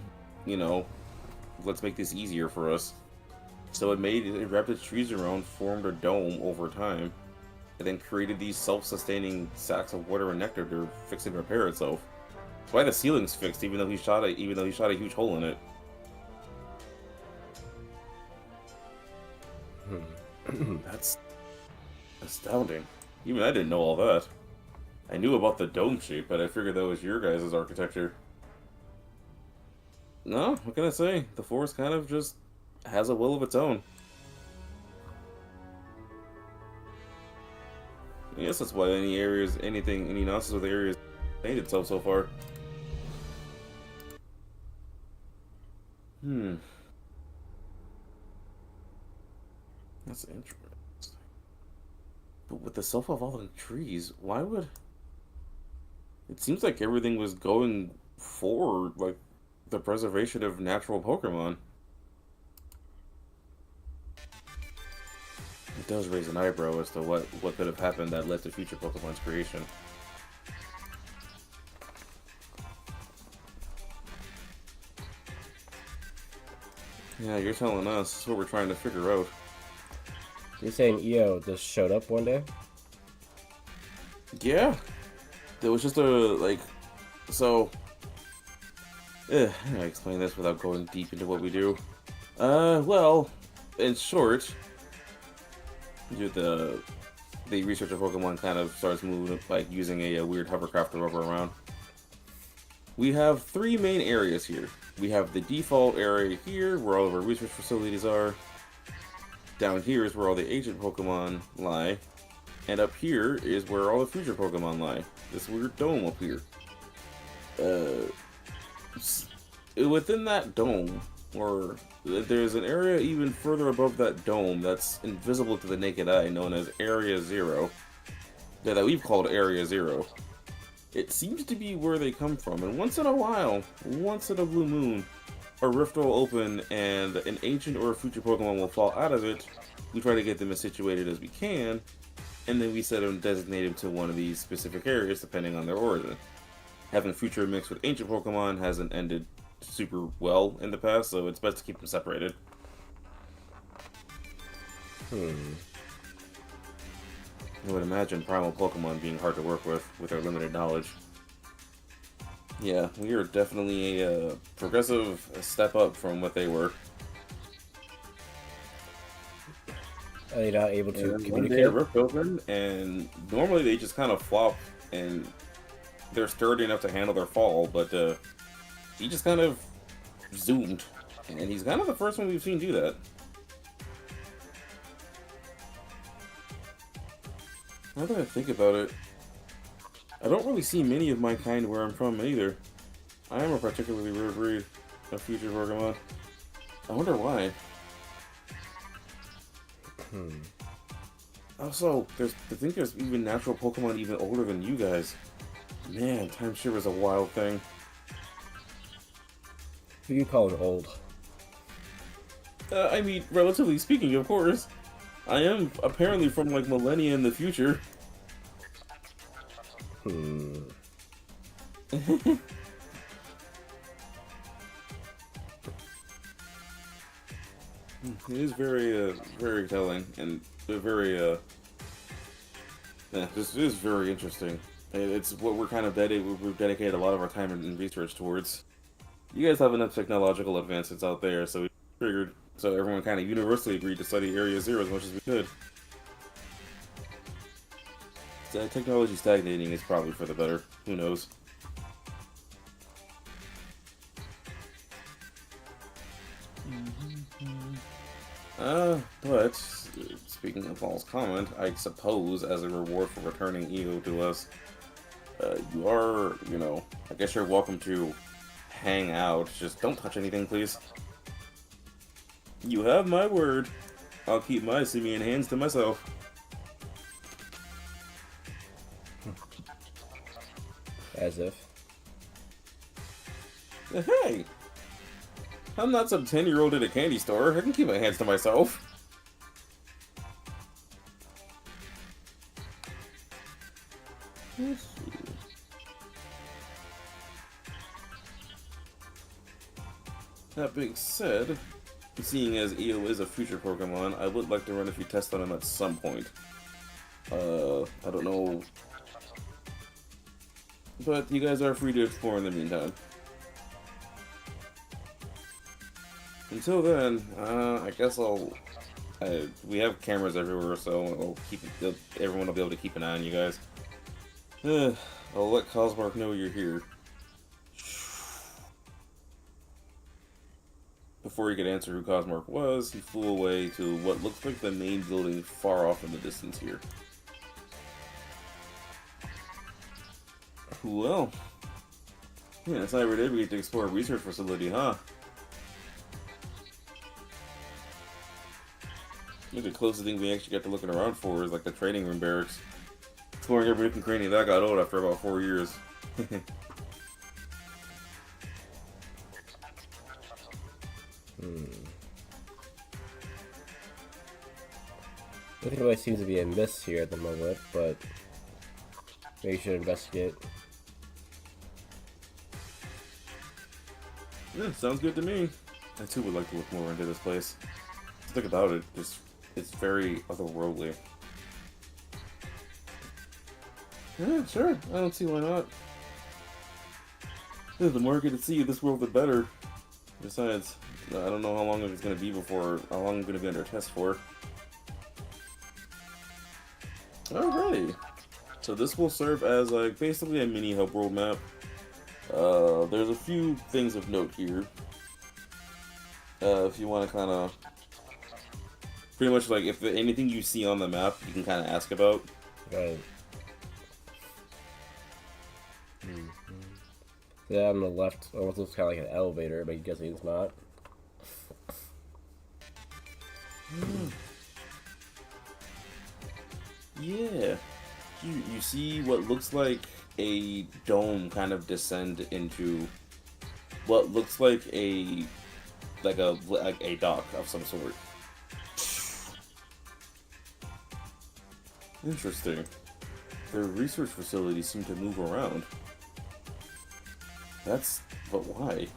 you know, let's make this easier for us. So it wrapped its trees around, formed a dome over time, and then created these self-sustaining sacs of water and nectar to fix and repair itself. That's why the ceiling's fixed, even though he shot a huge hole in it. That's astounding. Even I didn't know all that. I knew about the dome shape, but I figured that was your guys' architecture. No, what can I say? The forest kind of just has a will of its own. I guess that's why any nonsense with the areas made itself so far. That's interesting. But with the self-evolving trees, why would... It seems like everything was going forward, like, the preservation of natural Pokemon. It does raise an eyebrow as to what could have happened that led to future Pokemon's creation. Yeah, you're telling us. That's what we're trying to figure out. You're saying EO just showed up one day? Yeah. There was just a, like... So... how do I explain this without going deep into what we do? Well, in short... The researcher Pokemon kind of starts moving, like, using a weird hovercraft to rover around. We have 3 main areas here. We have the default area here, where all of our research facilities are. Down here is where all the ancient Pokemon lie. And up here is where all the future Pokemon lie. This weird dome up here. Within that dome, or there's an area even further above that dome that's invisible to the naked eye, known as Area 0. That we've called Area 0. It seems to be where they come from, and once in a while, once in a blue moon, a rift will open and an ancient or a future Pokemon will fall out of it. We try to get them as situated as we can, and then we set them designated to one of these specific areas depending on their origin. Having future mixed with ancient Pokemon hasn't ended super well in the past, so it's best to keep them separated. I would imagine primal Pokemon being hard to work with their limited knowledge. Yeah, we are definitely a progressive step up from what they were. Are they not able to One day communicate? a rift open, and normally they just kind of flop, and they're sturdy enough to handle their fall, but he just kind of zoomed, and he's kind of the first one we've seen do that. Now that I think about it, I don't really see many of my kind where I'm from either. I am a particularly rare breed of future Pokemon. I wonder why. Also, I think there's even natural Pokemon even older than you guys. Man, time sure is a wild thing. Who you calling old? I mean, relatively speaking, of course. I am apparently from like millennia in the future. It is very telling and very, yeah, this is very interesting. It's what we're kind of we've dedicated a lot of our time and research towards. You guys have enough technological advances out there, so we figured, so everyone kind of universally agreed to study Area Zero as much as we could. So technology stagnating is probably for the better. Who knows? But speaking of Paul's comment, I suppose as a reward for returning EO to us, you are, you know, I guess you're welcome to hang out. Just don't touch anything, please. You have my word. I'll keep my simian hands to myself. As if. Hey! I'm not some 10-year-old at a candy store. I can keep my hands to myself. Let's see. That being said, seeing as EO is a future Pokemon, I would like to run a few tests on him at some point. I don't know. But you guys are free to explore in the meantime. Until then, I guess we have cameras everywhere, so everyone will be able to keep an eye on you guys. I'll let Cosmark know you're here. Before he could answer who Cosmark was, he flew away to what looks like the main building far off in the distance here. Well, yeah, it's not every day we get to explore a research facility, huh? I think the closest thing we actually got to looking around for is like the training room barracks. Exploring every nook and cranny, that got old after about 4 years. Nothing really seems to be amiss here at the moment, but maybe you should investigate. Yeah, sounds good to me. I too would like to look more into this place. Just think about it, it's very otherworldly. Yeah, sure. I don't see why not. The more I get to see this world, the better. Besides, I don't know how long it's going to be how long I'm going to be under test for. Alrighty. So this will serve as like basically a mini hub world map. There's a few things of note here. If you want to kind of, pretty much like if anything you see on the map, you can kind of ask about. Right. Yeah, on the left, almost looks kind of like an elevator, but I'm guessing it's not. Yeah. You see what looks like a dome kind of descend into what looks like a dock of some sort. Interesting. The research facilities seem to move around. But why?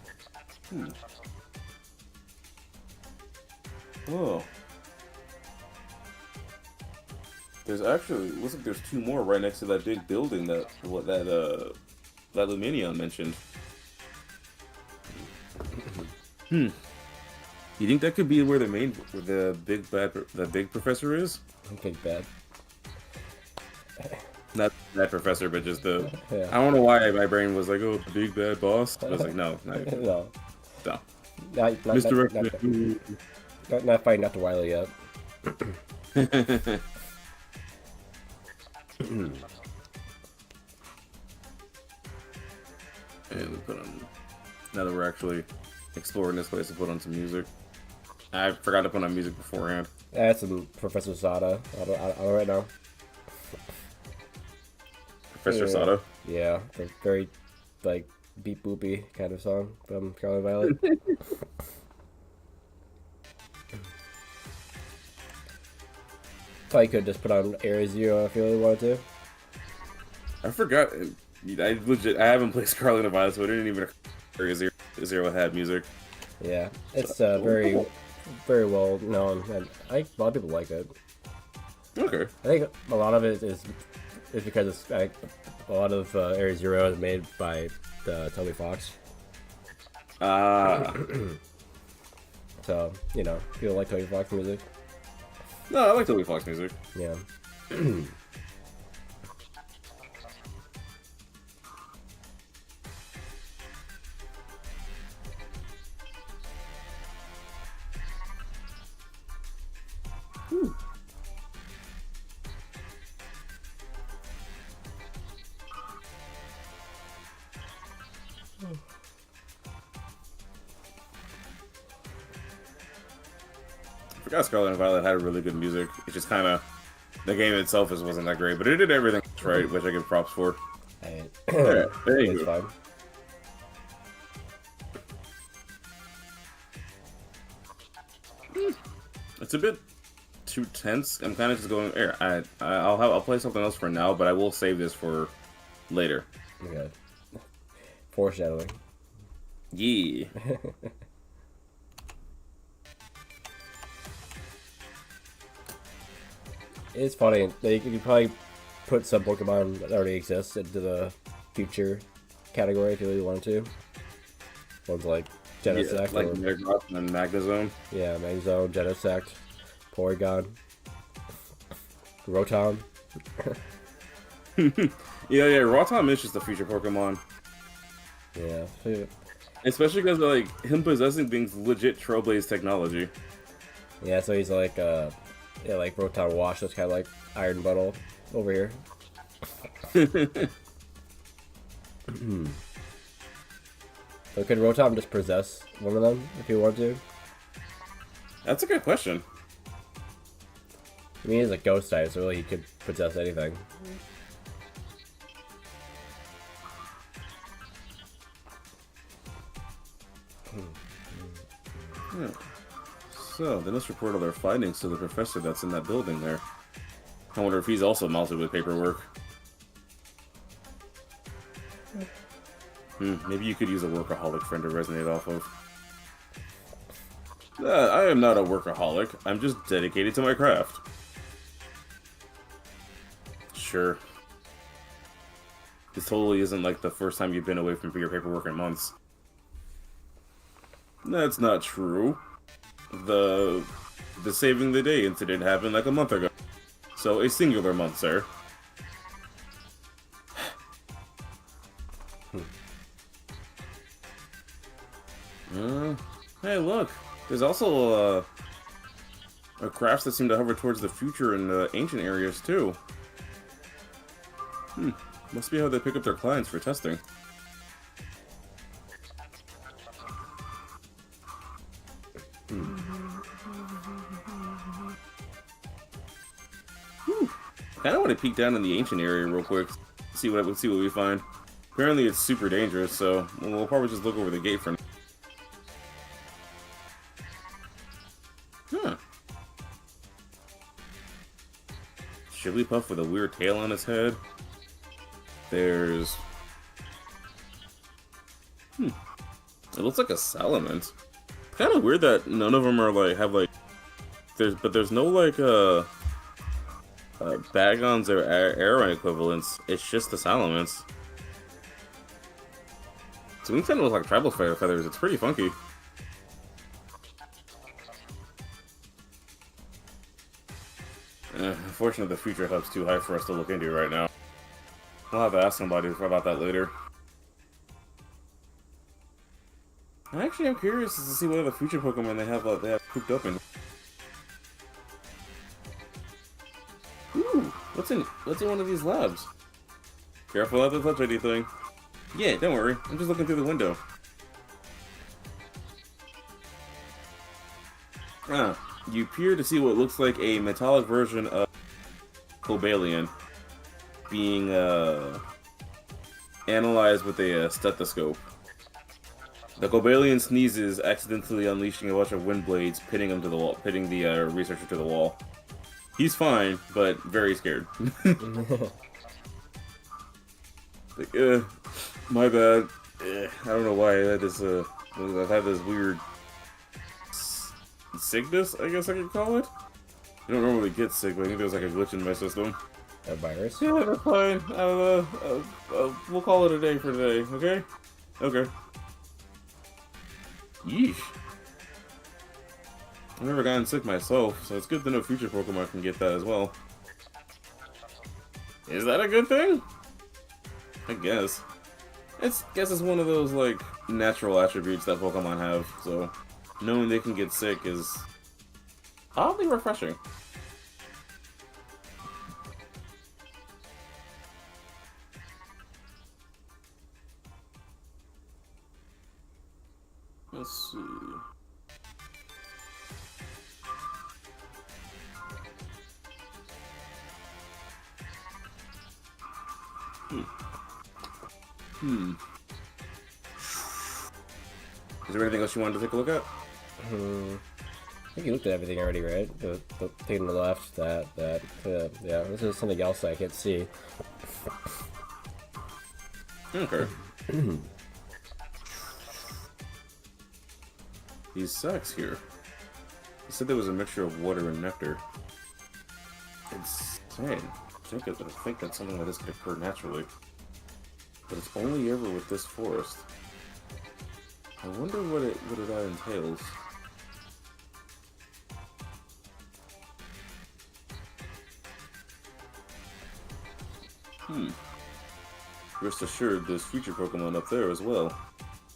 Oh. There's actually, looks like there's two more right next to that big building that Luminion mentioned. You think that could be where the big professor is? Big bad. Not that professor, but just the. Yeah. I don't know why my brain was like, "Oh, the big bad boss." I was like, "No, not even. No. No." Mr. Not fighting Dr. Wily yet. And we put on. Now that we're actually exploring this place, we'll put on some music. I forgot to put on music beforehand. That's some Professor Sada. I don't right now. Professor Sada? Yeah, it's very, like, beep boopy kind of song from Scarlet Violet. Probably could just put on Area Zero if you really wanted to. I forgot. I haven't played Scarlet and Violet, so I didn't even Area Zero had music. Yeah, it's very, very well known, and I think a lot of people like it. Okay. I think a lot of it is because it's like a lot of Area Zero is made by Toby Fox. So people like Toby Fox music. No, I like Toby Fox music. Yeah. I forgot Scarlet and Violet had really good music. It's just kind of the game itself wasn't that great, but it did everything right, which I give props for. Hey, Yeah, there you it's go. fine. It's a bit too tense. I'm kind of just going. Here, I'll play something else for now, but I will save this for later. Okay. Foreshadowing. Yeah. It's funny. You could probably put some Pokemon that already exist into the future category if you really wanted to. Ones like Genesect, like or Metagross and Magnezone. yeah, Magzone, Genesect, Porygon, Rotom. Yeah. Rotom is just a future Pokemon, Yeah. especially because like him possessing things legit Trailblaze technology. Yeah, so he's like like Rotom Wash, that's kinda like Iron Bottle over here. So could Rotom just possess one of them if he wanted to? That's a good question. I mean, he's a ghost type, so really he could possess anything. Yeah. So they must report all their findings to the professor that's in that building there. I wonder if he's also mounted with paperwork. Maybe you could use a workaholic friend to resonate off of. I am not a workaholic. I'm just dedicated to my craft. Sure. This totally isn't like the first time you've been away from your paperwork in months. That's not true. The saving the day incident happened like a month ago. So a singular month, sir. Hey, look. There's also a crafts that seem to hover towards the future in the ancient areas too. Must be how they pick up their clients for testing. Kind of want to peek down in the ancient area real quick, see what we find. Apparently, it's super dangerous, so we'll probably just look over the gate for now. Huh. Jigglypuff with a weird tail on his head. There's... It looks like a Salamence. Kind of weird that none of them are like there's no like Bagons or Aeron equivalents. It's just the Salamence. So wings kind of look like tribal feathers. It's pretty funky. Unfortunately, the future hub's too high for us to look into right now. We'll have to ask somebody about that later. Actually, I'm curious to see what other future Pokemon they have cooped up in. Ooh, what's in one of these labs? Careful not to touch anything. Yeah, don't worry. I'm just looking through the window. You appear to see what looks like a metallic version of Cobalion being Analyze with a stethoscope. The Cobalion sneezes, accidentally unleashing a bunch of wind blades, pitting him to the wall, pitting the researcher to the wall. He's fine, but very scared. Like, my bad. I don't know why I had this. I've had this weird sickness, I guess I could call it. You don't normally get sick, but I think there's like a glitch in my system. A virus? Yeah, we're fine. We'll call it a day for today, okay? Okay. Yeesh. I've never gotten sick myself, so it's good to know future Pokemon can get that as well. Is that a good thing? I guess. Guess it's one of those, like, natural attributes that Pokemon have, so knowing they can get sick is oddly refreshing. Let's see. Is there anything else you wanted to take a look at? I think you looked at everything already, right? The thing on the left, yeah, this is something else I can't see. Okay. These sacks here. He said there was a mixture of water and nectar. Insane. I think that something like this could occur naturally. But it's only ever with this forest. I wonder what it entails. Rest assured, there's future Pokemon up there as well.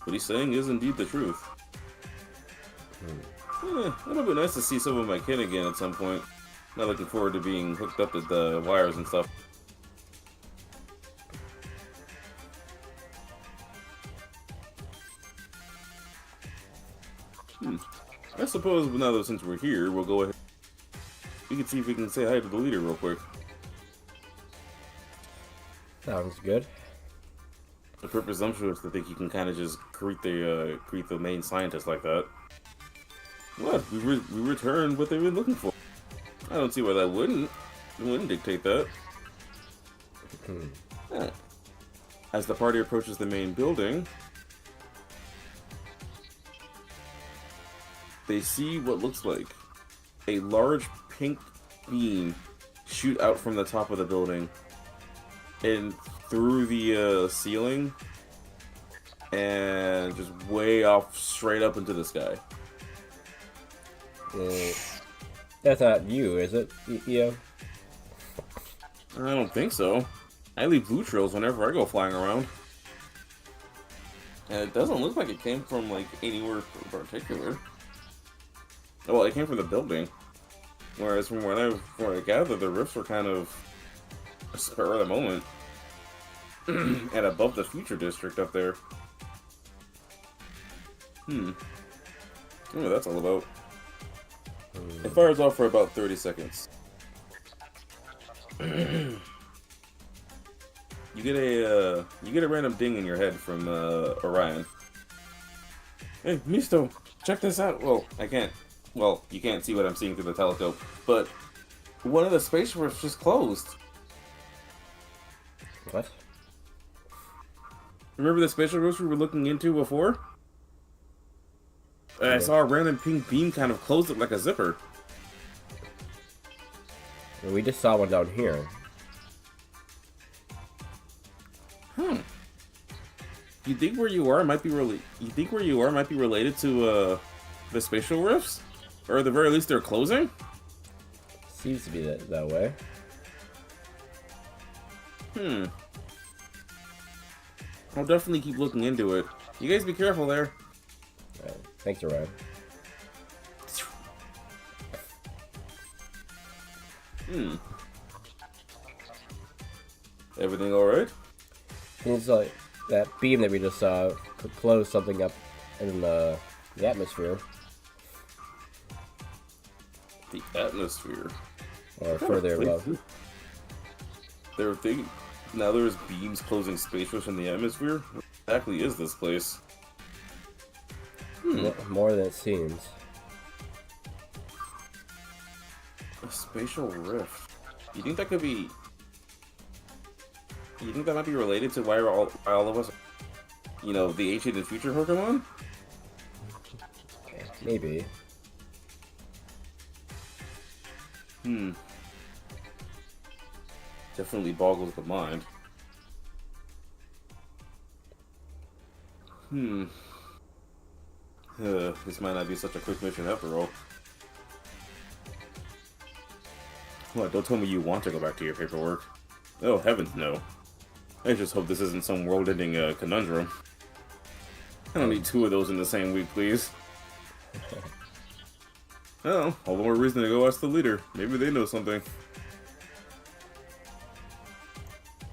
What he's saying is indeed the truth. It'll be nice to see some of my kin again at some point. Not looking forward to being hooked up to the wires and stuff. I suppose now that since we're here, we'll go ahead. We can see if we can say hi to the leader real quick. Sounds good. A bit presumptuous to think you can kind of just greet the main scientist like that. What? We returned what they've been looking for. I don't see why that wouldn't dictate that. Yeah. As the party approaches the main building, they see what looks like a large pink beam shoot out from the top of the building and through the ceiling and just way off straight up into the sky. That's not you, is it? Yeah. I don't think so. I leave blue trails whenever I go flying around. And it doesn't look like it came from, like, anywhere in particular. Well, it came from the building. Whereas from what I gather, the rifts were kind of a spur of the moment. And above the future district up there. I wonder what that's all about. It fires off for about 30 seconds. You get a random ding in your head from Orion. Hey, Misto, check this out. Well, I can't. Well, you can't see what I'm seeing through the telescope, but one of the space rifts just closed. What? Remember the spatial rifts we were looking into before? I saw a random pink beam kind of close it like a zipper. We just saw one down here. You think where you are might be related to the spatial rifts, or at the very least they're closing? Seems to be that way. I'll definitely keep looking into it. You guys be careful there. Right. Thanks, Ryan. Everything alright? Seems like that beam that we just saw could close something up in the atmosphere. The atmosphere? Or further above. They're thinking. Now there's beams closing spaceships in the atmosphere? What exactly is this place? More than it seems. A spatial rift. You think that could be... You think that might be related to why all of us, you know, the ancient and future Pokemon? Maybe. Definitely boggles the mind. This might not be such a quick mission after all. What, don't tell me you want to go back to your paperwork. Oh, heavens, no. I just hope this isn't some world-ending conundrum. I don't need 2 of those in the same week, please. Oh, all the more reason to go ask the leader. Maybe they know something.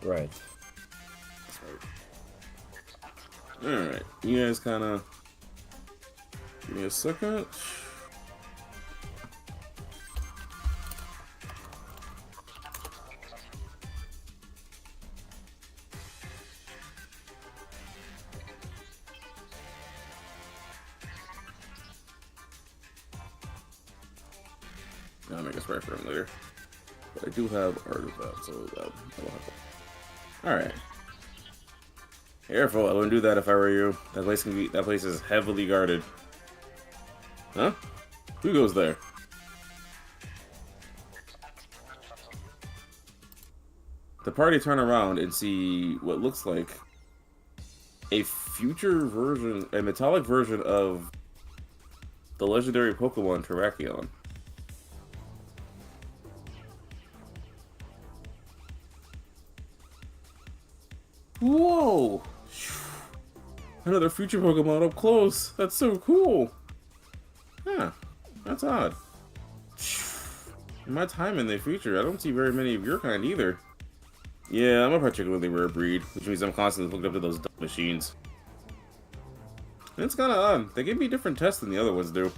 Right. Alright, you guys kinda... Give me a second. I'll make a spray for him later. But I do have artifacts, so that will help. Alright. Careful, I wouldn't do that if I were you. That place is heavily guarded. Huh? Who goes there? The party turn around and see what looks like a future version, a metallic version of the legendary Pokemon Terrakion. Whoa! Another future Pokemon up close. That's so cool. Huh. That's odd. In my time in the future, I don't see very many of your kind either. Yeah, I'm a particularly rare breed, which means I'm constantly hooked up to those dumb machines. And it's kinda odd. They give me different tests than the other ones do.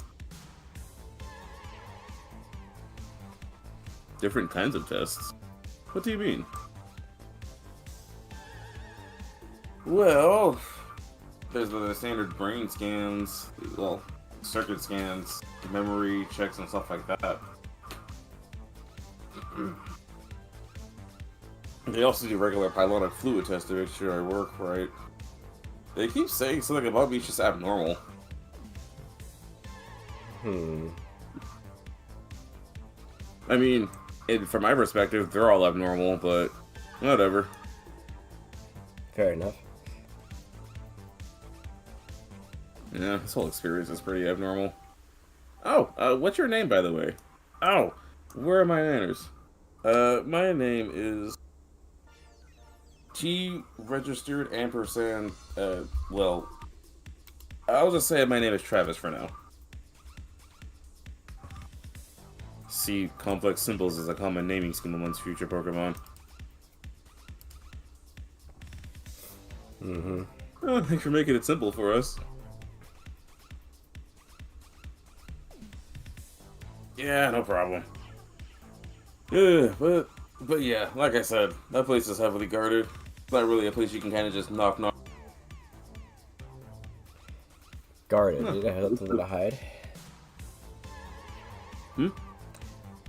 Different kinds of tests? What do you mean? Well, there's the standard brain scans, well, circuit scans, memory checks, and stuff like that. They also do regular pylonic fluid tests to make sure I work right. They keep saying something about me is just abnormal. I mean, from my perspective, they're all abnormal, but whatever. Fair enough. Yeah, this whole experience is pretty abnormal. Oh, what's your name, by the way? Oh, where are my manners? My name is T registered ampersand, well, I'll just say my name is Travis for now. See, complex symbols is a common naming scheme amongst future Pokemon. Oh, thanks for making it simple for us. Yeah, no problem. Yeah, but yeah, like I said, that place is heavily guarded. It's not really a place you can kind of just knock. Guarded. Did they have something to hide? Hmm? Did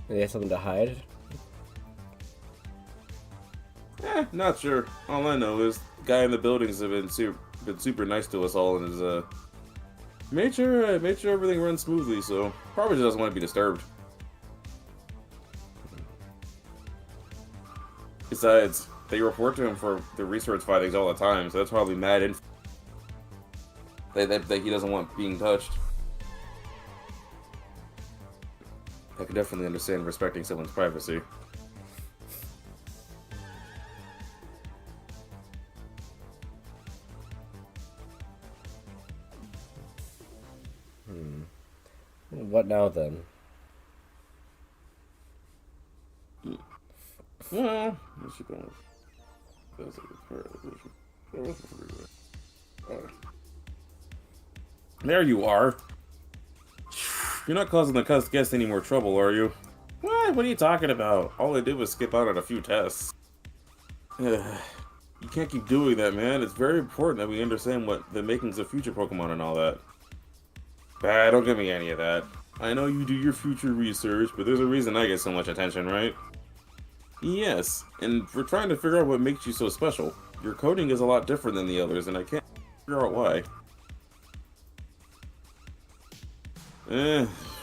they have something to hide? Not sure. All I know is the guy in the buildings have been super nice to us all, and has made sure everything runs smoothly. So probably just doesn't want to be disturbed. Besides, they report to him for the research findings all the time, so that's probably mad info that he doesn't want being touched. I can definitely understand respecting someone's privacy. What now then? Well, let's keep going. There you are. You're not causing the guest any more trouble, are you? What? What are you talking about? All I did was skip out on a few tests. You can't keep doing that, man. It's very important that we understand what the makings of future Pokemon and all that. Bah, don't give me any of that. I know you do your future research, but there's a reason I get so much attention, right? Yes, and we're trying to figure out what makes you so special. Your coding is a lot different than the others, and I can't figure out why.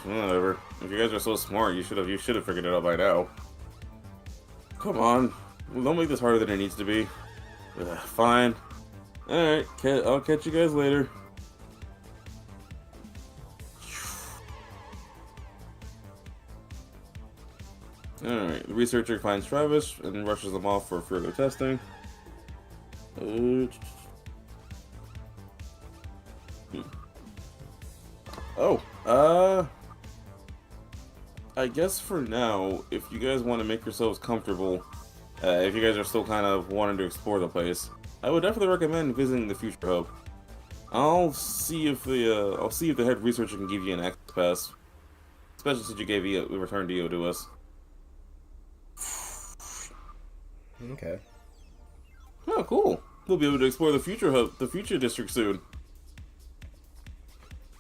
Whatever. If you guys are so smart, you should have figured it out by now. Come on. Well, don't make this harder than it needs to be. Fine. Alright, I'll catch you guys later. Alright, the researcher finds Travis and rushes them off for further testing. I guess for now, if you guys want to make yourselves comfortable, if you guys are still kind of wanting to explore the place, I would definitely recommend visiting the Future Hub. I'll see if the head researcher can give you an access pass, especially since you gave returned EO to us. Okay. Oh, cool. We'll be able to explore the Future Hub, the Future District soon.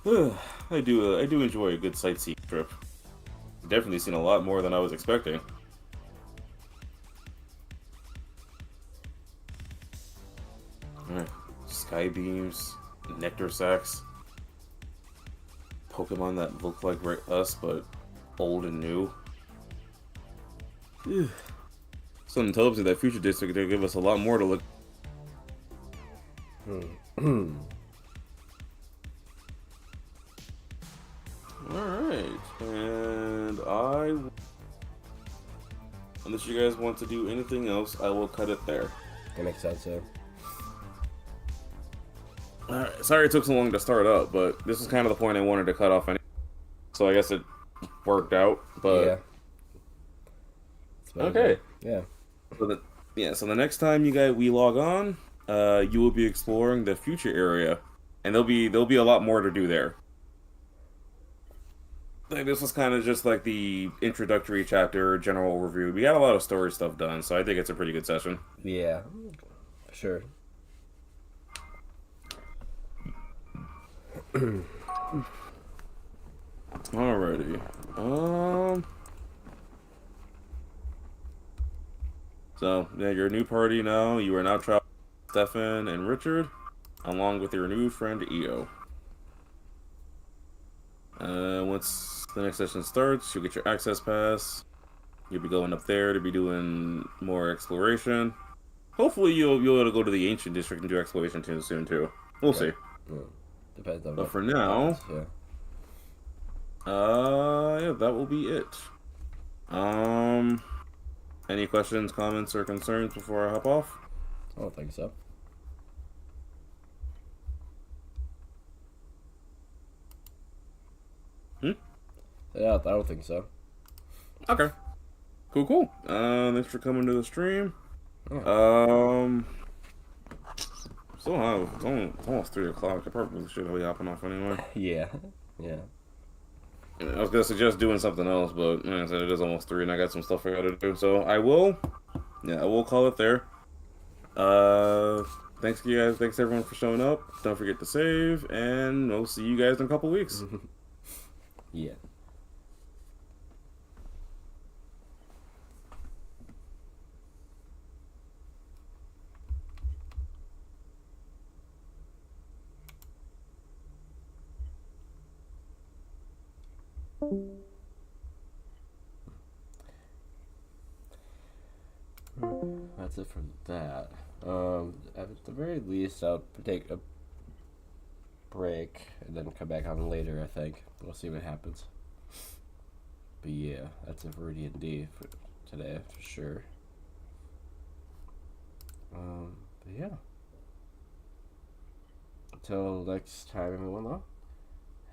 I do enjoy a good sightseeing trip. Definitely seen a lot more than I was expecting. Alright. Sky beams, nectar sacs, Pokemon that look like us but old and new. Something tells me that Future District they'll give us a lot more to look. Alright, and unless you guys want to do anything else, I will cut it there. That makes sense, yeah. Alright, sorry it took so long to start up, but this is kind of the point I wanted to cut off anyway. So I guess it worked out, but... Yeah. Okay. Yeah. So the next time we log on, you will be exploring the future area, and there'll be a lot more to do there. Like, this was kind of just like the introductory chapter, general overview. We got a lot of story stuff done, so I think it's a pretty good session. Yeah, for sure. Alrighty. So, yeah, you're a new party now. You are now traveling with Stefan and Richard, along with your new friend EO. Once the next session starts, you'll get your access pass. You'll be going up there to be doing more exploration. Hopefully, you'll be able to go to the Ancient District and do exploration soon, too. We'll see. Yeah. Depends on. But for now, happens, yeah, that will be it. Any questions, comments, or concerns before I hop off? I don't think so. Yeah, I don't think so. Okay. Cool. Thanks for coming to the stream. Oh. So it's almost 3 o'clock. I probably should be hopping off anyway. Yeah. I was gonna suggest doing something else, but like I said, it is almost 3, and I got some stuff I gotta do. So I will call it there. Thanks you guys. Thanks everyone for showing up. Don't forget to save, and we'll see you guys in a couple weeks. Yeah. That's it for that. At the very least, I'll take a break and then come back on later, I think. We'll see what happens. But yeah, that's it for D&D for today, for sure. But yeah. Until next time, everyone, though,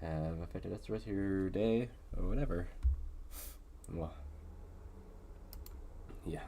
have a fantastic rest of your day, or whatever. Well, yeah.